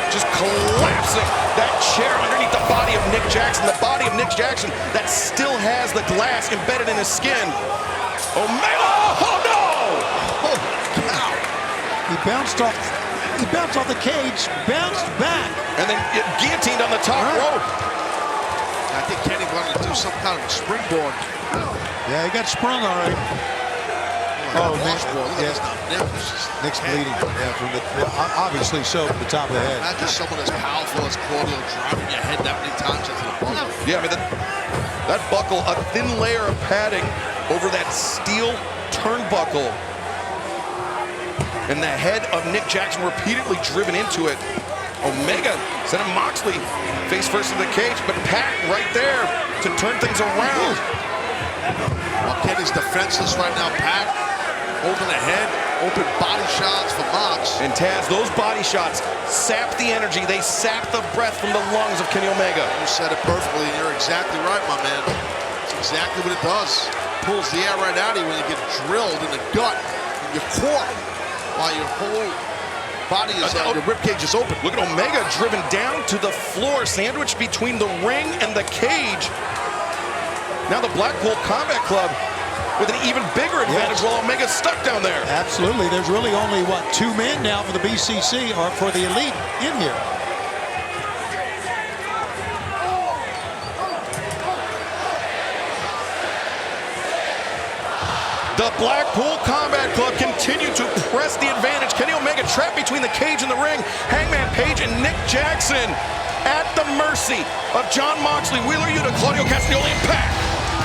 just collapsing that chair underneath the body of Nick Jackson. The body of Nick Jackson that still has the glass embedded in his skin. Omega, oh no! Oh, cow. He bounced off the cage, bounced back. And then guillotined on the top rope. I think Kenny wanted to do some kind of a springboard. Yeah, he got sprung all right. Oh, Nick's bleeding. Yeah, from the obviously so from the top of the head. Imagine someone as powerful as Claudio driving your head that many times into the buckle. Yeah, I mean that buckle, a thin layer of padding over that steel turnbuckle, and the head of Nick Jackson repeatedly driven into it. Omega sending Moxley face first in the cage, but Pac right there to turn things around. Well, Kenny's defenseless right now, Pac. Holding the head, open body shots for Mox. And Taz, those body shots sap the energy. They sap the breath from the lungs of Kenny Omega. You said it perfectly, and you're exactly right, my man. It's exactly what it does. Pulls the air right out of you when you get drilled in the gut, in your core, while your whole body is, your ribcage is open. Look at Omega driven down to the floor, sandwiched between the ring and the cage. Now the Blackpool Combat Club with an even bigger advantage while Omega's stuck down there. Absolutely. There's really only, what, 2 men now for the BCC or for the Elite in here. The Blackpool Combat Club continue to press the advantage. Kenny Omega trapped between the cage and the ring. Hangman Page and Nick Jackson at the mercy of Jon Moxley, Wheeler Yuta, Claudio Castagnoli, and Pac.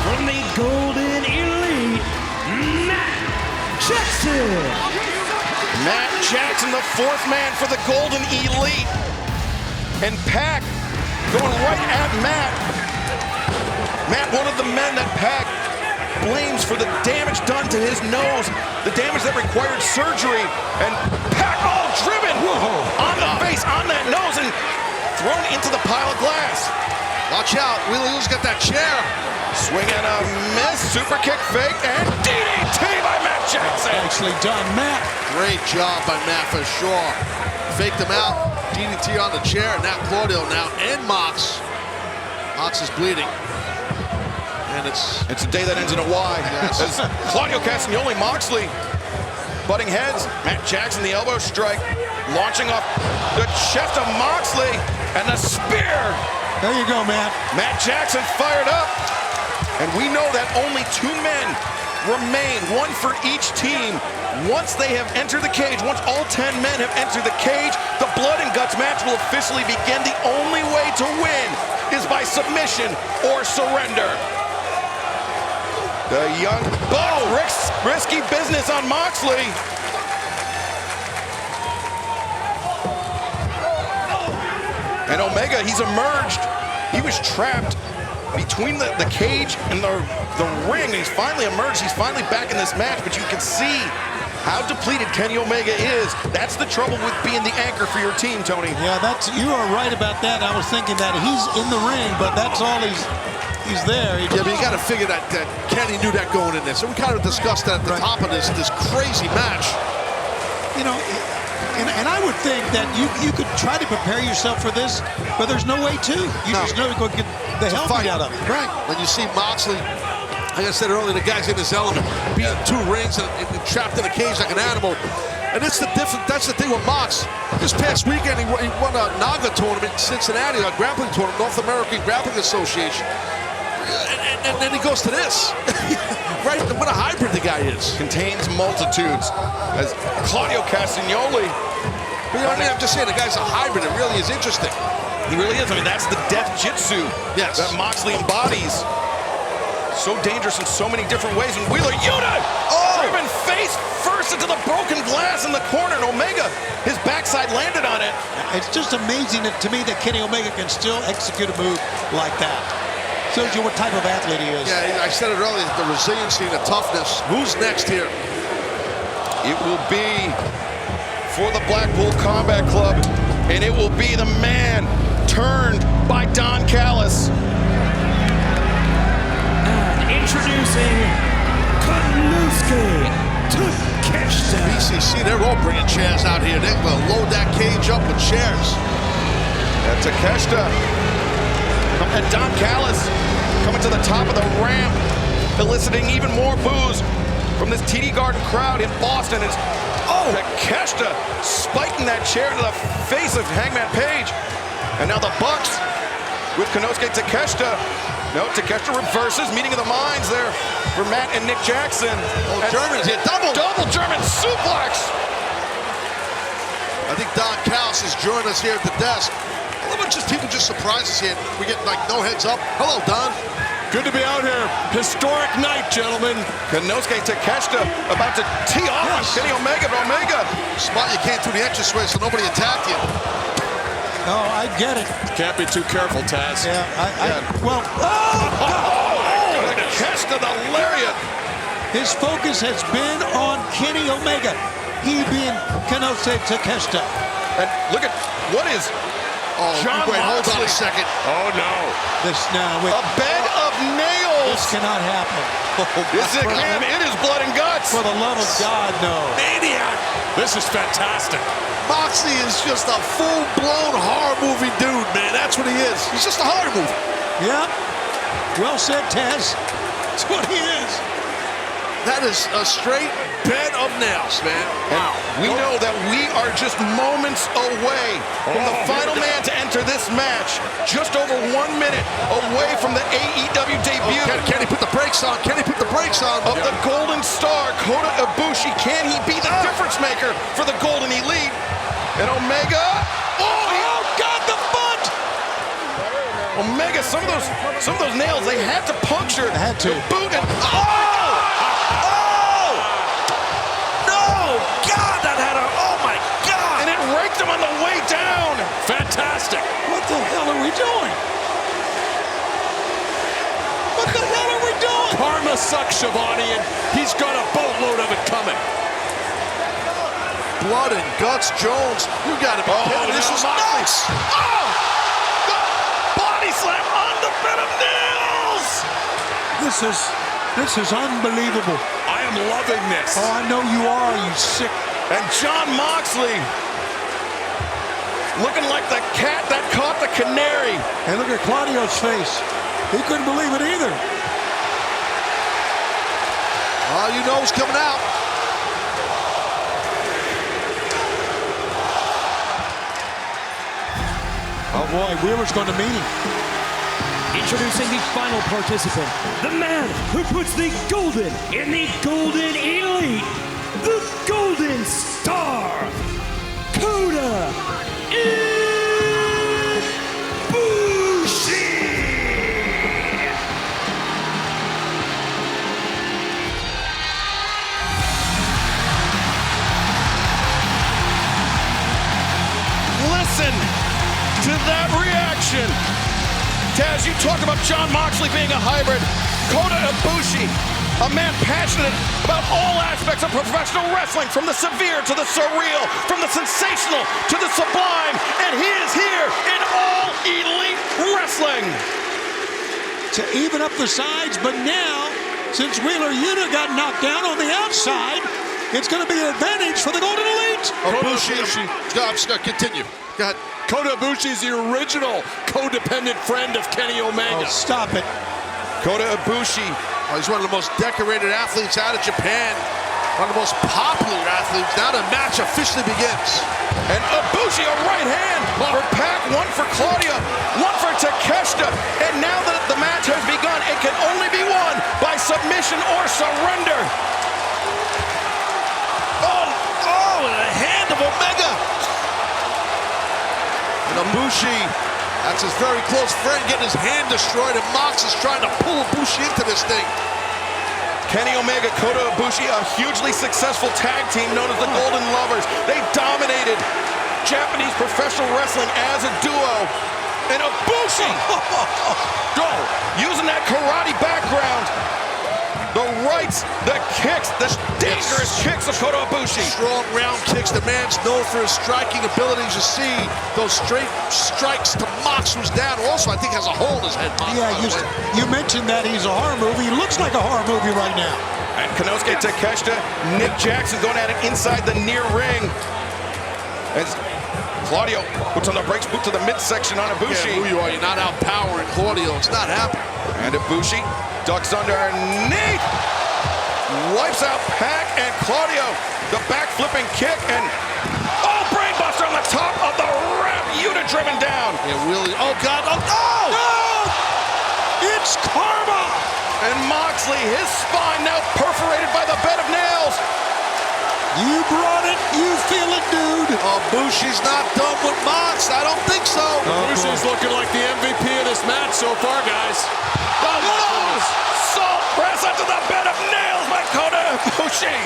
From the Golden Elite, Matt Jackson. Matt Jackson, the 4th man for the Golden Elite. And Pac going right at Matt. Matt, one of the men that Pac blames for the damage done to his nose, the damage that required surgery, and Pac all driven on the face, on that nose, and thrown into the pile of glass. Watch out, Wheeler Yuta's got that chair. Swing and a miss, super kick fake, and DDT by Matt Jackson. Nicely done, Matt. Great job by Matt for sure. Faked him out, DDT on the chair, and now Claudio now, and Mox. Mox is bleeding. And it's a day that ends in a Y. Yes. As Claudio Castagnoli, Moxley butting heads. Matt Jackson, the elbow strike, launching off the chest of Moxley, and the spear. There you go, Matt. Matt Jackson fired up. And we know that only 2 men remain, 1 for each team. Once they have entered the cage, once all 10 men have entered the cage, the Blood and Guts match will officially begin. The only way to win is by submission or surrender. The young risky business on Moxley. And Omega, he's emerged. He was trapped between the cage and the ring. He's finally emerged. He's finally back in this match, but you can see how depleted Kenny Omega is. That's the trouble with being the anchor for your team, Tony. Yeah, you are right about that. I was thinking that he's in the ring, but that's all he's there. Yeah, but you got to figure that Kenny knew that going in there. So we kind of discussed that at the top of this crazy match. You know, and I would think that you could try to prepare yourself for this, but there's no way to. You just know to go get the hell beat out of it. Right. When you see Moxley, like I said earlier, the guy's in his element, being 2 rings and trapped in a cage like an animal. And that's the thing with Mox. This past weekend, he won a NAGA tournament in Cincinnati, a grappling tournament, North American Grappling Association. And then he goes to this. Right? What a hybrid the guy is. Contains multitudes. As Claudio Castagnoli. But you know what I mean? I'm just saying, the guy's a hybrid. It really is interesting. He really is. I mean, that's the death jitsu that Moxley embodies. So dangerous in so many different ways. And Wheeler Yuta, driven face first into the broken glass in the corner. And Omega, his backside landed on it. It's just amazing to me that Kenny Omega can still execute a move like that. Shows you what type of athlete he is. Yeah, I said it earlier, the resiliency and the toughness. Who's next here? It will be for the Blackpool Combat Club, and it will be the man turned by Don Callis. And introducing Konosuke Takeshita. BCC, they're all bringing chairs out here. They're going to load that cage up with chairs. That's Takeshita. And Don Callis coming to the top of the ramp, eliciting even more boos from this TD Garden crowd in Boston. Is Takeshita spiking that chair to the face of Hangman Page. And now the Bucks with Konosuke Takeshita. No, Takeshita reverses, meeting of the minds there for Matt and Nick Jackson. Germans here, double German suplex. I think Don Callis has joined us here at the desk. A little bit people just surprise us here. We get like no heads up. Hello, Don. Good to be out here. Historic night, gentlemen. Konosuke Takeshita about to tee off on Kenny Omega, but Omega. Smart you came through the entranceway so nobody attacked you. Oh, I get it. Can't be too careful, Taz. Yeah, Takeshita, the lariat. His focus has been on Kenny Omega. he being Kenosuke Takeshita. And look at what is John wait, hold on Moxley. a second. Oh, no. This now with A bed of nails. this cannot happen. It is blood and guts. For the love of God, no. Maniac. This is fantastic. Moxley is just a full-blown horror movie dude, man. That's what he is. He's just a horror movie. Yep. Well said, Taz. That's what he is. That is a straight bed of nails, man. Wow. We know that we are just moments away from the final man to enter this match. Just over 1 minute away from the AEW debut. Can he put the brakes on? Can he put the brakes on? Of the Golden Star, Kota Ibushi. Can he be the difference maker for the Golden Elite? And Omega. Oh, God, the butt! Omega, some of those nails, they had to puncture. Had to. The boot and raked him on the way down. Fantastic. What the hell are we doing? What the hell are we doing? Karma sucks, Shivani, and he's got a boatload of it coming. Blood and guts, Jones. You got to be kidding. This is nuts. Body slam on the bed of nails. This is unbelievable. I am loving this. Oh, I know you are, you sick. And John Moxley looking like the cat that caught the canary. And look at Claudio's face. He couldn't believe it either. You know who's coming out. Oh boy, Wheeler's going to meet him. Introducing the final participant, the man who puts the golden in the Golden Elite, the Golden Star, Kota Ibushi! Listen to that reaction. Taz, you talk about John Moxley being a hybrid. Kota Ibushi, a man passionate about all aspects of professional wrestling, from the severe to the surreal, from the sensational to the sublime, and he is here in All Elite Wrestling. To even up the sides, but now, since Wheeler Yuta got knocked down on the outside, it's going to be an advantage for the Golden Elite. Ibushi. Scott, continue. Go ahead. Kota Ibushi is the original codependent friend of Kenny Omega. Oh, stop it. Kota Ibushi. He's one of the most decorated athletes out of Japan. One of the most popular athletes. Now the match officially begins. And Ibushi, a right hand for Pac, one for Claudia, one for Takeshita. And now that the match has begun, it can only be won by submission or surrender. Oh, the hand of Omega. And Ibushi, that's his very close friend, getting his hand destroyed, and Mox is trying to pull Ibushi into this thing. Kenny Omega, Kota Ibushi, a hugely successful tag team known as the Golden Lovers. They dominated Japanese professional wrestling as a duo. And Ibushi, using that karate background, the rights, the kicks, the dangerous kicks of Kota Ibushi. Strong round kicks. The man's known for his striking abilities. You see those straight strikes to Mox, who's down. Also, I think has a hole in his head. Mox, Yeah, you mentioned that he's a horror movie. He looks like a horror movie right now. And Konosuke Takeshita, Nick Jackson going at it inside the near ring. As Claudio puts on the brakes boot to the midsection on Ibushi. Who you are, you're not outpowering Claudio. It's not happening. And Ibushi ducks underneath, wipes out Pac and Claudio. The back flipping kick and brainbuster on the top of the ramp. Yuta driven down. Yeah, Willie. Oh God! Oh no! No! It's karma. And Moxley, his spine now perforated by the bed of nails. You brought it. You feel it, dude. Ibushi's not done with Mox. I don't think so. Ibushi's looking like the MVP of this match so far, guys. The nose salt press onto the bed of nails by Kota Ibushi.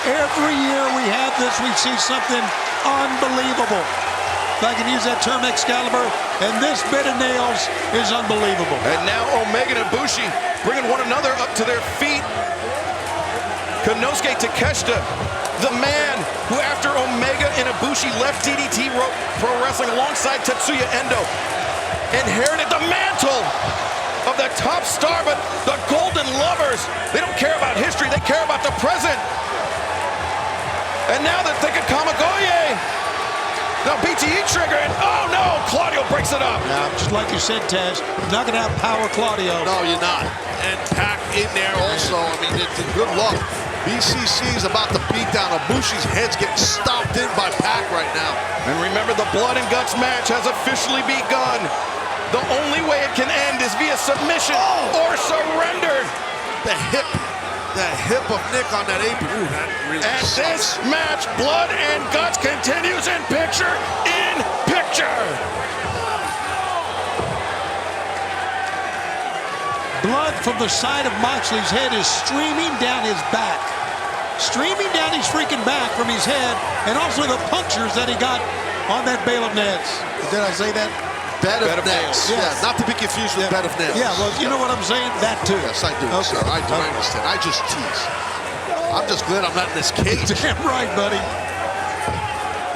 Every year we have this, we see something unbelievable. If I can use that term, Excalibur, and this bed of nails is unbelievable. And now Omega and Ibushi bringing one another up to their feet. Konosuke Takeshita, the man who after Omega and Ibushi left DDT Pro Wrestling alongside Tetsuya Endo, inherited the mantle of the top star, but the Golden Lovers, they don't care about history, they care about the present. And now they're thinking Kamigoye. Now BTE trigger, and oh no, Claudio breaks it up. Now, just like you said, Taz, you're not going to outpower Claudio. No, you're not. And Pac in there also. I mean, it's good luck. BCC is about to beat down. Ibushi's head's getting stomped in by Pac right now. And remember, the Blood and Guts match has officially begun. The only way it can end is via submission or surrender. The hip of Nick on that apron. Ooh, that really And sucks. this match, Blood and Guts, continues in picture. Blood from the side of Moxley's head is streaming down his back. Streaming down his freaking back from his head, and also the punctures that he got on that bale of nets. Did I say that? Bed of nails. Yes. Yeah, not to be confused with bed of nails. Yeah, well, you know what I'm saying? That too. Yes, I do, Okay. sir. I do understand. I just tease. I'm just glad I'm not in this cage. Damn right, buddy.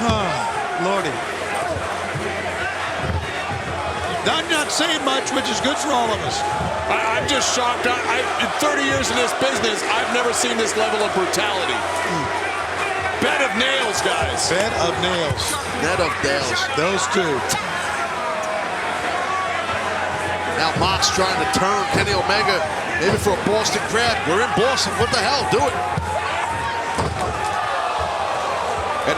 Oh, Lordy. I'm not saying much, which is good for all of us. I'm just shocked. In 30 years in this business, I've never seen this level of brutality. Bed of nails, guys. Bed of nails. Bed of nails. Those two. Now Mox trying to turn Kenny Omega, maybe for a Boston crab. We're in Boston. What the hell? Do it. And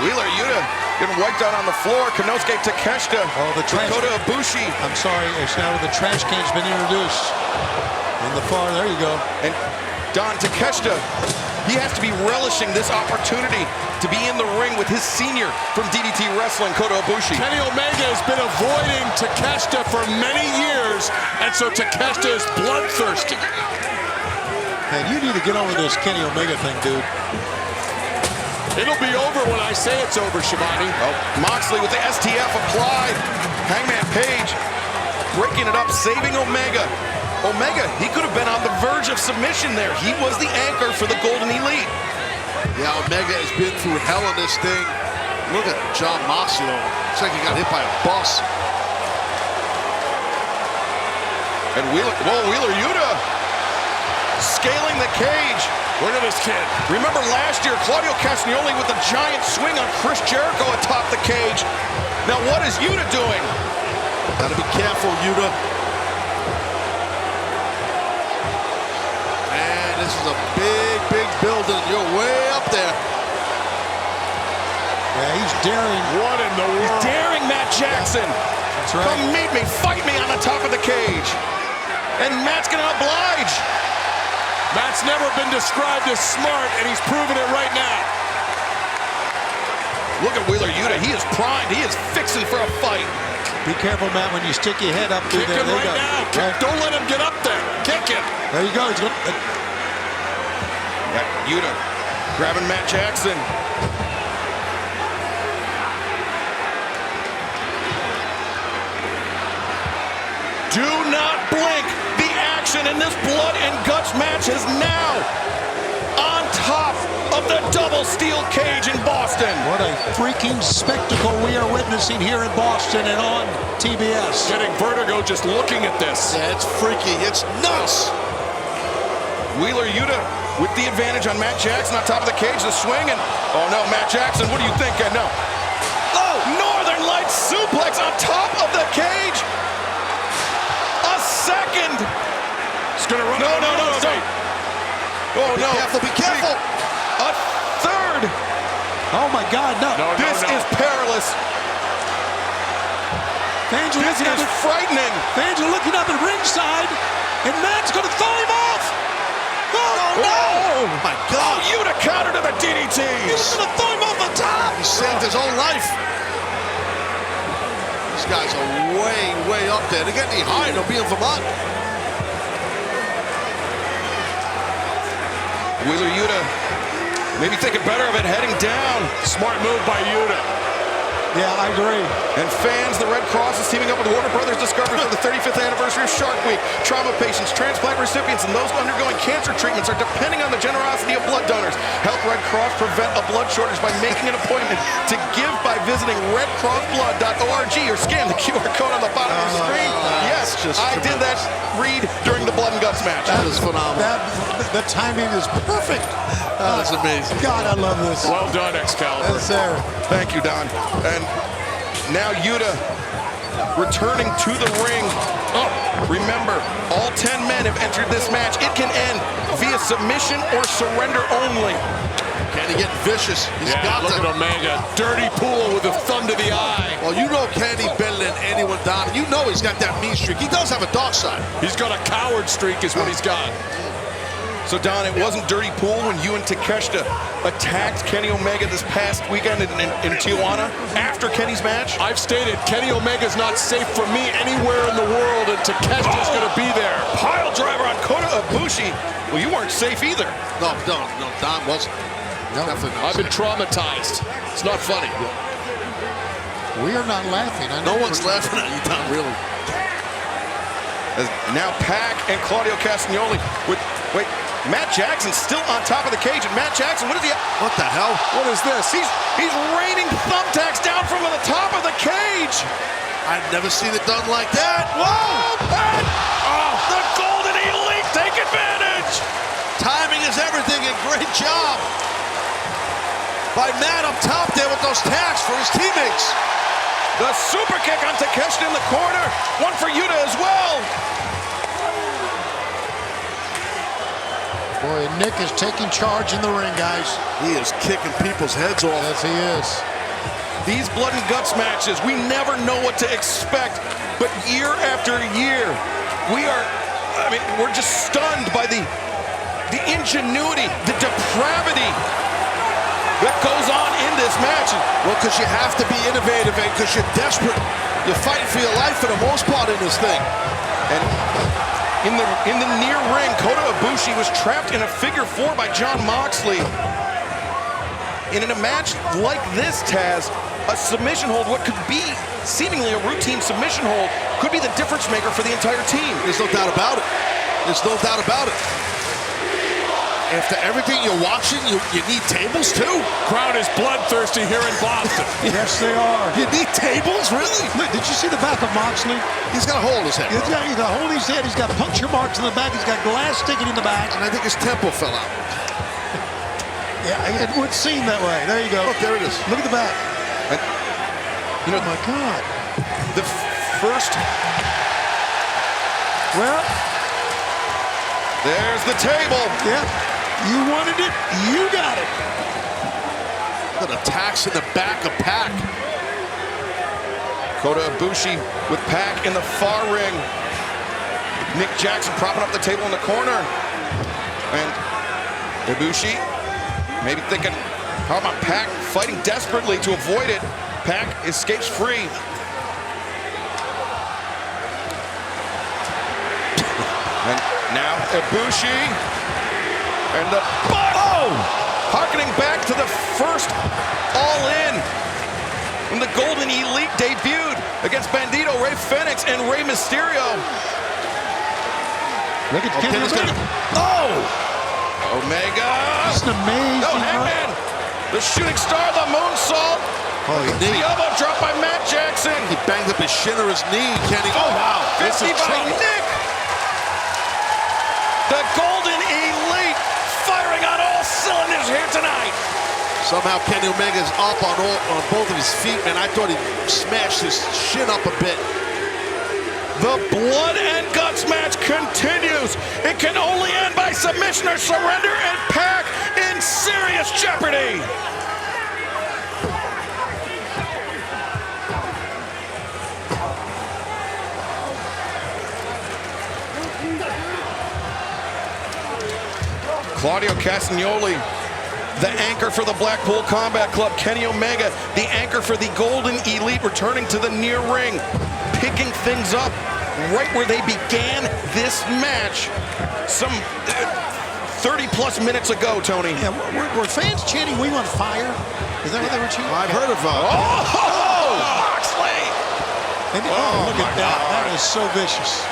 Wheeler Yuta getting wiped out on the floor. Konosuke Takeshita. Oh, the trash. Dakota Ibushi. I'm sorry, it's now the trash can's been introduced. In the far, there you go. And Don Takeshita, he has to be relishing this opportunity to be in the ring with his senior from DDT Wrestling, Kota Ibushi. Kenny Omega has been avoiding Takeshita for many years, and so Takeshita is bloodthirsty. Man, you need to get over this Kenny Omega thing, dude. It'll be over when I say it's over, Shivani. Oh, Moxley with the STF applied. Hangman Page breaking it up, saving Omega. Omega, he could have been on the verge of submission there. He was the anchor for the Golden Elite. Yeah, Omega has been through hell in this thing. Look at John Moxley, though. Looks like he got hit by a bus. And Wheeler Yuta scaling the cage. Look at this kid. Remember last year, Claudio Castagnoli with a giant swing on Chris Jericho atop the cage. Now what is Yuta doing? Gotta be careful, Yuta. And this is a big building. You're way up there. Yeah, he's daring. What in the world? He's daring Matt Jackson. That's right. Come meet me, fight me on the top of the cage. And Matt's gonna oblige. Matt's never been described as smart, and he's proven it right now. Look at Wheeler Yuta, he is primed, he is fixing for a fight. Be careful, Matt, when you stick your head up through Kick there. him There you right go. now. Right. Don't let him get up there. Kick him. There you go. He's going Got Yuta grabbing Matt Jackson. Do not blink. The action in this Blood and Guts match is now on top of the double steel cage in Boston. What a freaking spectacle we are witnessing here in Boston and on TBS. Getting vertigo just looking at this. Yeah, it's freaky. It's nuts. Wheeler Yuta with the advantage on Matt Jackson on top of the cage, the swing, and oh no, Matt Jackson, what do you think? No. Oh, Northern Lights suplex on top of the cage. A second. It's gonna run. No. Oh no. Be careful. A third. Oh my God, no. This is perilous. Fans are This looking up is frightening. Fans are looking up at ringside, and Matt's going to throw him off. Oh, no! Oh My God. Yuta counter to the DDT. He's going to throw him off the top. He saved his own life. These guys are way up there. They're getting higher. They'll be in Vermont. Wheeler Yuta maybe thinking better of it heading down. Smart move by Yuta. Yeah, I agree. And fans, the Red Cross is teaming up with Warner Brothers Discovery for the 35th anniversary of Shark Week. Trauma patients, transplant recipients, and those undergoing cancer treatments are depending on the generosity of blood donors. Help Red Cross prevent a blood shortage by making an appointment to give by visiting redcrossblood.org or scan the QR code on the bottom of your screen. Yes, I did that read during the Blood and Guts match. That is phenomenal. The timing is perfect. That's amazing. God, I love this. Well done, Excalibur. Yes, sir. Thank you, Don. And now Yuta returning to the ring. Oh, remember, all 10 men have entered this match. It can end via submission or surrender only. Kenny getting vicious. He's got look at Omega. Dirty pool with a thumb to the eye. Well, you know Kenny better than anyone, Don. You know he's got that mean streak. He does have a dark side. He's got a coward streak is what he's got. So, Don, it wasn't dirty pool when you and Takeshita attacked Kenny Omega this past weekend in Tijuana after Kenny's match? I've stated Kenny Omega's not safe for me anywhere in the world, and Takeshita's going to be there. Pile driver on Kota Ibushi. Well, you weren't safe either. No, Don wasn't. No, definitely not. I've been traumatized. It's not funny. We are not laughing. No one's laughing at you, Don, really. As now Pac and Claudio Castagnoli with, wait, Matt Jackson's still on top of the cage, and Matt Jackson, what is he? What the hell? What is this? He's raining thumbtacks down from the top of the cage. I've never seen it done like that. Whoa! And, the Golden Elite take advantage. Timing is everything, and great job by Matt up top there with those tacks for his teammates. The super kick on Takeshita in the corner. One for Yuta as well. Boy, Nick is taking charge in the ring, guys. He is kicking people's heads off. Yes, he is. These Blood and Guts matches, we never know what to expect, but year after year, we're just stunned by the ingenuity, the depravity that goes on in this match. Well, because you have to be innovative and because you're desperate. You're fighting for your life for the most part in this thing. And in the near ring, Kota Ibushi was trapped in a figure four by Jon Moxley. And in a match like this, Taz, a submission hold, what could be seemingly a routine submission hold, could be the difference maker for the entire team. There's no doubt about it. There's no doubt about it. After everything you're watching, you need tables too? Crowd is bloodthirsty here in Boston. Yes, they are. You need tables, really? Look, did you see the back of Moxley? He's got a hole in his head. He's got a hole in his head. He's got puncture marks in the back. He's got glass sticking in the back. And I think his temple fell out. Yeah, it would seem that way. There you go. Look, there it is. Look at the back. You know, Oh, my God. the first, Well, there's the table. yeah. You wanted it. You got it. Look at attacks in the back of Pac. Kota Ibushi with Pac in the far ring. Nick Jackson propping up the table in the corner. And Ibushi maybe thinking, how about Pac fighting desperately to avoid it? Pac escapes free. And now Ibushi. And the, harkening back to the first All-In when the Golden Elite debuted against Bandito, Rey Fenix, and Rey Mysterio. Look at Kenny Omega. Omega. It's an amazing No, Hangman. The shooting star, the moonsault. The elbow drop by Matt Jackson. He banged up his shin or his knee, Kenny. Oh, wow. 50 by trouble. Nick. The Golden Elite firing on all cylinders here tonight. Somehow Kenny Omega's up on both of his feet, man. I thought he smashed his shin up a bit. The Blood and Guts match continues. It can only end by submission or surrender, and Pac in serious jeopardy. Claudio Castagnoli, the anchor for the Blackpool Combat Club. Kenny Omega, the anchor for the Golden Elite, returning to the near ring, picking things up right where they began this match some 30-plus minutes ago, Tony. Yeah, were fans chanting, "We want fire"? Is that what they were chanting? I've heard of And, look at that. That is so vicious.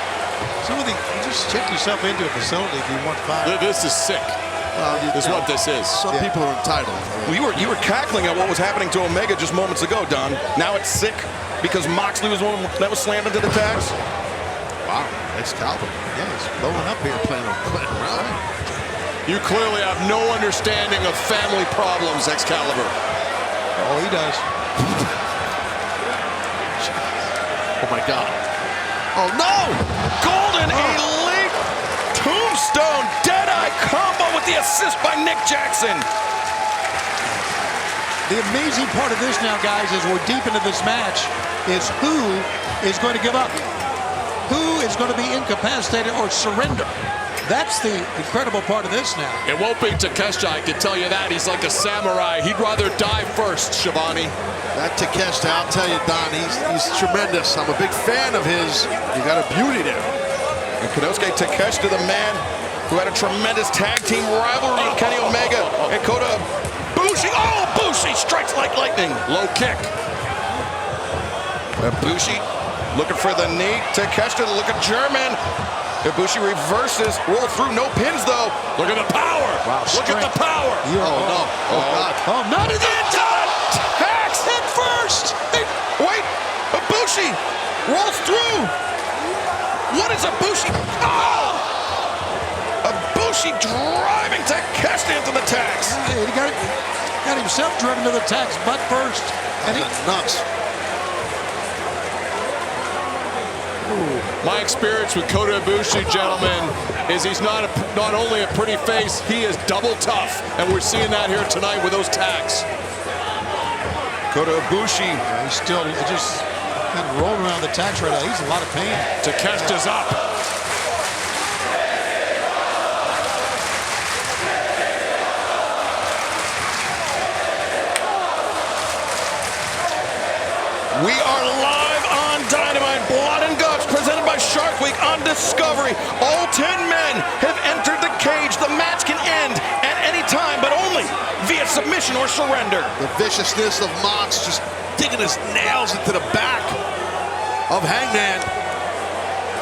You just check yourself into a facility if you want fire. This is sick. Is what this is. Some people are entitled. You were cackling at what was happening to Omega just moments ago, Don. Now it's sick because Moxley was one that was slammed into the tags. Wow, Excalibur. Yeah, he's blowing up here playing around. You clearly have no understanding of family problems, Excalibur. Oh, he does. Oh my God. Oh no! Golden Elite Tombstone Deadeye combo with the assist by Nick Jackson. The amazing part of this now, guys, as we're deep into this match, is who is going to give up? Who is going to be incapacitated or surrender? That's the incredible part of this now. It won't be Takeshita, I can tell you that. He's like a samurai. He'd rather die first, Shivani. That Takeshita, I'll tell you, Don, he's tremendous. I'm a big fan of his. You got a beauty there. And Konosuke Takeshita, the man who had a tremendous tag team rivalry with Kenny Omega and Kota Ibushi. Oh, Ibushi strikes like lightning. Low kick. Ibushi looking for the knee. Takeshita looking German. Ibushi reverses, roll through, no pins though. Look at the power. Wow, look at the power. Oh no. Oh God. Oh, not in the Tax head first. Wait, Ibushi rolls through. What is Ibushi? Oh! Ibushi driving Takeshita into the tax. He got himself driven to the tax butt first. And That's nuts. My experience with Kota Ibushi, gentlemen, is he's not only a pretty face, he is double tough. And we're seeing that here tonight with those tags. Kota Ibushi. he's still just kind of rolling around the tax right now. He's in a lot of pain. Takeshita's up. We are live on Dynamite, Blood and Guts, presented by Shark Week on Discovery. All 10 men have entered the cage. The match can end at any time, but only via submission or surrender. The viciousness of Mox just digging his nails into the back of Hangman.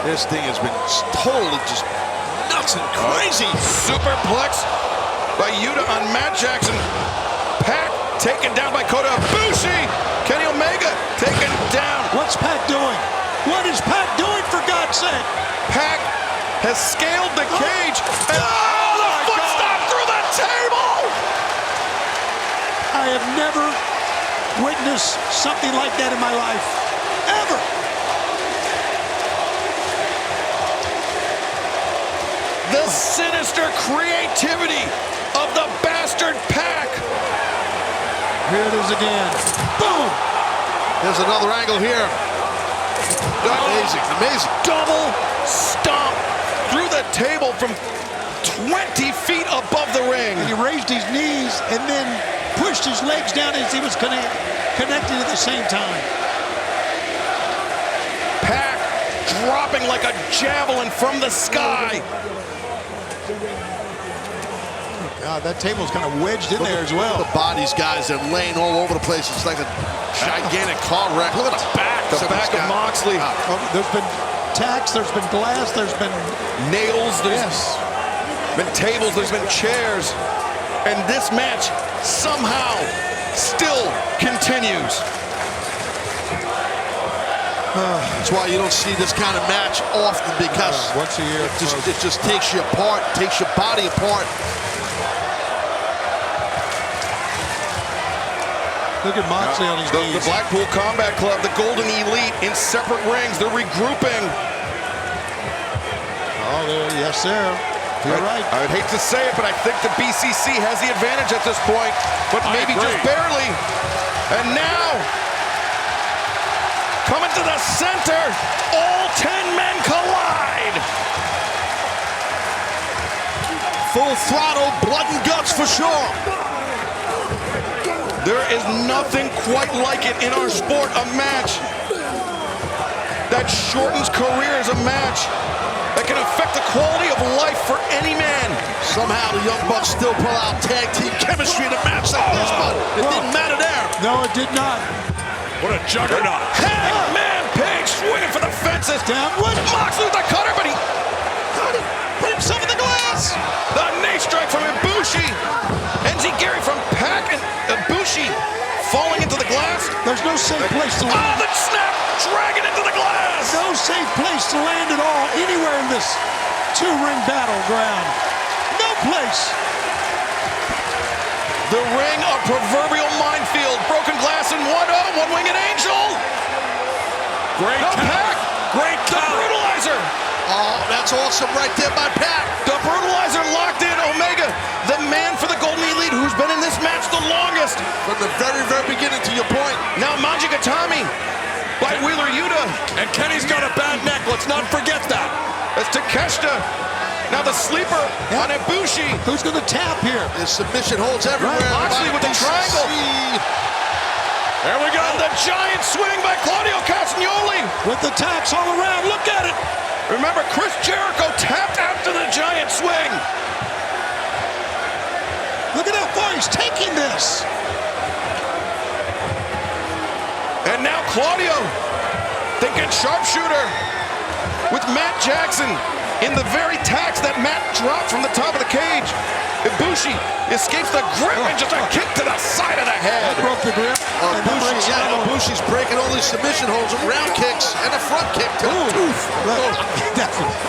This thing has been totally just nuts and crazy. Superplex by Yuta on Matt Jackson. Pac taken down by Kota Ibushi. Kenny Omega taken down. What's Pat doing? What is Pat doing, for God's sake? Pac has scaled the cage. And the foot stop through the table. I have never witnessed something like that in my life. Ever. The sinister creativity of the bastard Pac. Here it is again. Boom! There's another angle here. Amazing, amazing. Double stomp through the table from 20 feet above the ring. And he raised his knees and then pushed his legs down as he was connected at the same time. Pac dropping like a javelin from the sky. God, that table's kind of wedged in there as well. The bodies, guys, are laying all over the place. It's like a gigantic car wreck. Look at the back. The back of Moxley. There's been tacks, there's been glass, there's been Nails, there's been tables, there's been chairs. And this match somehow still continues. That's why you don't see this kind of match often, because once a year it just takes you apart, takes your body apart. Look at Moxley on his knees. The Blackpool Combat Club, the Golden Elite in separate rings. They're regrouping. Oh, there, yes, sir. You're right. I would hate to say it, but I think the BCC has the advantage at this point, but maybe just barely. And now, coming to the center, all 10 men collide. Full throttle, blood and guts for sure. There is nothing quite like it in our sport, a match that shortens careers, a match that can affect the quality of life for any man. Somehow the Young Bucks still pull out tag team chemistry in a match like this, but it didn't matter there. No, it did not. What a juggernaut. Hangman Page for the fences. Downward. Moxley with the cutter, but he Put himself in the glass. the knee strike from Ibushi. Enziguri from Pac, and Ibushi falling into the glass. There's no safe place to Oh, land. the snap dragon into the glass. No safe place to land at all anywhere in this two-ring battleground. No place. The ring, a proverbial minefield. Broken glass in one-winged angel. Great No count. Pac. Great The count. brutalizer. Oh, that's awesome right there by Pac. The brutalizer locked in. Omega, the man for the Golden Elite, who's been in this match the longest. From the very, very beginning, to your point. Now Manji Gatami by Wheeler Yuta. And Kenny's got a bad neck. Let's not forget that. That's Takeshita. Now the sleeper on Ibushi. Who's going to tap here? His submission holds everywhere. Moxley with the triangle. There we go. And the giant swing by Claudio Castagnoli. With the taps all around. Look at it. Remember, Chris Jericho tapped after the giant swing. Look at how far he's taking this. And now Claudio thinking sharpshooter with Matt Jackson in the very tax that Matt dropped from the top of the cage. Ibushi escapes the grip and just a kick to the side of the head. Broke the grip. And that breaks the other one. Ibushi's breaking all these submission holds with round kicks and a front kick to the tooth.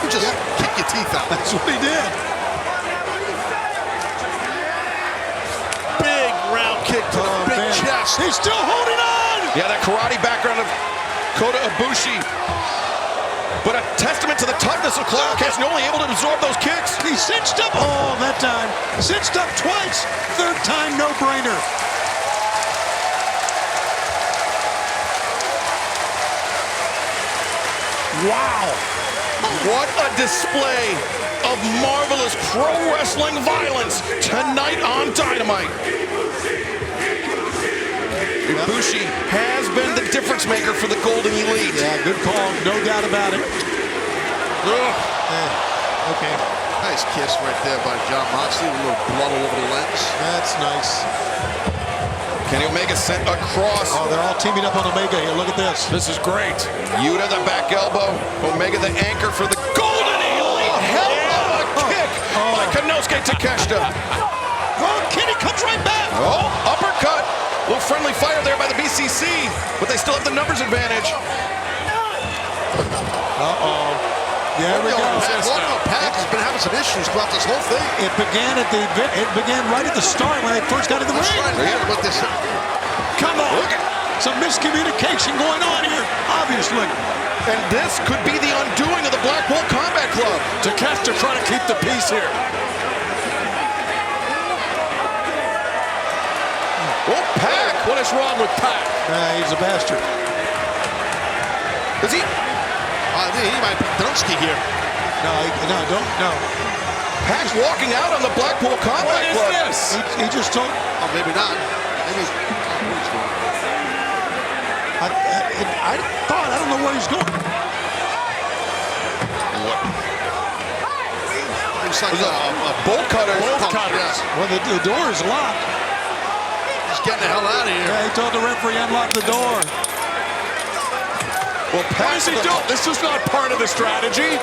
You just kick your teeth out. That's what he did. Big round kick to the big man. chest. He's still holding on. Yeah, that karate background of Kota Ibushi. But a testament to the toughness of Claudio Castagnoli, able to absorb those kicks. He cinched up. Oh, that time. Cinched up twice. Third time, no-brainer. Wow. What a display of marvelous pro wrestling violence tonight on Dynamite. Ibushi has been the difference maker for the Golden Elite. Yeah, good call. No doubt about it. Okay. Nice kiss right there by John Moxley with a little blood all over the lens. That's nice. Kenny Omega sent across. Oh, they're all teaming up on Omega here. Look at this. This is great. Yuta the back elbow. Omega the anchor for the Golden Elite. Hell of a kick by Konosuke Takeshita. Oh, Kenny comes right back. Oh, uppercut. A little friendly fire there by the BCC, but they still have the numbers advantage. Uh-oh. There we go. Claudio Pac has been having some issues throughout this whole thing. It began right at the start when they first got in the ring. But this, Come on. Some miscommunication going on here, obviously. And this could be the undoing of the Blackpool Combat Club. Takeshita trying to keep the peace here. Oh, Pac. What is wrong with Pac? He's a bastard. Is he? I think he might be Dunsky here. No. Pac's walking out on the Blackpool Combat What is Club. this? He just told. Oh, maybe not. Maybe. I thought, I don't know where he's going. Looks like a Bolt cutters. Bolt cutters. Well, the door is locked. He's getting the hell out of here. Yeah, he told the referee unlock the door. Well, What is he doing? This is not part of the strategy.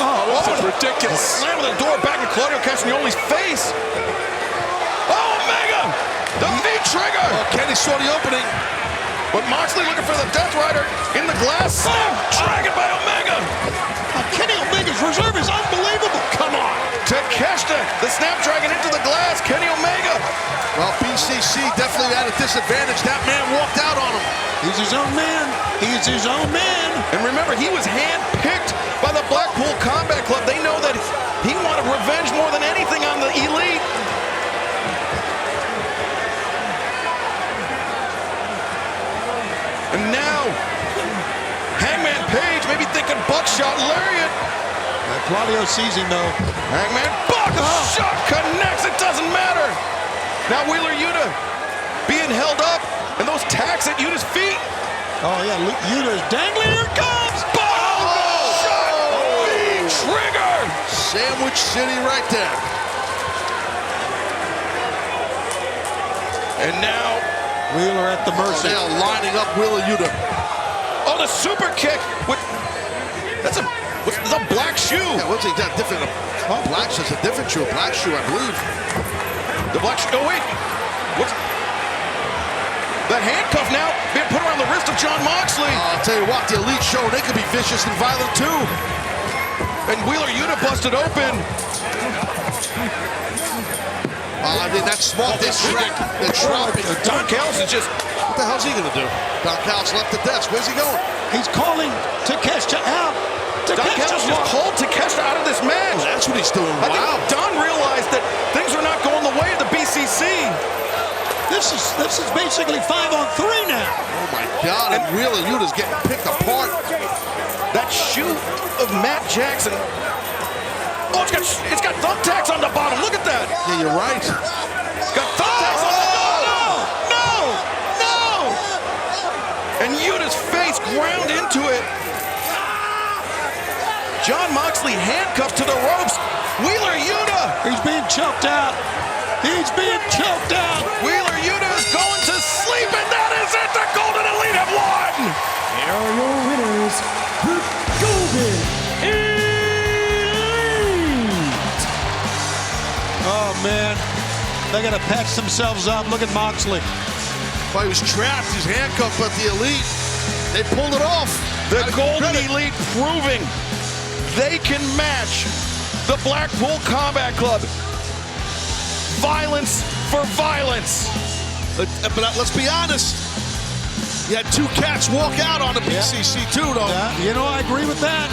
Oh, This is ridiculous. Slamming the door back in Claudio Castagnoli's face. Oh, Omega! The V-trigger! Kenny saw the opening. But Moxley looking for the Death Rider in the glass. Dragon by Omega! Kenny Omega's reserve is unbelievable. Come on! Takeshita, the Snapdragon into the glass. Kenny Omega. Well, BCC definitely at a disadvantage. That man walked out on him. He's his own man. He's his own man. And remember, he was handpicked by the Blackpool Combat Club. They know that he wanted revenge more than anything on the Elite. And now, Hangman Page maybe thinking buckshot lariat. Claudio sees him, though. Hangman buckshot connects. It doesn't matter. Now Wheeler Yuta being held up, and those tacks at Yuta's feet. Oh, yeah, Yuta's dangling. Here it comes. Buckshot V-trigger. Sandwich City right there. And now, Wheeler at the mercy. Now lining up Wheeler Yuta. oh, the super kick. That's a black shoe. Yeah, what's he got different? Black shoe's a different shoe. Black shoe, I believe. The black shoe. Oh wait, what's the handcuff now being put around the wrist of Jon Moxley? I'll tell you what, the Elite show, they could be vicious and violent too. And Wheeler Yuta busted open. I mean, that's smart. They're trapping. Don Callis is just. What the hell's he gonna do? Don Callis left the desk. Where's he going? He's calling Takeshita out. Don Callis just called Takeshita out of this match. Oh, that's what he's doing. I Wow. think Don realized that things are not going the way of the BCC. This is basically 5-on-3 now. Oh my God! And Wheeler Yuta's getting picked apart. That shoe of Matt Jackson. Oh, it's got thumbtacks on the bottom. Look at that. Yeah, you're right. It's got thumbtacks on the bottom. No! And Yuta's face ground into it. Jon Moxley handcuffed to the ropes. Wheeler Yuta. He's being choked out. He's being choked out. Wheeler Yuta is going to sleep, and that is it. The Golden Elite have won. Here are your winners, the Golden Elite. Oh, man. They got to patch themselves up. Look at Moxley. Well, he was trapped. He's handcuffed, but the Elite, they pulled it off. The Golden Elite proving they can match the Blackpool Combat Club. Violence for violence. But let's be honest. You had two cats walk out on the BCC too, though. You know, I agree with that.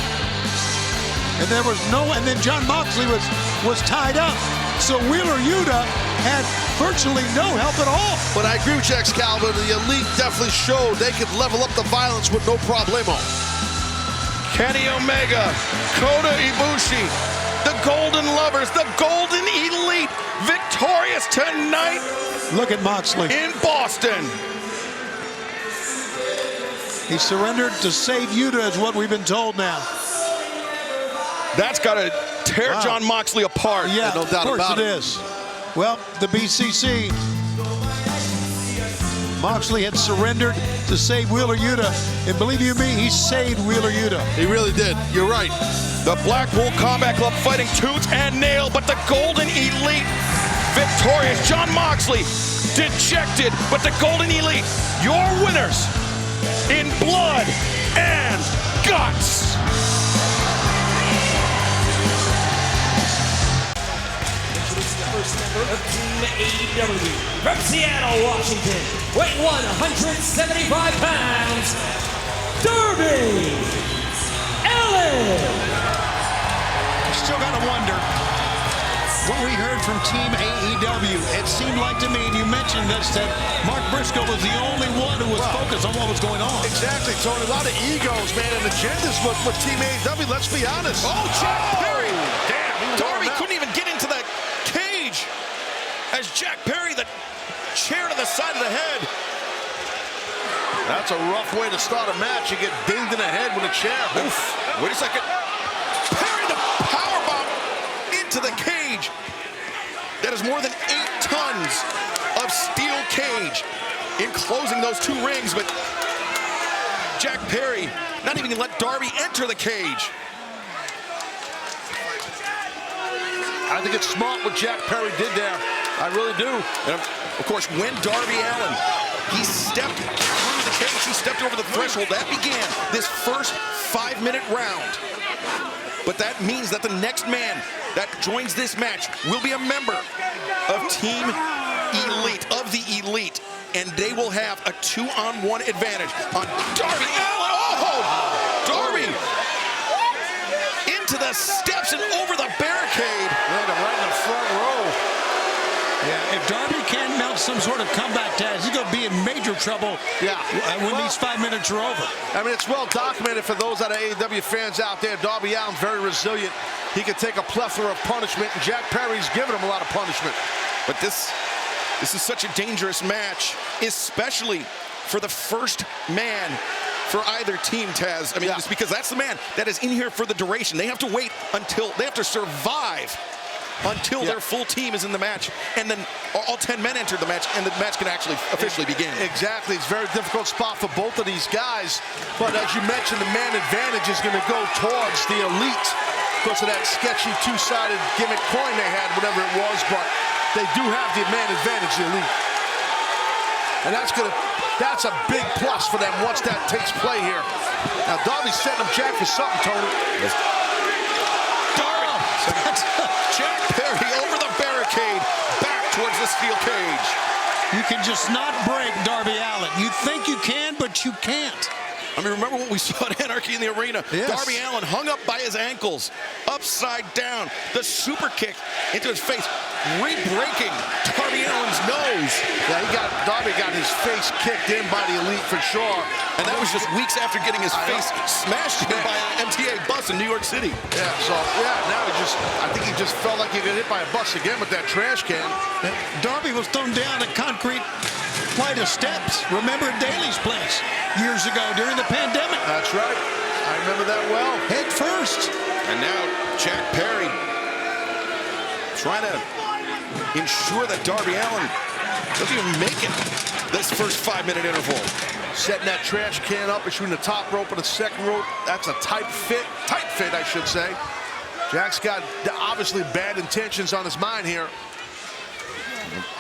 And there was and then Jon Moxley was tied up. So Wheeler Yuta had virtually no help at all. But I agree with you, Excalibur. The Elite definitely showed they could level up the violence with no problemo. Kenny Omega, Kota Ibushi, the Golden Lovers, the Golden Elite, victorious tonight. Look at Moxley in Boston. He surrendered to save Yuta, is what we've been told now. That's got to tear Jon Moxley apart. Yeah, no doubt about it. Of course it is. Well, the BCC, Moxley had surrendered to save Wheeler Yuta. And believe you me, he saved Wheeler Yuta. He really did. You're right. The Blackpool Combat Club fighting tooth and nail, but the Golden Elite victorious. Jon Moxley dejected, but the Golden Elite, your winners in blood and guts. First member of Team AEW from Seattle, Washington, weighing 175 pounds, Darby Allin. Still got to wonder what we heard from Team AEW. It seemed like to me, and you mentioned this, that Mark Briscoe was the only one who was focused on what was going on. Exactly, Tony. A lot of egos, man, and agendas with Team AEW. Let's be honest. Oh, Jack Perry! Damn, Darby couldn't even get into that cage as Jack Perry, the chair to the side of the head. That's a rough way to start a match. You get dinged in the head with a chair. Oof. Wait a second. Perry, the powerbomb into the cage. That is more than 8 tons of steel cage enclosing those two rings, but Jack Perry not even let Darby enter the cage. I think it's smart what Jack Perry did there. I really do. And of course, when Darby Allin, he stepped through the cage, he stepped over the threshold, that began this first 5-minute round. But that means that the next man that joins this match will be a member of Team Elite, of the Elite, and they will have a 2-on-1 advantage on Darby Allin. Oh, Darby into the steps and over the barricade. Right in the front row. Yeah, if Darby can't mount some sort of comeback tag, he's going to be in major trouble when these 5 minutes are over. I mean, it's well documented for those that are AEW fans out there. Darby Allin's very resilient. He can take a plethora of punishment, and Jack Perry's giving him a lot of punishment. But this is such a dangerous match, especially for the first man for either team, Taz. I mean, just because that's the man that is in here for the duration. They have to wait until, they have to survive until their full team is in the match, and then all 10 men enter the match, and the match can actually officially begin. Exactly. It's a very difficult spot for both of these guys. But as you mentioned, the man advantage is going to go towards the Elite because of that sketchy two-sided gimmick coin they had, whatever it was. But they do have the man advantage, the Elite. And that's a big plus for them once that takes play here. Now, Darby's setting up Jack for something, Tony. Darby! Jack Perry over the barricade, back towards the steel cage. You can just not break Darby Allin. You think you can, but you can't. I mean, remember what we saw at Anarchy in the Arena? Yes. Darby Allin hung up by his ankles, upside down. The super kick into his face, re-breaking Darby Allin's nose. Yeah, Darby got his face kicked in by the Elite for sure. And that was just weeks after getting his face smashed in by an MTA bus in New York City. Yeah, so, now I think he just felt like he got hit by a bus again with that trash can. Darby was thrown down a concrete flight of steps. Remember Daly's place years ago during the pandemic. That's right. I remember that well. Head first. And now Jack Perry trying to ensure that Darby Allin doesn't even make it this first 5-minute interval. Setting that trash can up between the top rope and the second rope. That's a tight fit, I should say. Jack's got obviously bad intentions on his mind here.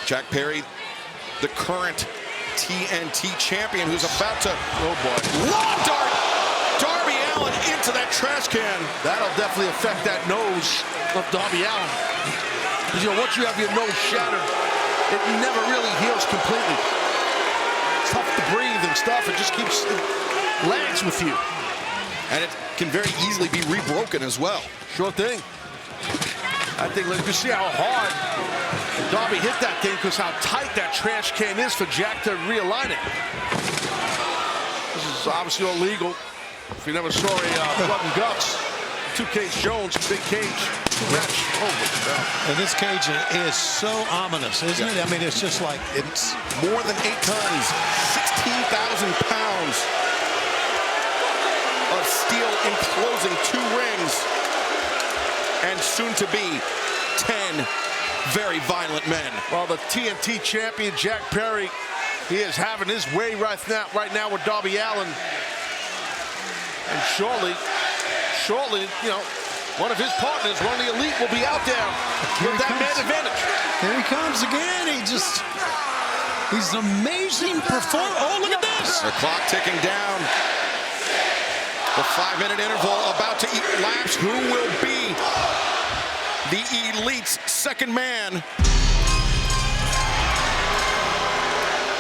Jack Perry, the current TNT champion, who's about to, oh boy, long dart Darby Allin into that trash can. That'll definitely affect that nose of Darby Allin. Because, you know, once you have your nose shattered, it never really heals completely. It's tough to breathe and stuff. It just keeps, it lands with you. And it can very easily be rebroken as well. Sure thing. I think, let's see how hard Darby hit that thing, because how tight that trash can is for Jack to realign it. This is obviously illegal. If you never saw a Blood Guts, 2Cage Jones, big cage match. Oh my God. And this cage is so ominous, isn't it? I mean, it's just like, it's more than 8 tons, 16,000 pounds of steel enclosing 2 rings, and soon to be 10 very violent men. Well, the TNT champion, Jack Perry, he is having his way right now with Darby Allin. And surely, you know, one of his partners, one of the Elite, will be out there with that man advantage. Here he comes again. He's an amazing performer. Oh, look at this. The clock ticking down. The 5-minute interval about to elapse. Who will be the Elite's second man?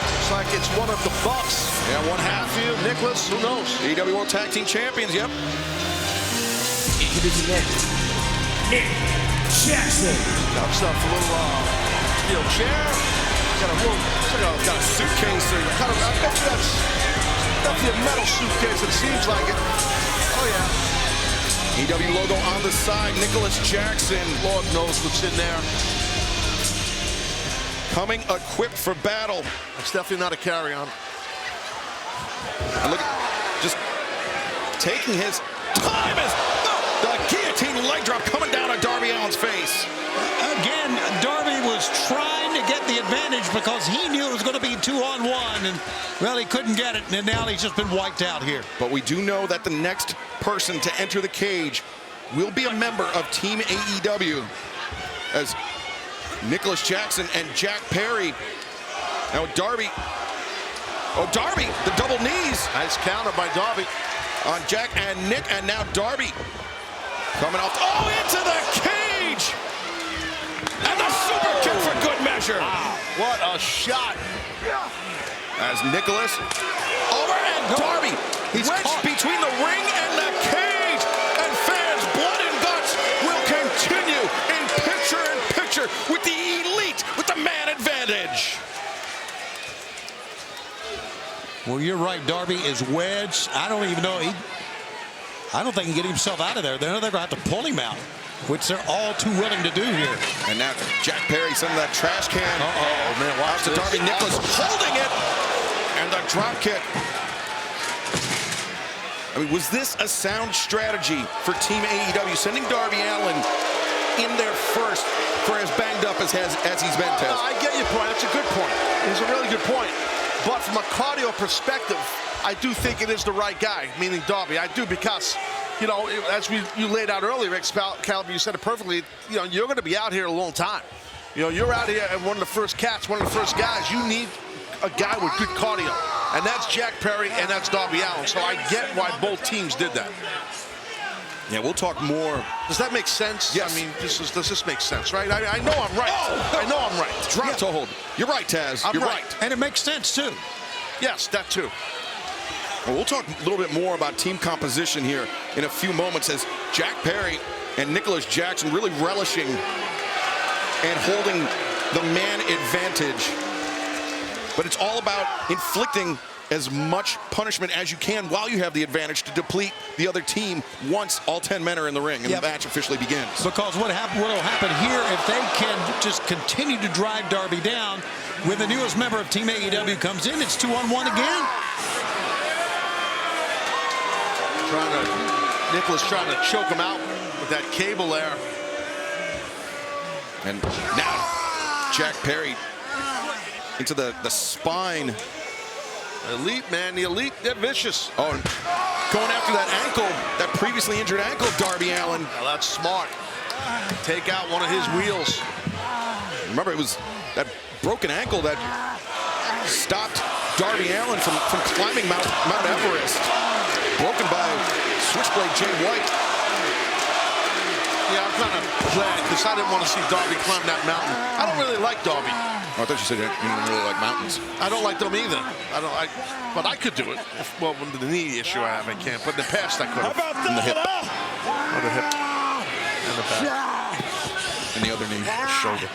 Looks like it's one of the Bucks. Yeah, one half. Nicholas, who knows? AEW World Tag Team Champions, yep. Introducing next, Nick Jackson. Got himself a little steel chair. Got a suitcase. I bet you that's definitely a metal suitcase. It seems like it. Oh yeah. AEW logo on the side. Nicholas Jackson. Lord knows what's in there. Coming equipped for battle. It's definitely not a carry-on. And look, just taking his time as the guillotine leg drop coming down on Darby Allin's face. Again, Darby was trying to get the advantage because he knew it was going to be 2-on-1, and, well, he couldn't get it, and now he's just been wiped out here. But we do know that the next person to enter the cage will be a member of Team AEW, as Nicholas Jackson and Jack Perry. Now Darby, the double knees. Nice counter by Darby. On Jack and Nick, and now Darby coming off, into the cage! And the super kick for good measure. Wow, what a shot. As Nicholas over, and Darby wedged between the ring and the cage, and fans' blood and guts will continue in picture-in-picture with the Elite with the man advantage. Well, you're right. Darby is wedged. I don't even know. I don't think he can get himself out of there. They're going to have to pull him out, which they're all too willing to do here. And now Jack Perry, some of that trash can. Oh man, watch to Darby. Nicholas holding it, and the drop kick. I mean, was this a sound strategy for Team AEW, sending Darby Allin in there first for as banged up as he's been, Taz. No, I get your point. That's a good point. It's a really good point. But from a cardio perspective, I do think it is the right guy, meaning Darby. I do, because, you know, as you laid out earlier, Excalibur, you said it perfectly, you know, you're going to be out here a long time. You know, you're out here and one of the first cats, one of the first guys. You need a guy with good cardio. And that's Jack Perry and that's Darby Allin. So I get why both teams did that. Yeah, we'll talk more. Does that make sense? Yes. I mean, does this make sense, right? I know I'm right. Oh! I know I'm right. Drop to hold. You're right, Taz. I'm You're right. And it makes sense, too. Yes, that too. Well, we'll talk a little bit more about team composition here in a few moments as Jack Perry and Nicholas Jackson really relishing and holding the man advantage. But it's all about inflicting as much punishment as you can while you have the advantage to deplete the other team once all 10 men are in the ring and the match officially begins. Because what will happen here, if they can just continue to drive Darby down, when the newest member of Team AEW comes in, it's 2-on-1 again. Nicholas trying to choke him out with that cable there. And now Jack Perry into the spine. Elite, man, the Elite, they're vicious. Oh, and going after that ankle, that previously injured ankle, Darby Allin. Well, that's smart. Take out one of his wheels. Remember, it was that broken ankle that stopped Darby Allin from climbing Mount Everest. Broken by Switchblade Jay White. Yeah, I'm kind of glad, because I didn't want to see Darby climb that mountain. I don't really like Darby. Oh, I thought you said you didn't really like mountains. I don't like them either. But I could do it. Well, with the knee issue I have, I can't. But in the past, I could have. In the hip. Or the hip. And the back. And the other knee. Shoulder.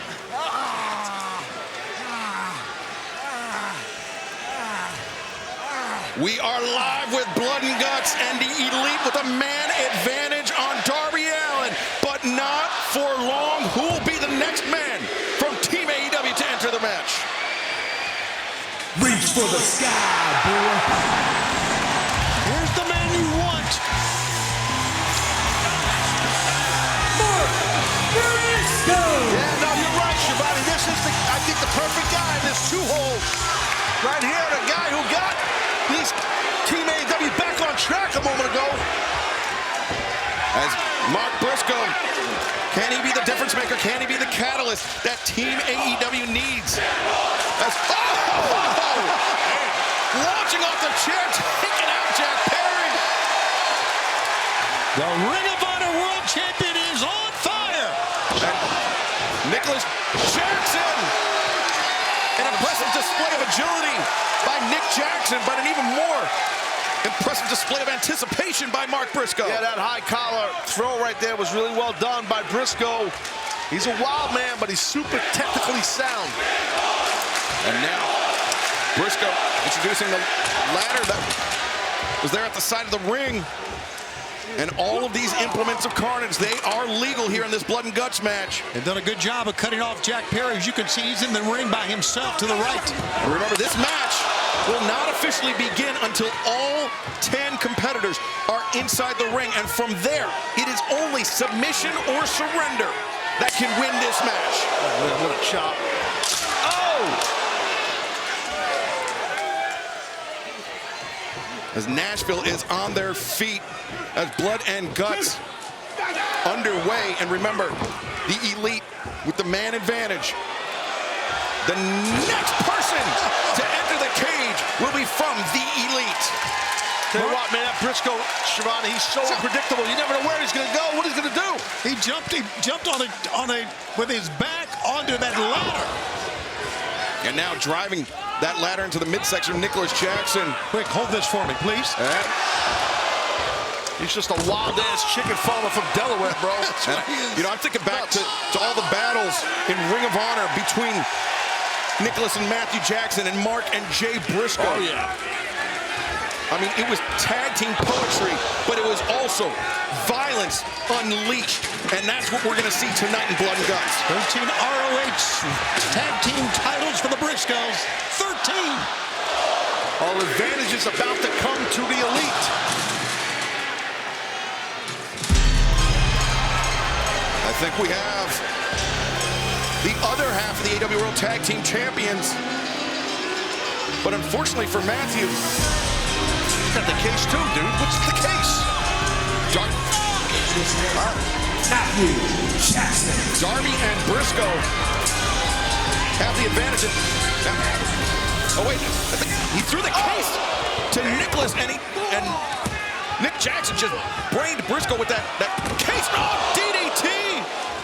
We are live with Blood and Guts and the Elite with a man advantage on Darby Allin, but not for long. Who will be the next man from Team AEW to enter the match? Reach for the sky, boy. Here's the man you want. Mark Briscoe. Yeah, no, you're right, Shivani. This is, I think, the perfect guy in this two-hole. Right here, the guy who got these Team AEW back on track a moment ago. As Mark Briscoe, can he be the difference maker? Can he be the catalyst that Team AEW needs? As, launching off the chair, taking out Jack Perry. The Ring of Honor World Champion is on fire. And Nicholas Jackson. An impressive display of agility by Nick Jackson, but an even more impressive display of anticipation by Mark Briscoe. Yeah, that high collar throw right there was really well done by Briscoe. He's a wild man, but he's super technically sound. And now Briscoe introducing the ladder that was there at the side of the ring. And all of these implements of carnage, they are legal here in this Blood and Guts match. They've done a good job of cutting off Jack Perry. As you can see, he's in the ring by himself to the right. And remember, this match will not officially begin until all 10 competitors are inside the ring. And from there, it is only submission or surrender that can win this match. Oh, what a chop. Oh! As Nashville is on their feet as Blood and Guts underway. And remember, the Elite with the man advantage. The next person to enter the cage will be from the Elite. Tell you what, man, that Briscoe, Shivani, he's so unpredictable. You never know where he's going to go, what he's going to do. He jumped on a with his back onto that ladder. And now driving that ladder into the midsection, Nicholas Jackson. Quick, hold this for me, please. He's just a wild-ass chicken farmer from Delaware, bro. And, you know, I'm thinking back to all the battles in Ring of Honor between Nicholas and Matthew Jackson and Mark and Jay Briscoe. Oh, yeah. I mean, it was tag team poetry, but it was also violence unleashed. And that's what we're going to see tonight in Blood and Guts. 13 ROH tag team titles for the Briscoes. 13. All advantages about to come to the Elite. As think we have the other half of the AEW World Tag Team Champions. But unfortunately for Matthew, He's got the case too, dude. What's the case? Matthew Jackson. Darby and Briscoe have the advantage. Oh wait, he threw the case to Nicholas, and Nick Jackson just brained Briscoe with that case. Oh, DDT!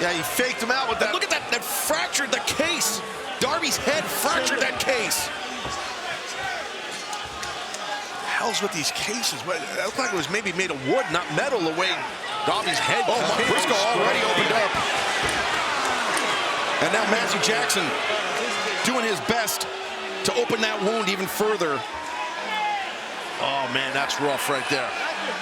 Yeah, he faked him out with that. Look at that fractured the case. Darby's head fractured that case. Hell's with these cases? It looked like it was maybe made of wood, not metal, the way Darby's head. Oh, Briscoe already opened up. And now Matthew Jackson doing his best to open that wound even further. Oh, man, that's rough right there.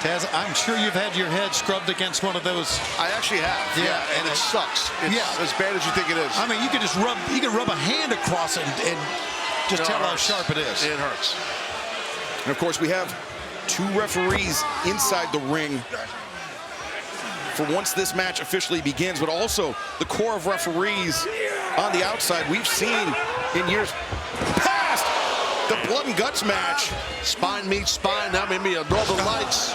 Taz, I'm sure you've had your head scrubbed against one of those. I actually have. Yeah, and it sucks. It's as bad as you think it is. I mean, you can rub a hand across it and just tell how sharp it is. It hurts. And of course, we have two referees inside the ring for once this match officially begins, but also the core of referees on the outside. We've seen in years past the Blood and Guts match. Spine meets spine. Now maybe a Northern Lights.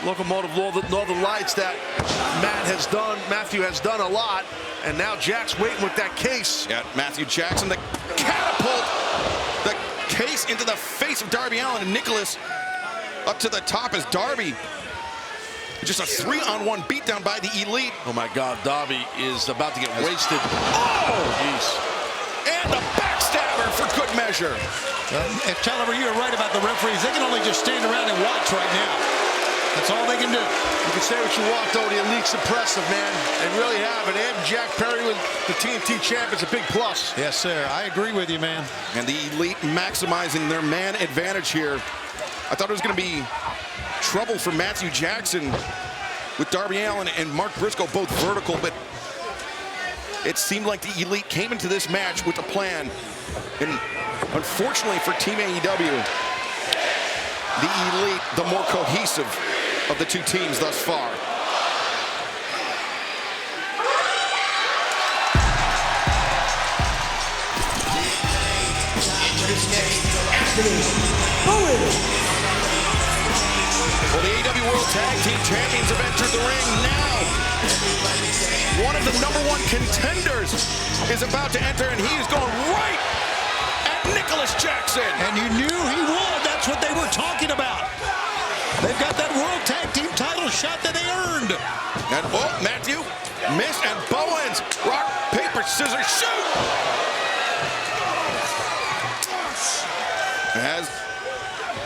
Locomotive Northern Lights that Matthew has done a lot. And now Jack's waiting with that case. Yeah, Matthew Jackson, the catapult, the case into the face of Darby Allin, and Nicholas up to the top as Darby. Just a 3-on-1 beatdown by the Elite. Oh my God, Darby is about to get wasted. Oh, jeez. And the backstabber for good measure. Caliber, you're right about the referees. They can only just stand around and watch right now. That's all they can do. You can say what you want, though. The Elite's impressive, man. They really have. And adding Jack Perry with the TNT champ is a big plus. Yes, sir. I agree with you, man. And the Elite maximizing their man advantage here. I thought it was going to be trouble for Matthew Jackson with Darby Allin and Mark Briscoe both vertical, but it seemed like the Elite came into this match with a plan. And unfortunately for Team AEW, the Elite, the more cohesive of the two teams thus far. Well, the AEW World Tag Team Champions have entered the ring now. One of the #1 contenders is about to enter, and he is going right at Nicholas Jackson. And you knew he would. That's what they were talking about. They've got that World Tag Team title shot that they earned. And oh, Matthew missed, and Bowens, rock, paper, scissors, shoot! As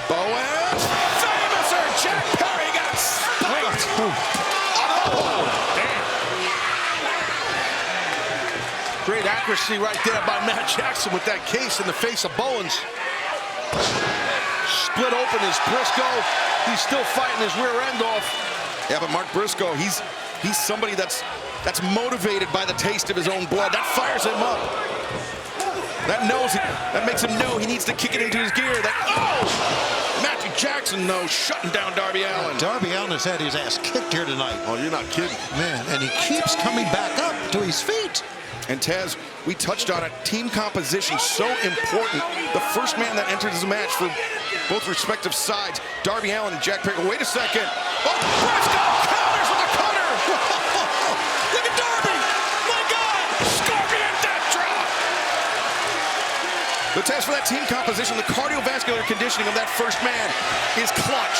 Bowens, famouser Jack Perry got spiked. Oh, damn. Great accuracy right there by Matt Jackson with that case in the face of Bowens. Split open is Briscoe. He's still fighting his rear end off. Yeah, but Mark Briscoe, he's somebody that's motivated by the taste of his own blood. That fires him up. That makes him know he needs to kick it into his gear. Matthew Jackson, though, shutting down Darby Allin. Darby Allin has had his ass kicked here tonight. Oh, you're not kidding. Man, and he keeps coming back up to his feet. And Taz, we touched on it. Team composition so important. The first man that enters the match for both respective sides, Darby Allin and Jack Perry. Wait a second. Oh, Briscoe counters with a cutter. Look at Darby. My God. Scorpion death drop. The test for that team composition, the cardiovascular conditioning of that first man is clutch.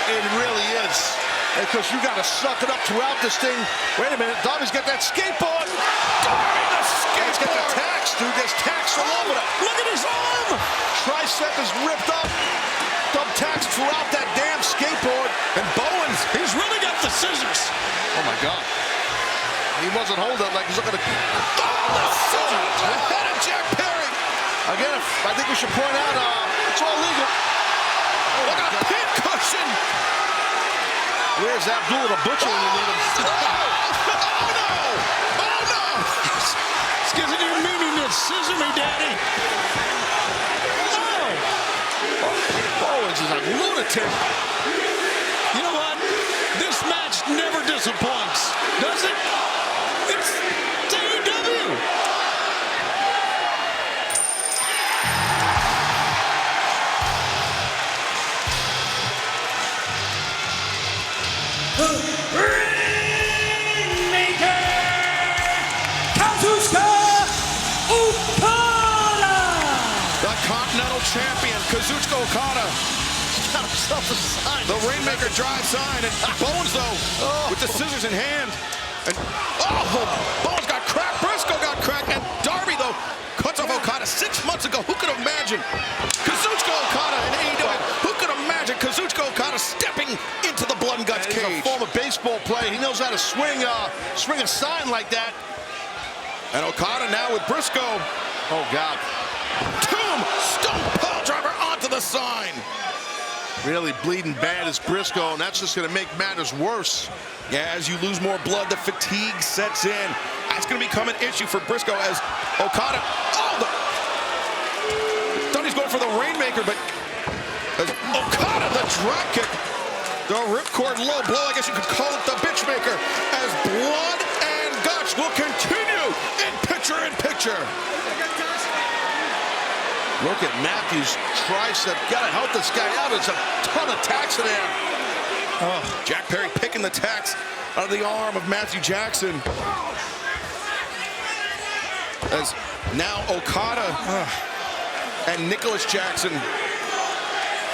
It really is. Because you got to suck it up throughout this thing. Wait a minute, Darby's got that skateboard. Darby, the skateboard. He's got the tacks, dude. There's tacks all over that. Look at his arm. Tricep is ripped up. Thumb tacks throughout that damn skateboard. And Bowens, he's really got the scissors. Oh, my God. He wasn't holding it like he's looking to... Oh, the scissors. Ahead of Jack Perry. Again, I think we should point out, it's all legal. Look at a pin cushion. Where's Abdullah the Butcher when you need him? Oh, no! Oh, no! Excuse me, you meaning to scissor me, Daddy? Oh! Bowens is a lunatic. You know what? This match never disappoints, does it? champion, Kazuchika Okada. The Rainmaker drive sign, and Bowens, though, with the scissors in hand. And, Bowens got cracked, Briscoe got cracked, and Darby, though, cuts off Okada 6 months ago. Who could have imagined Kazuchika Okada in AEW? Who could imagine Kazuchika Okada stepping into the Blood and Guts cage? He's a former baseball player. He knows how to swing a sign like that. And Okada now with Briscoe. Oh, God. Tombstone pile driver onto the sign. Really bleeding bad is Briscoe, and that's just going to make matters worse. Yeah, as you lose more blood, the fatigue sets in. That's going to become an issue for Briscoe as Okada. Thought he's going for the Rainmaker, but as Okada, the drop kick. The ripcord low blow, I guess you could call it the bitchmaker, as Blood and Guts will continue in picture-in-picture. Look at Matthews' tricep. Gotta help this guy out. There's a ton of tacks in there. Jack Perry picking the tacks out of the arm of Matthew Jackson. As now Okada and Nicholas Jackson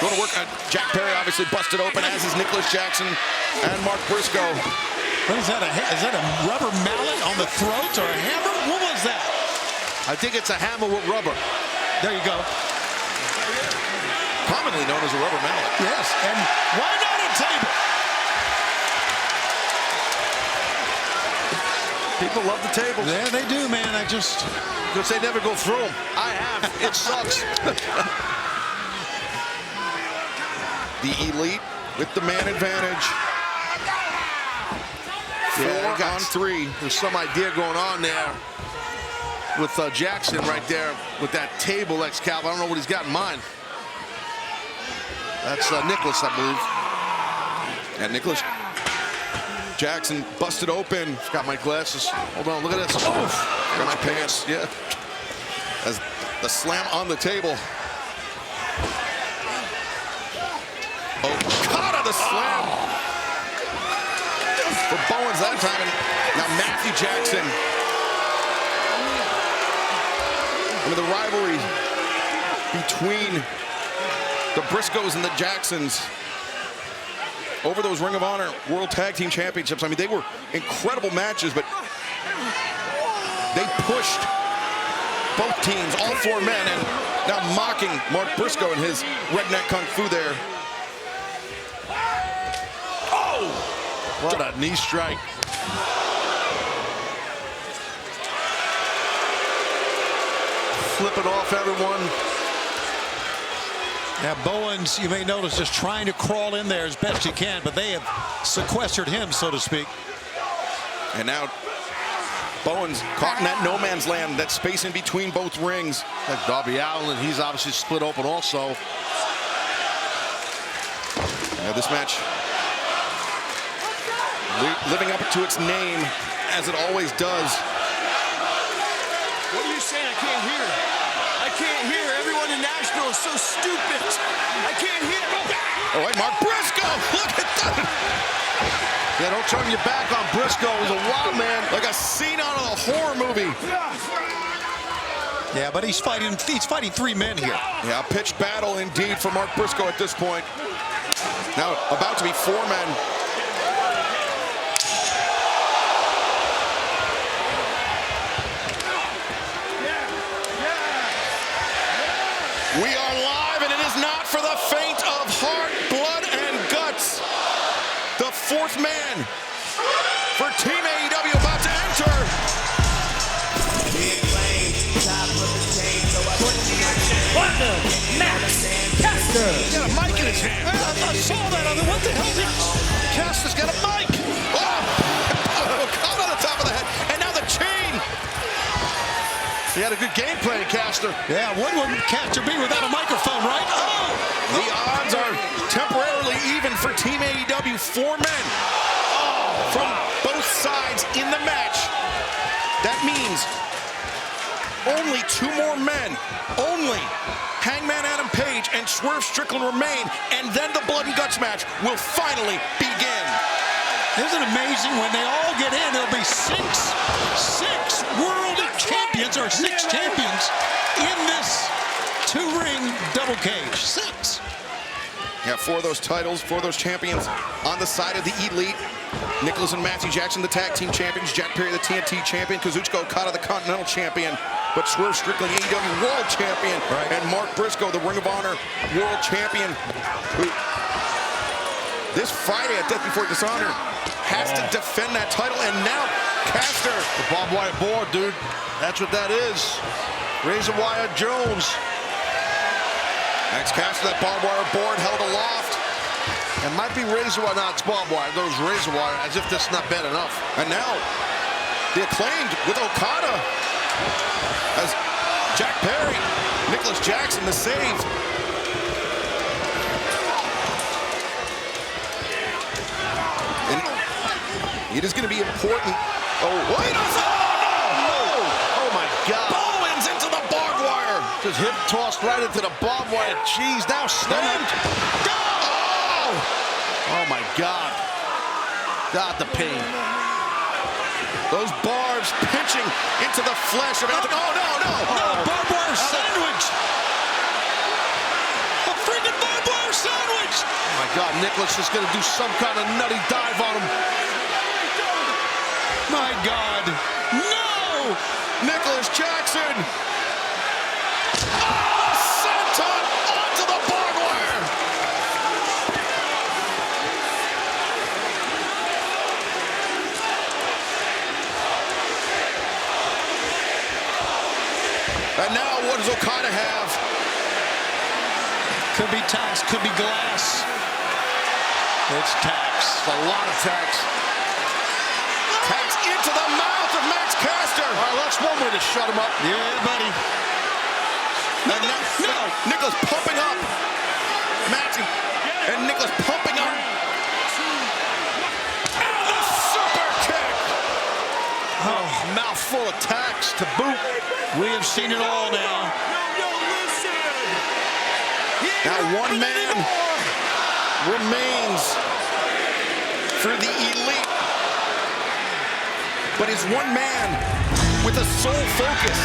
going to work on Jack Perry, obviously busted open, as is Nicholas Jackson and Mark Briscoe. What is that? Is that a rubber mallet on the throat or a hammer? What was that? I think it's a hammer with rubber. There you go. Commonly known as a rubber mallet. Yes, and why not a table? People love the tables. Yeah, they do, man. Because they never go through them. I have. It sucks. The Elite with the man advantage. 4 on 3. There's some idea going on there with Jackson right there with that table, Excalibur. I don't know what he's got in mind. That's Nicholas, I believe. And Nicholas Jackson busted open. Got my glasses. Hold on, look at this. Oh, got my pants. Yeah. As the slam on the table. Okada the slam. For Bowens that time. And now Matthew Jackson. I mean, the rivalry between the Briscoes and the Jacksons over those Ring of Honor World Tag Team Championships. I mean, they were incredible matches, but they pushed both teams, all 4 men, and now mocking Mark Briscoe and his redneck kung fu there. What a knee strike. Flipping off everyone. Yeah, Bowens, you may notice, just trying to crawl in there as best he can, but they have sequestered him, so to speak. And now Bowens caught in that no man's land, that space in between both rings. Like Darby Allin, he's obviously split open also. Now this match living up to its name, as it always does. What are you saying? I can't hear. I can't hear. Everyone in Nashville is so stupid. I can't hear. Oh, wait, Mark Briscoe. Look at that. Yeah, don't turn your back on Briscoe. He's a wild man. Like a scene out of a horror movie. Yeah, but he's fighting 3 men here. Yeah, a pitched battle indeed for Mark Briscoe at this point. Now about to be 4 men. We are live, and it is not for the faint of heart, blood, and guts. The 4th man for Team AEW about to enter. Partner, Max Caster. He's got a mic in his hand. I saw that. What the hell? Caster's got a mic. Caught on the top of the head, and now the chain. He had a good game plan, Caster. Yeah, what would Caster be without a microphone, right? The odds are temporarily even for Team AEW. 4 men from both sides in the match. That means only 2 more men. Only Hangman Adam Page and Swerve Strickland remain, and then the Blood and Guts match will finally begin. Isn't it amazing when they all get in, there'll be six world champions or 6 champions in this 2-ring double cage. 6. Yeah, 4 of those titles, 4 of those champions on the side of the Elite. Nicholas and Matthew Jackson, the tag team champions. Jack Perry, the TNT champion. Kazuchika Okada, the Continental champion. But Swerve Strickland, AEW World Champion. Right. And Mark Briscoe, the Ring of Honor World Champion. Who, this Friday at Death Before Dishonor, has to defend that title. And now, Caster. The barbed wire board, dude. That's what that is. Razor Wire Jones. Max Caster, that barbed wire board held aloft. It might be razor wire, not barbed wire. Those razor wire, as if that's not bad enough. And now, the Acclaimed with Okada. As Jack Perry, Nicholas Jackson, the save. And it is going to be important. Oh, wait a second! Oh my God. Bowens into the barbed wire. Just hip tossed right into the barbed wire. Jeez, now slammed. Oh! Oh my God. God, the pain. Those barbs pinching into the flesh of Anthony. Oh, no, no. No, barbed wire sandwich. A freaking barbed wire sandwich. Oh my God, Nicholas is going to do some kind of nutty dive on him. My God. No! Nicholas Jackson. Oh, senton onto the barbed wire. And now what does Okada have? Could be tax, could be glass. It's tax. A lot of tax. Tax into the mouth of Max Caster. All right, that's one way to shut him up. Yeah, buddy. And now Nicholas pumping up. Matthew and Nicholas pumping up. And the super kick. Oh, mouthful of tax to boot. We have seen it all now. Now one man remains for the Elite. But his one man with a sole focus.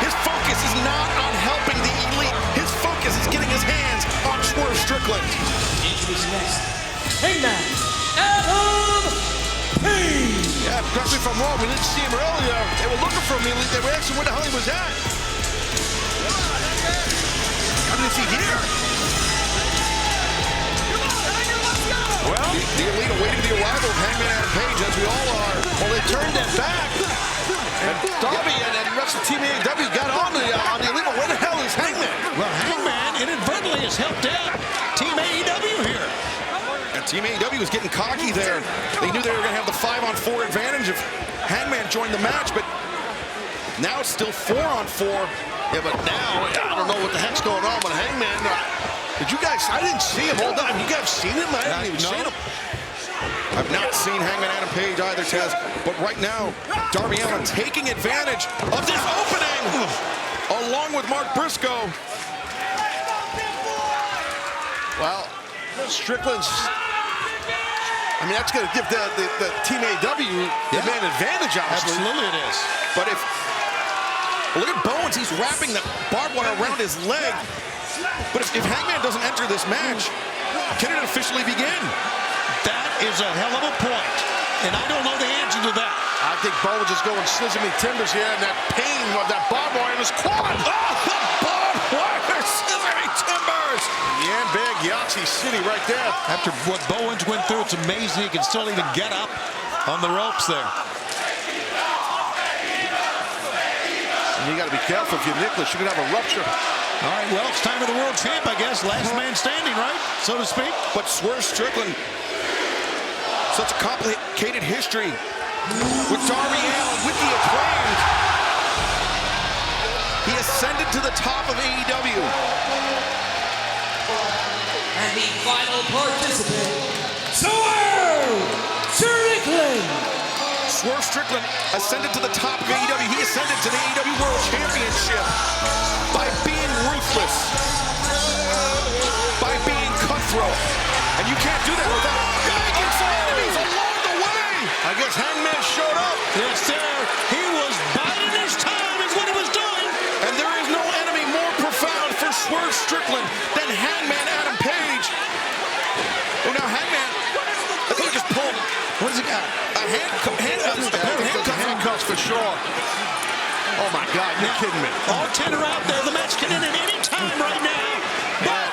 His focus is not on helping the Elite. His focus is getting his hands on Swerve Strickland. Introducing next, Hangman Adam Page. Yeah, correct me if I'm wrong. We didn't see him earlier. They were looking for him. They were asking where the hell he was at. How did he here? Well, the Elite awaiting the arrival of Hangman Adam Page, as we all are. Well, they turned their back. And Darby and the rest of Team AEW got on the Elite. Where the hell is Hangman? Well, Hangman inadvertently has helped out Team AEW here. And Team AEW was getting cocky there. They knew they were going to have the 5-on-4 advantage if Hangman joined the match, but now it's still 4-on-4. Yeah, but now, I don't know what the heck's going on with Hangman. Did you guys, I didn't see him all time. You guys seen him? I haven't even seen him. I've not seen Hangman Adam Page either, Taz, but right now, Darby Allin taking advantage of this opening, along with Mark Briscoe. Well, Strickland's, I mean, that's going to give the Team AEW the man advantage, obviously. Absolutely it is. But if, look at Bowens, he's wrapping the barbed wire around his leg. But if Hangman doesn't enter this match, can it officially begin? That is a hell of a point, and I don't know the answer to that. I think Bowens is going scissor me timbers here, and that pain of that barbed wire in his quad. Oh, the barbed wire scissor me timbers! Yeah, big Yahtzee City right there. After what Bowens went through, it's amazing he can still even get up on the ropes there. And you got to be careful if you're Nicholas. You could have a rupture. All right, well, it's time for the world champ, I guess. Last man standing, right? So to speak. But Swerve Strickland, such a complicated history with Darby Allin, with the Acclaimed. He ascended to the top of AEW. And the final participant, Swerve Strickland. Swerve Strickland ascended to the top of AEW. He ascended to the AEW World Championship by being ruthless, by being cutthroat. And you can't do that without making some enemies along the way. I guess Hangman showed up. Yes, sir. He was biding his time is what he was doing. And there is no enemy more profound for Swerve Strickland handcuffs for sure. Oh my God, you're kidding me. All 10 are out there. The match can end at any time right now. But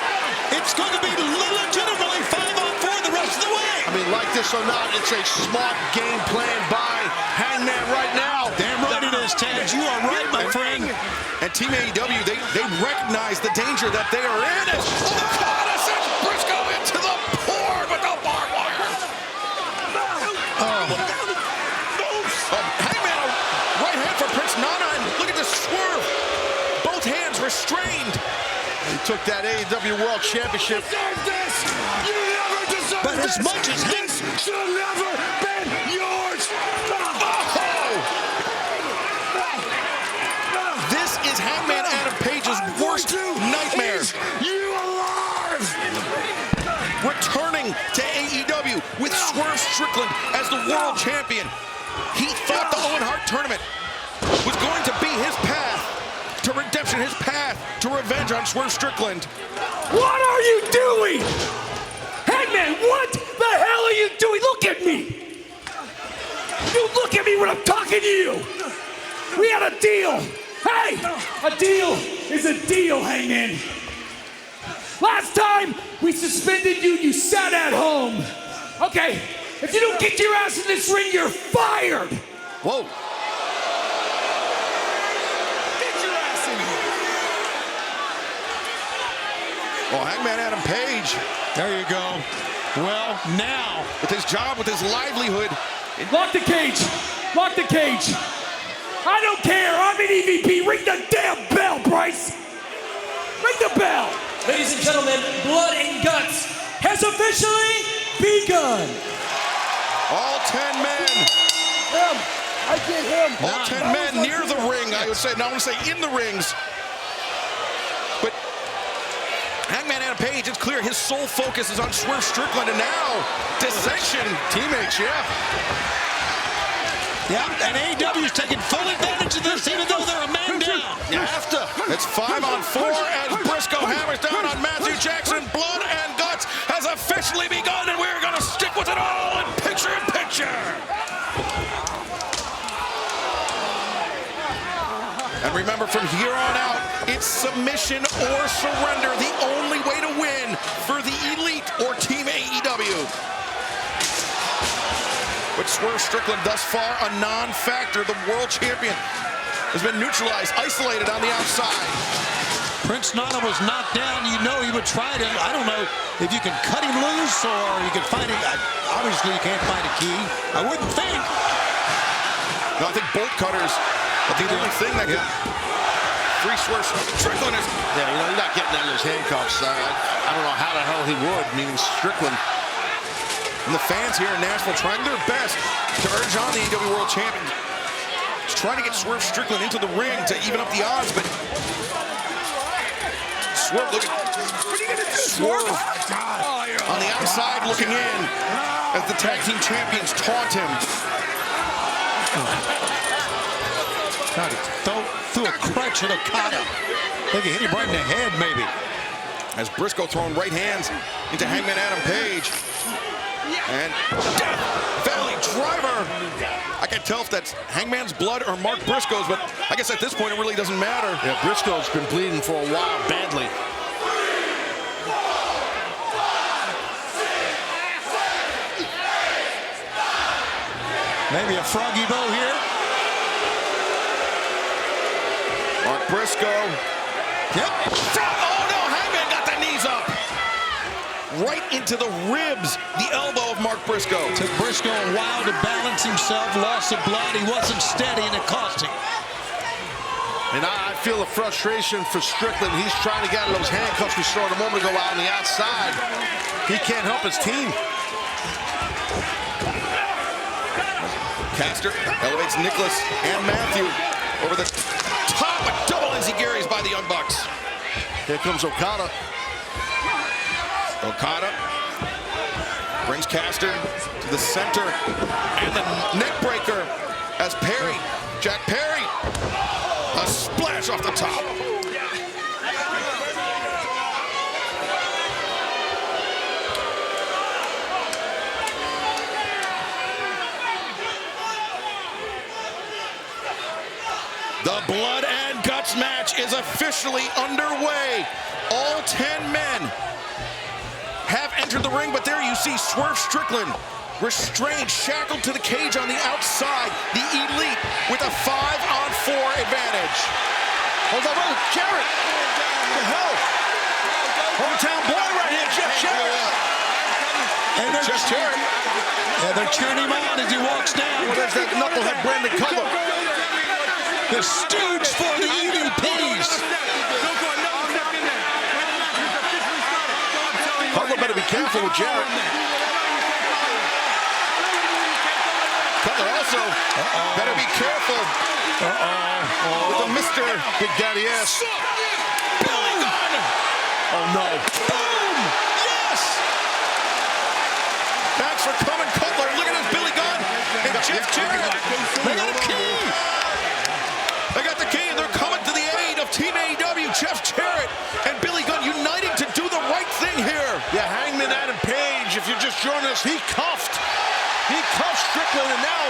it's going to be legitimately 5-on-4 the rest of the way. I mean, like this or not, it's a smart game plan by Hangman right now. Damn right it is, Taz. You are right, my friend. And Team AEW, they recognize the danger that they are in. As Okada sends Briscoe into the board with the barbed wire. Hangman, a right hand for Prince Nana, and look at the swerve. Both hands restrained. He took that AEW World Championship. But as much as this should never been yours. This is Hangman Adam Page's worst nightmare. You alive? Returning to AEW with Swerve Strickland as the world champion. He thought the Owen Hart tournament was going to be his path to redemption, his path to revenge on Swerve Strickland. What are you doing? Hangman, what the hell are you doing? Look at me. You look at me when I'm talking to you. We had a deal. Hey, a deal is a deal, Hangman. Last time we suspended you, you sat at home. Okay, if you don't get your ass in this ring, you're fired. Whoa. Get your ass in here. Well, Hangman Adam Page, There you go. Well, now. with his job, with his livelihood, Lock the cage. Lock the cage. I don't care. I'm an EVP. Ring the damn bell, Bryce. Ring the bell. Ladies and gentlemen, Blood and Guts has officially begun. all 10 men, I get him. all 10 men near the ring, I would say. Now I want to say in the rings. But Hangman Adam Page, it's clear his sole focus is on Swerve Strickland, and now dissension. Teammates, yeah. Yeah, and AEW's taking full advantage of this, even though they're a man down. You have to. It's 5-on-4 as Briscoe hammers down on Matthew Jackson. Blood and Guts has officially begun, and we're going to stick with it all in picture-in-picture. And remember, from here on out, it's submission or surrender, the only way to win for the Elite or Team AEW. But Swerve Strickland, thus far a non-factor. The world champion has been neutralized, isolated on the outside. Prince Nana was knocked down. You know he would try to. I don't know if you can cut him loose or you can find it. Obviously, you can't find a key. I wouldn't think. No, I think bolt cutters are the only thing that could free Swerve Strickland. Yeah, you know, you're not getting out of those handcuffs. I don't know how the hell he would, meaning Strickland. And the fans here in Nashville trying their best to urge on the AEW World Champion. Just trying to get Swerve Strickland into the ring to even up the odds, but Swerve, look at Swerve on the outside looking in as the tag team champions taunt him. God, threw a crutch at Okada. They can hit him right in the head, maybe. As Briscoe throwing right hands into Hangman Adam Page. And Death Valley Driver. I can't tell if that's Hangman's blood or Mark Briscoe's, but I guess at this point it really doesn't matter. Yeah, Briscoe's been bleeding for a while, badly. Maybe a froggy bow here. Mark Briscoe. Yep. Oh no, Hangman got the knees up. Right into the ribs, the elbow of Mark Briscoe. Took Briscoe a while to balance himself, lost some blood. He wasn't steady, and it cost him. And I feel the frustration for Strickland. He's trying to get out of those handcuffs we saw a moment ago out on the outside. He can't help his team. Caster elevates Nicholas and Matthew over the top, but double enziguris by the Young Bucks. Here comes Okada. Okada brings Caster to the center, and the neck breaker as Perry, Jack Perry, a splash off the top. The Blood and Guts match is officially underway. All 10 men have entered the ring, but there you see Swerve Strickland restrained, shackled to the cage on the outside. The Elite with a 5-on-4 advantage. Hold on, wait, Jarrett. What the hell? Hometown boy right here, Jeff Jarrett. And they're cheering him on as he walks down. Well, there's that knucklehead Brandon Cutler. The stooge for the EVPs. Cutler better be careful with Jarrett. Cutler also better be careful with the Mr. Big Daddy ass. Billy Gunn. Oh, no. Boom! Yes! Thanks for coming, Cutler. Look at this, Billy Gunn and Jeff Jarrett. They got a key. They got the key, and they're coming to the aid of Team AEW. Jeff Jarrett and Billy Gunn uniting to do the right thing here. Yeah, Hangman Adam Page, if you're just joining us, he cuffed Strickland, and now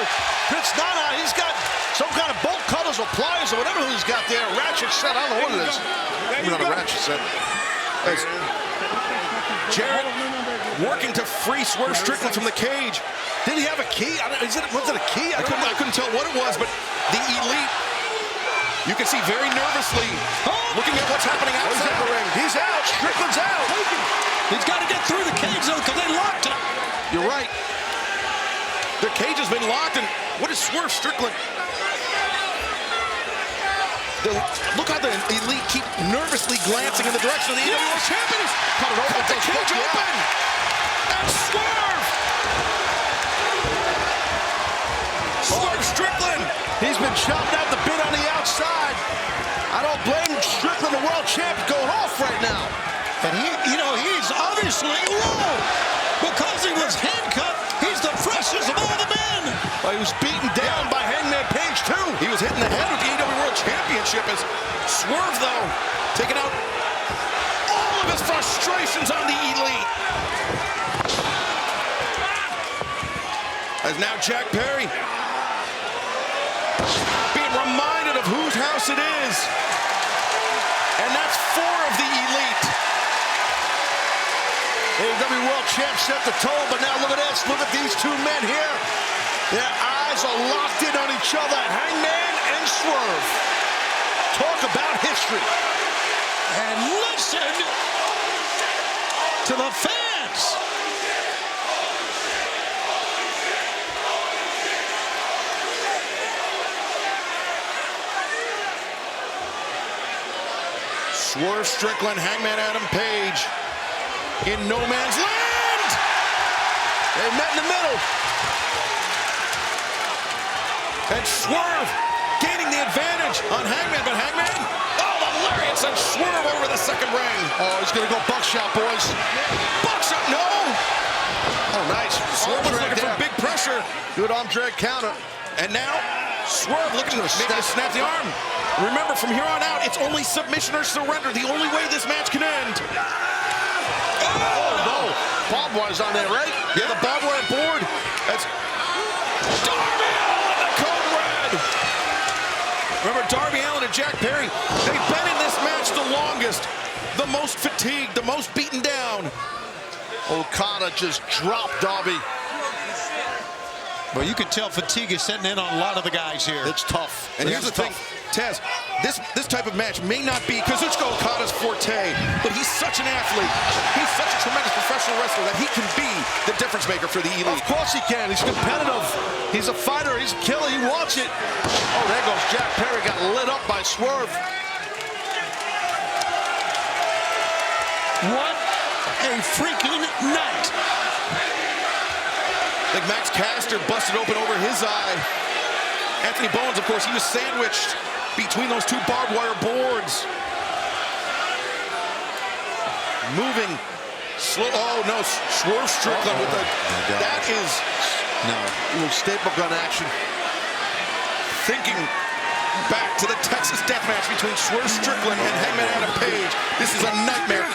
Prince Nana, he's got some kind of bolt cutters or pliers or whatever he's got there. A ratchet set, I don't know what it is. Maybe not a ratchet set. As Jarrett working to free Swerve Strickland from the cage. Did he have a key? Was it a key? I couldn't tell what it was, but the Elite, you can see very nervously looking at what's happening outside the ring. He's out. Strickland's out. He's got to get through the cage, though, because they locked him. You're right. Their cage has been locked, and what is Swerve Strickland? Look how the Elite keep nervously glancing in the direction of the AEW champions. Cut the cage open. And Swerve Strickland. He's been chopping out the bit on the outside. I don't blame Strickland, the world champ, going off right now. And he's obviously low because he was handcuffed. He's the freshest of all the men. Well, he was beaten down by Hangman Page, too. He was hitting the head with the AEW World Championship as Swerve, though, taking out all of his frustrations on the Elite. As now Jack Perry being reminded of whose house it is. And that's 4 of the Elite. AEW World Champ set the tone, but now look at this. Look at these 2 men here. Their eyes are locked in on each other. Hangman and Swerve. Talk about history. And listen to the fans. Swerve Strickland, Hangman Adam Page in no man's land. They met in the middle. And Swerve gaining the advantage on Hangman, but Hangman, the lariat sent Swerve over the second ring. Oh, he's going to go buckshot, boys. Buckshot, no. Oh, nice. Swerve was looking for big pressure. Good arm drag counter. And now, Swerve looking to maybe snap the arm. Remember, from here on out, it's only submission or surrender. The only way this match can end. Oh, no. Barbed wire's on there, right? Yeah, the barbed wire board. That's Darby Allin, the code red. Remember, Darby Allin and Jack Perry, they've been in this match the longest, the most fatigued, the most beaten down. Okada just dropped Darby. Well, you can tell fatigue is setting in on a lot of the guys here. It's tough. And here's the thing, Taz, this type of match may not be Kazuchika Okada's forte, but he's such an athlete. He's such a tremendous professional wrestler that he can be the difference maker for the Elite. Of course he can. He's competitive. He's a fighter. He's a killer. He wants it. Oh, there goes Jack Perry. Got lit up by Swerve. What a freaking night. I think Max Caster busted open over his eye. Anthony Bowens, of course, he was sandwiched between those 2 barbed wire boards. Moving slow. Oh, no. Swerve Strickland with the... That is... No. A little staple gun action. Thinking back to the Texas death match between Swerve Strickland and Hangman Adam Page. This is a nightmare.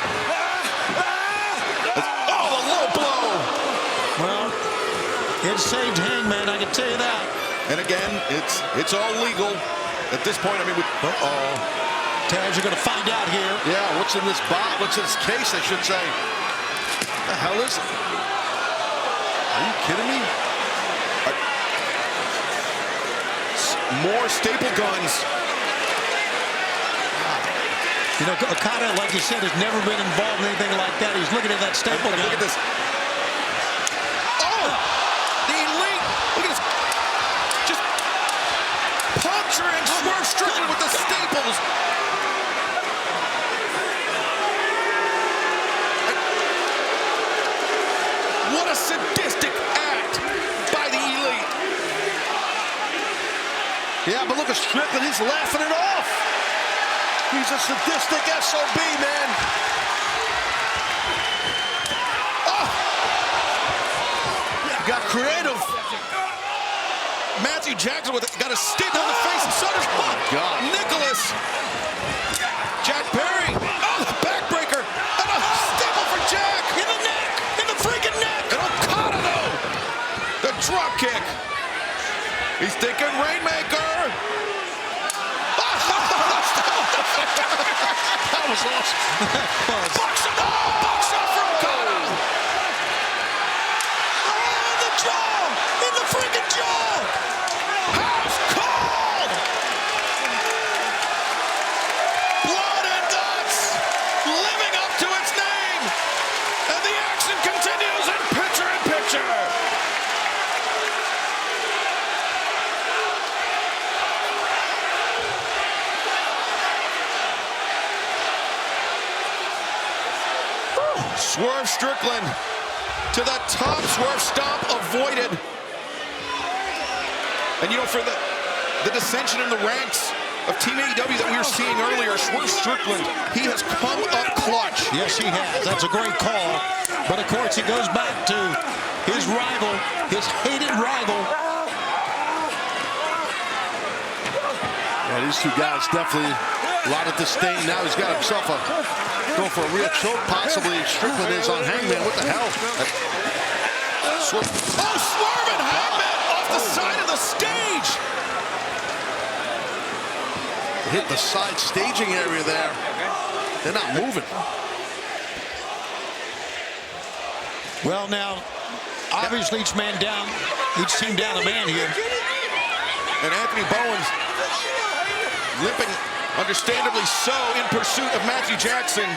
Oh, the low blow. Well, it saved Hangman, I can tell you that. And again, it's all legal. At this point, I mean, Taz, you're going to find out here. Yeah, what's in this box? What's in this case, I should say. What the hell is it? Are you kidding me? More staple guns. You know, Okada, like you said, has never been involved in anything like that. He's looking at that staple gun. Look at this. Oh! The Elite! Look at this. Just puncturing Swerve Strickland with the staples. What a sadistic act by the Elite. Yeah, but look at Strickland. He's laughing it off. He's a sadistic SOB, man. Oh! Got creative. Matthew Jackson got a staple in the face and so does God. Nicholas. Jack Perry. Oh, the backbreaker. And a staple for Jack. In the neck. In the freaking neck. And Okada, though. The drop kick. He's thinking Rainmaker. That was awesome. Box shot. Oh, box shot from Okada. Oh, the jaw. In the freaking jaw. House cold. Blood and Guts. Living up to its name. And the action continues in picture-in-picture. Swerve Strickland to the top, Swerve stomp avoided. And you know, for the dissension in the ranks of Team AEW that we were seeing earlier, Swerve Strickland, he has come up clutch. Yes, he has. That's a great call. But of course, he goes back to his rival, his hated rival. Yeah, these two guys definitely a lot of disdain. Now he's got himself going for a real choke, possibly. Strickland is on Hangman. What the hell? Swerve and Hangman off the side of the stage. Hit the side staging area there. They're not moving. Well, now, obviously each team down a man here. And Anthony Bowens limping, understandably so, in pursuit of Matthew Jackson.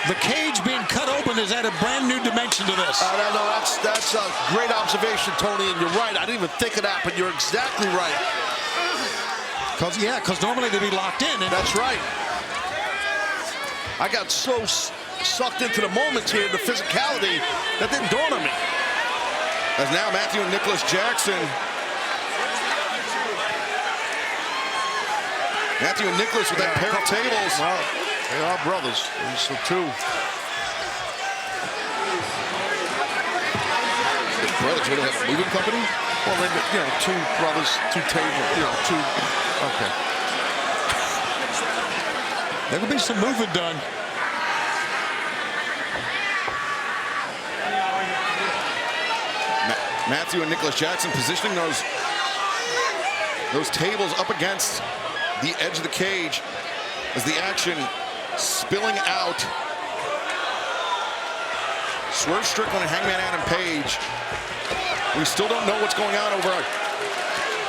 The cage being cut open has added a brand new dimension to this. No, that's a great observation, Tony, and you're right. I didn't even think of that, but you're exactly right. Because normally they'd be locked in. That's right. I got so sucked into the moments here, the physicality, that didn't dawn on me. As now Matthew and Nicholas Jackson. Matthew and Nicholas with that pair of tables. Well, they are brothers, so two. Brothers, what do they have, a moving company? Well, they, two brothers, two tables, two. Okay. There will be some movement done. Matthew and Nicholas Jackson positioning those tables up against the edge of the cage as the action spilling out. Swerve Strickland and Hangman Adam Page. We still don't know what's going on over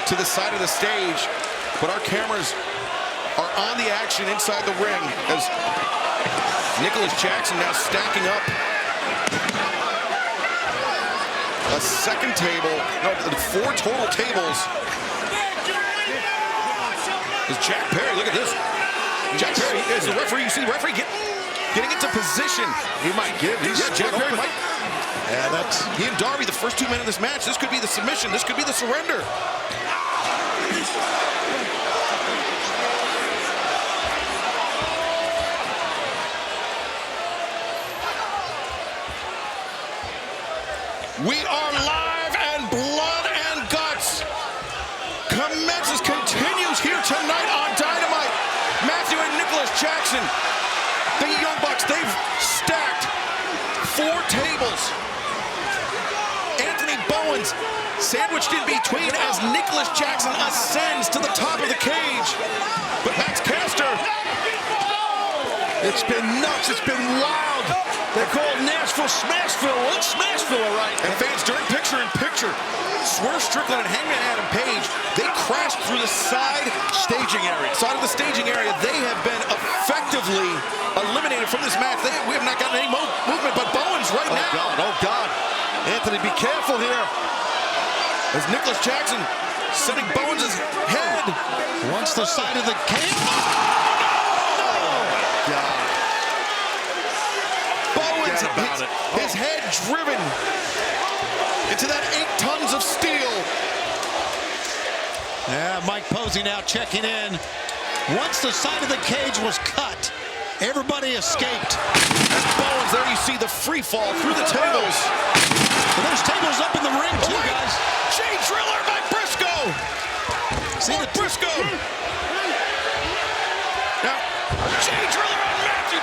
to the side of the stage, but our cameras are on the action inside the ring as Nicholas Jackson now stacking up a second table, no, 4 total tables. Is Jack Perry, look at this. Jack Perry is the referee. You see the referee getting into position. He might give. Jack Perry might. Yeah, that's he and Darby, the first 2 men in this match. This could be the submission. This could be the surrender. We are live, and Blood and Guts continues here tonight on Dynamite. Matthew and Nicholas Jackson, the Young Bucks, they've stacked 4 tables. Anthony Bowens sandwiched in between as Nicholas Jackson ascends to the top of the cage. But Max Caster. It's been nuts. It's been wild. They call it Nashville Smashville. Well, it's Smashville, all right. And fans during picture-in-picture, Swerve Strickland and Hangman Adam Page, they crashed through the side Staging area. of the staging area. They have been effectively eliminated from this match. We have not gotten any movement, but Bowens right now. Oh, God. Oh, God. Anthony, be careful here. As Nicholas Jackson setting Bowens' head. Once the side of the cage. God. Bowens, Forget about it. his head driven into that 8 tons of steel. Yeah, Mike Posey now checking in. Once the side of the cage was cut, everybody escaped. And Bowens, there you see the free fall through the tables. And there's tables up in the ring too, guys. Jay Driller by Briscoe. See the Briscoe. Now, Jay Driller on Matthew.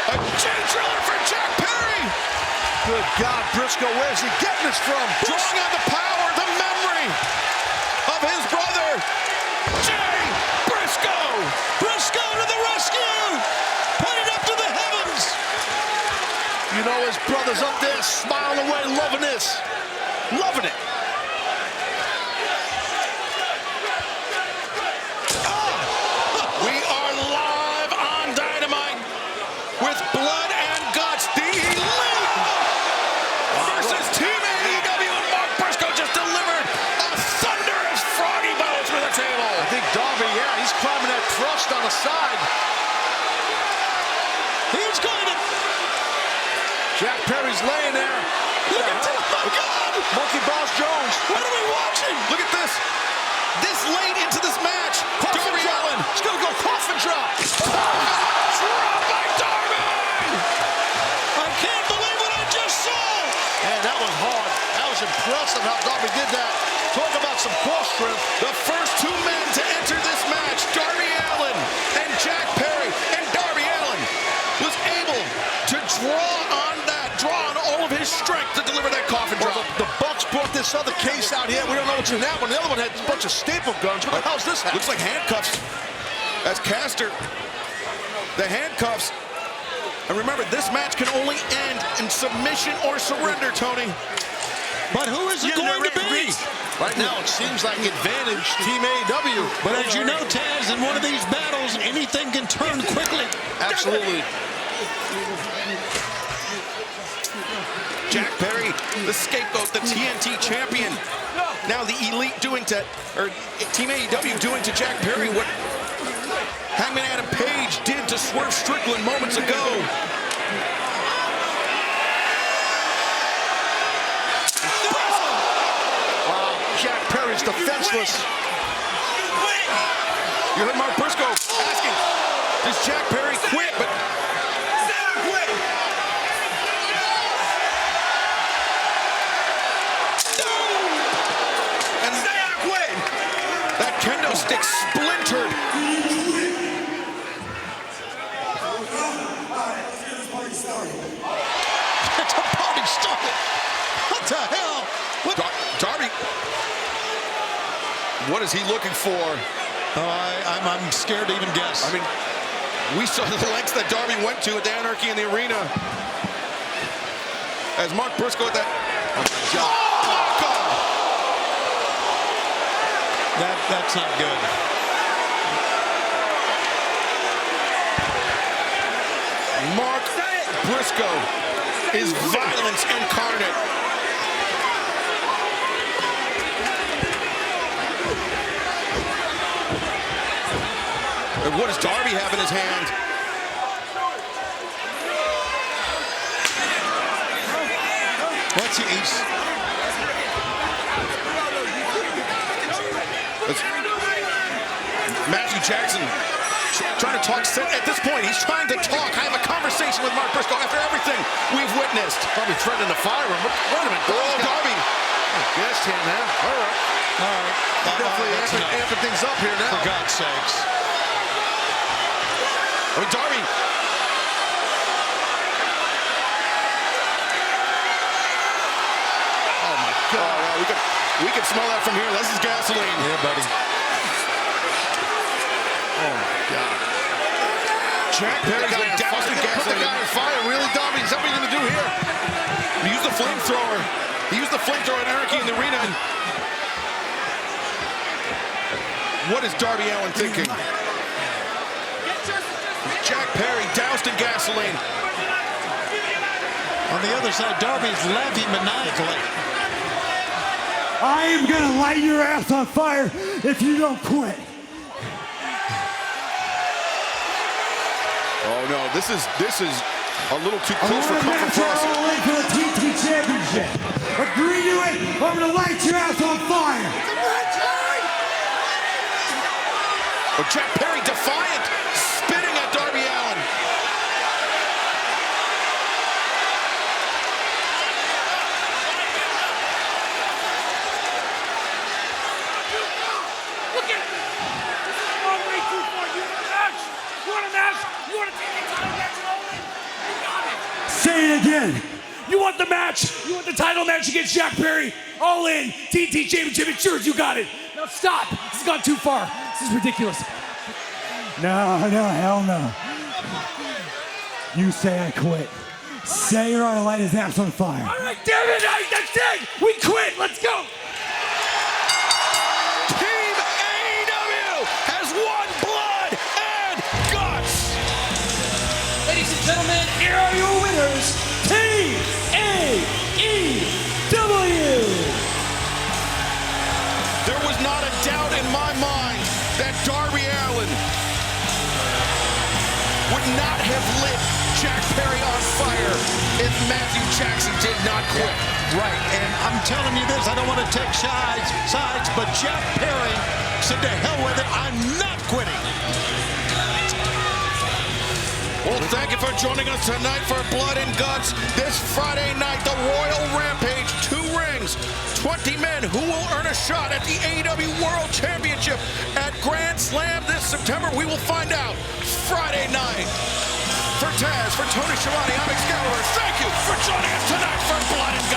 A Jay Driller for Jack Perry. Good God, Briscoe, where's he getting this from? Drawing on the power, the memory of his brother, Jay Briscoe. Briscoe to the rescue. Put it up to the heavens. You know his brother's up there smiling away, loving this. Loving it. We are live on Dynamite with Blood and Guts, the Elite versus Team AEW, and Mark Briscoe just delivered a thunderous froggy bow through the table. I think Darby, yeah, he's climbing that thrust on the side. He's going to. Jack Perry's laying there. Look at this. Oh, God. Monkey Boss Jones. What are we watching? Look at this. This late into this match, Coffin Darby drop. Allin. He's going to go coffin drop. Drop by Darby. I can't believe what I just saw. Man, that was hard. That was impressive how Darby did that. Talk about some core strength. The first 2 men to enter this match, Darby Allin and Jack Perry. And Darby Allin was able to draw on all of his strength to deliver that coffin drop. Well, the Bucks brought this other case out here. We don't know what's in that one. The other one had a bunch of staple guns. What the hell's this have? Looks like handcuffs. As Caster, the handcuffs. And remember, this match can only end in submission or surrender, Tony. But who is it going to be? Right now, it seems like advantage Team AEW. But as you know, Taz, in one of these battles, anything can turn quickly. Absolutely. Jack Perry, the scapegoat, the TNT champion. Now the Elite doing to, or Team AEW doing to Jack Perry what Hangman Adam Page did to Swerve Strickland moments ago. Wow, Jack Perry's defenseless. You heard Mark Briscoe asking, does Jack Perry quit? But that kendo stick splintered. It's a party started. What the hell? What? Darby, what is he looking for? I'm scared to even guess. I mean, we saw the lengths that Darby went to at the Anarchy in the Arena. As Mark Briscoe at that. Oh my God. Oh, God. That's not good. Mark Briscoe is violence incarnate. And what does Darby have in his hand? What's he? Matthew Jackson trying to talk. At this point, he's trying to talk. I have a conversation with Mark Briscoe after everything we've witnessed. Probably threatening the fire him. Wait a minute. Oh, Darby. Guest hand now. All right. All right. Definitely amping things up here now. For God's sakes. I mean, Darby. God. Oh, yeah, we can smell that from here. This is gasoline. Yeah, buddy. Oh, my God. Jack Perry's like dousing gasoline. Put the guy on fire, really, Darby? Is that what you're going to do here? He used the flamethrower. He used the flamethrower at Anarchy in the arena. And what is Darby Allin thinking? Jack Perry doused in gasoline. On the other side, Darby's laughing maniacally. I am gonna light your ass on fire if you don't quit. Oh no, this is a little too close for comfort for us. All in for the TNT Championship. Agree to it, I'm gonna light your ass on fire. Oh, Jack Perry defiant, spitting at Darby Allin. Look at it. This is going way too far. You want a match? You want a match? You want to take the title match and all in? You got it. Say it again. You want the match? You want the title match against Jack Perry? All in, TNT Championship insurance, you got it. Now stop. This has gone too far. This is ridiculous. No, hell no. You say I quit. Say you're gonna light his ass on fire. All right, damn it. That's it. We quit. Let's go. Team AEW has won Blood and Guts. Ladies and gentlemen, here are your winners. Team AEW. There was not a doubt in my mind that Darby Allin would not have lit Jack Perry on fire if Matthew Jackson did not quit. Right, and I'm telling you this, I don't want to take sides, but Jack Perry said to hell with it, I'm not quitting. Well, thank you for joining us tonight for Blood and Guts. This Friday night, the Royal Rampage, 2 rings, 20 men who will earn a shot at the AEW World Championship at Grand Slam this September. We will find out Friday night. For Taz, for Tony Schiavone, I'm Excalibur. Thank you for joining us tonight for Blood and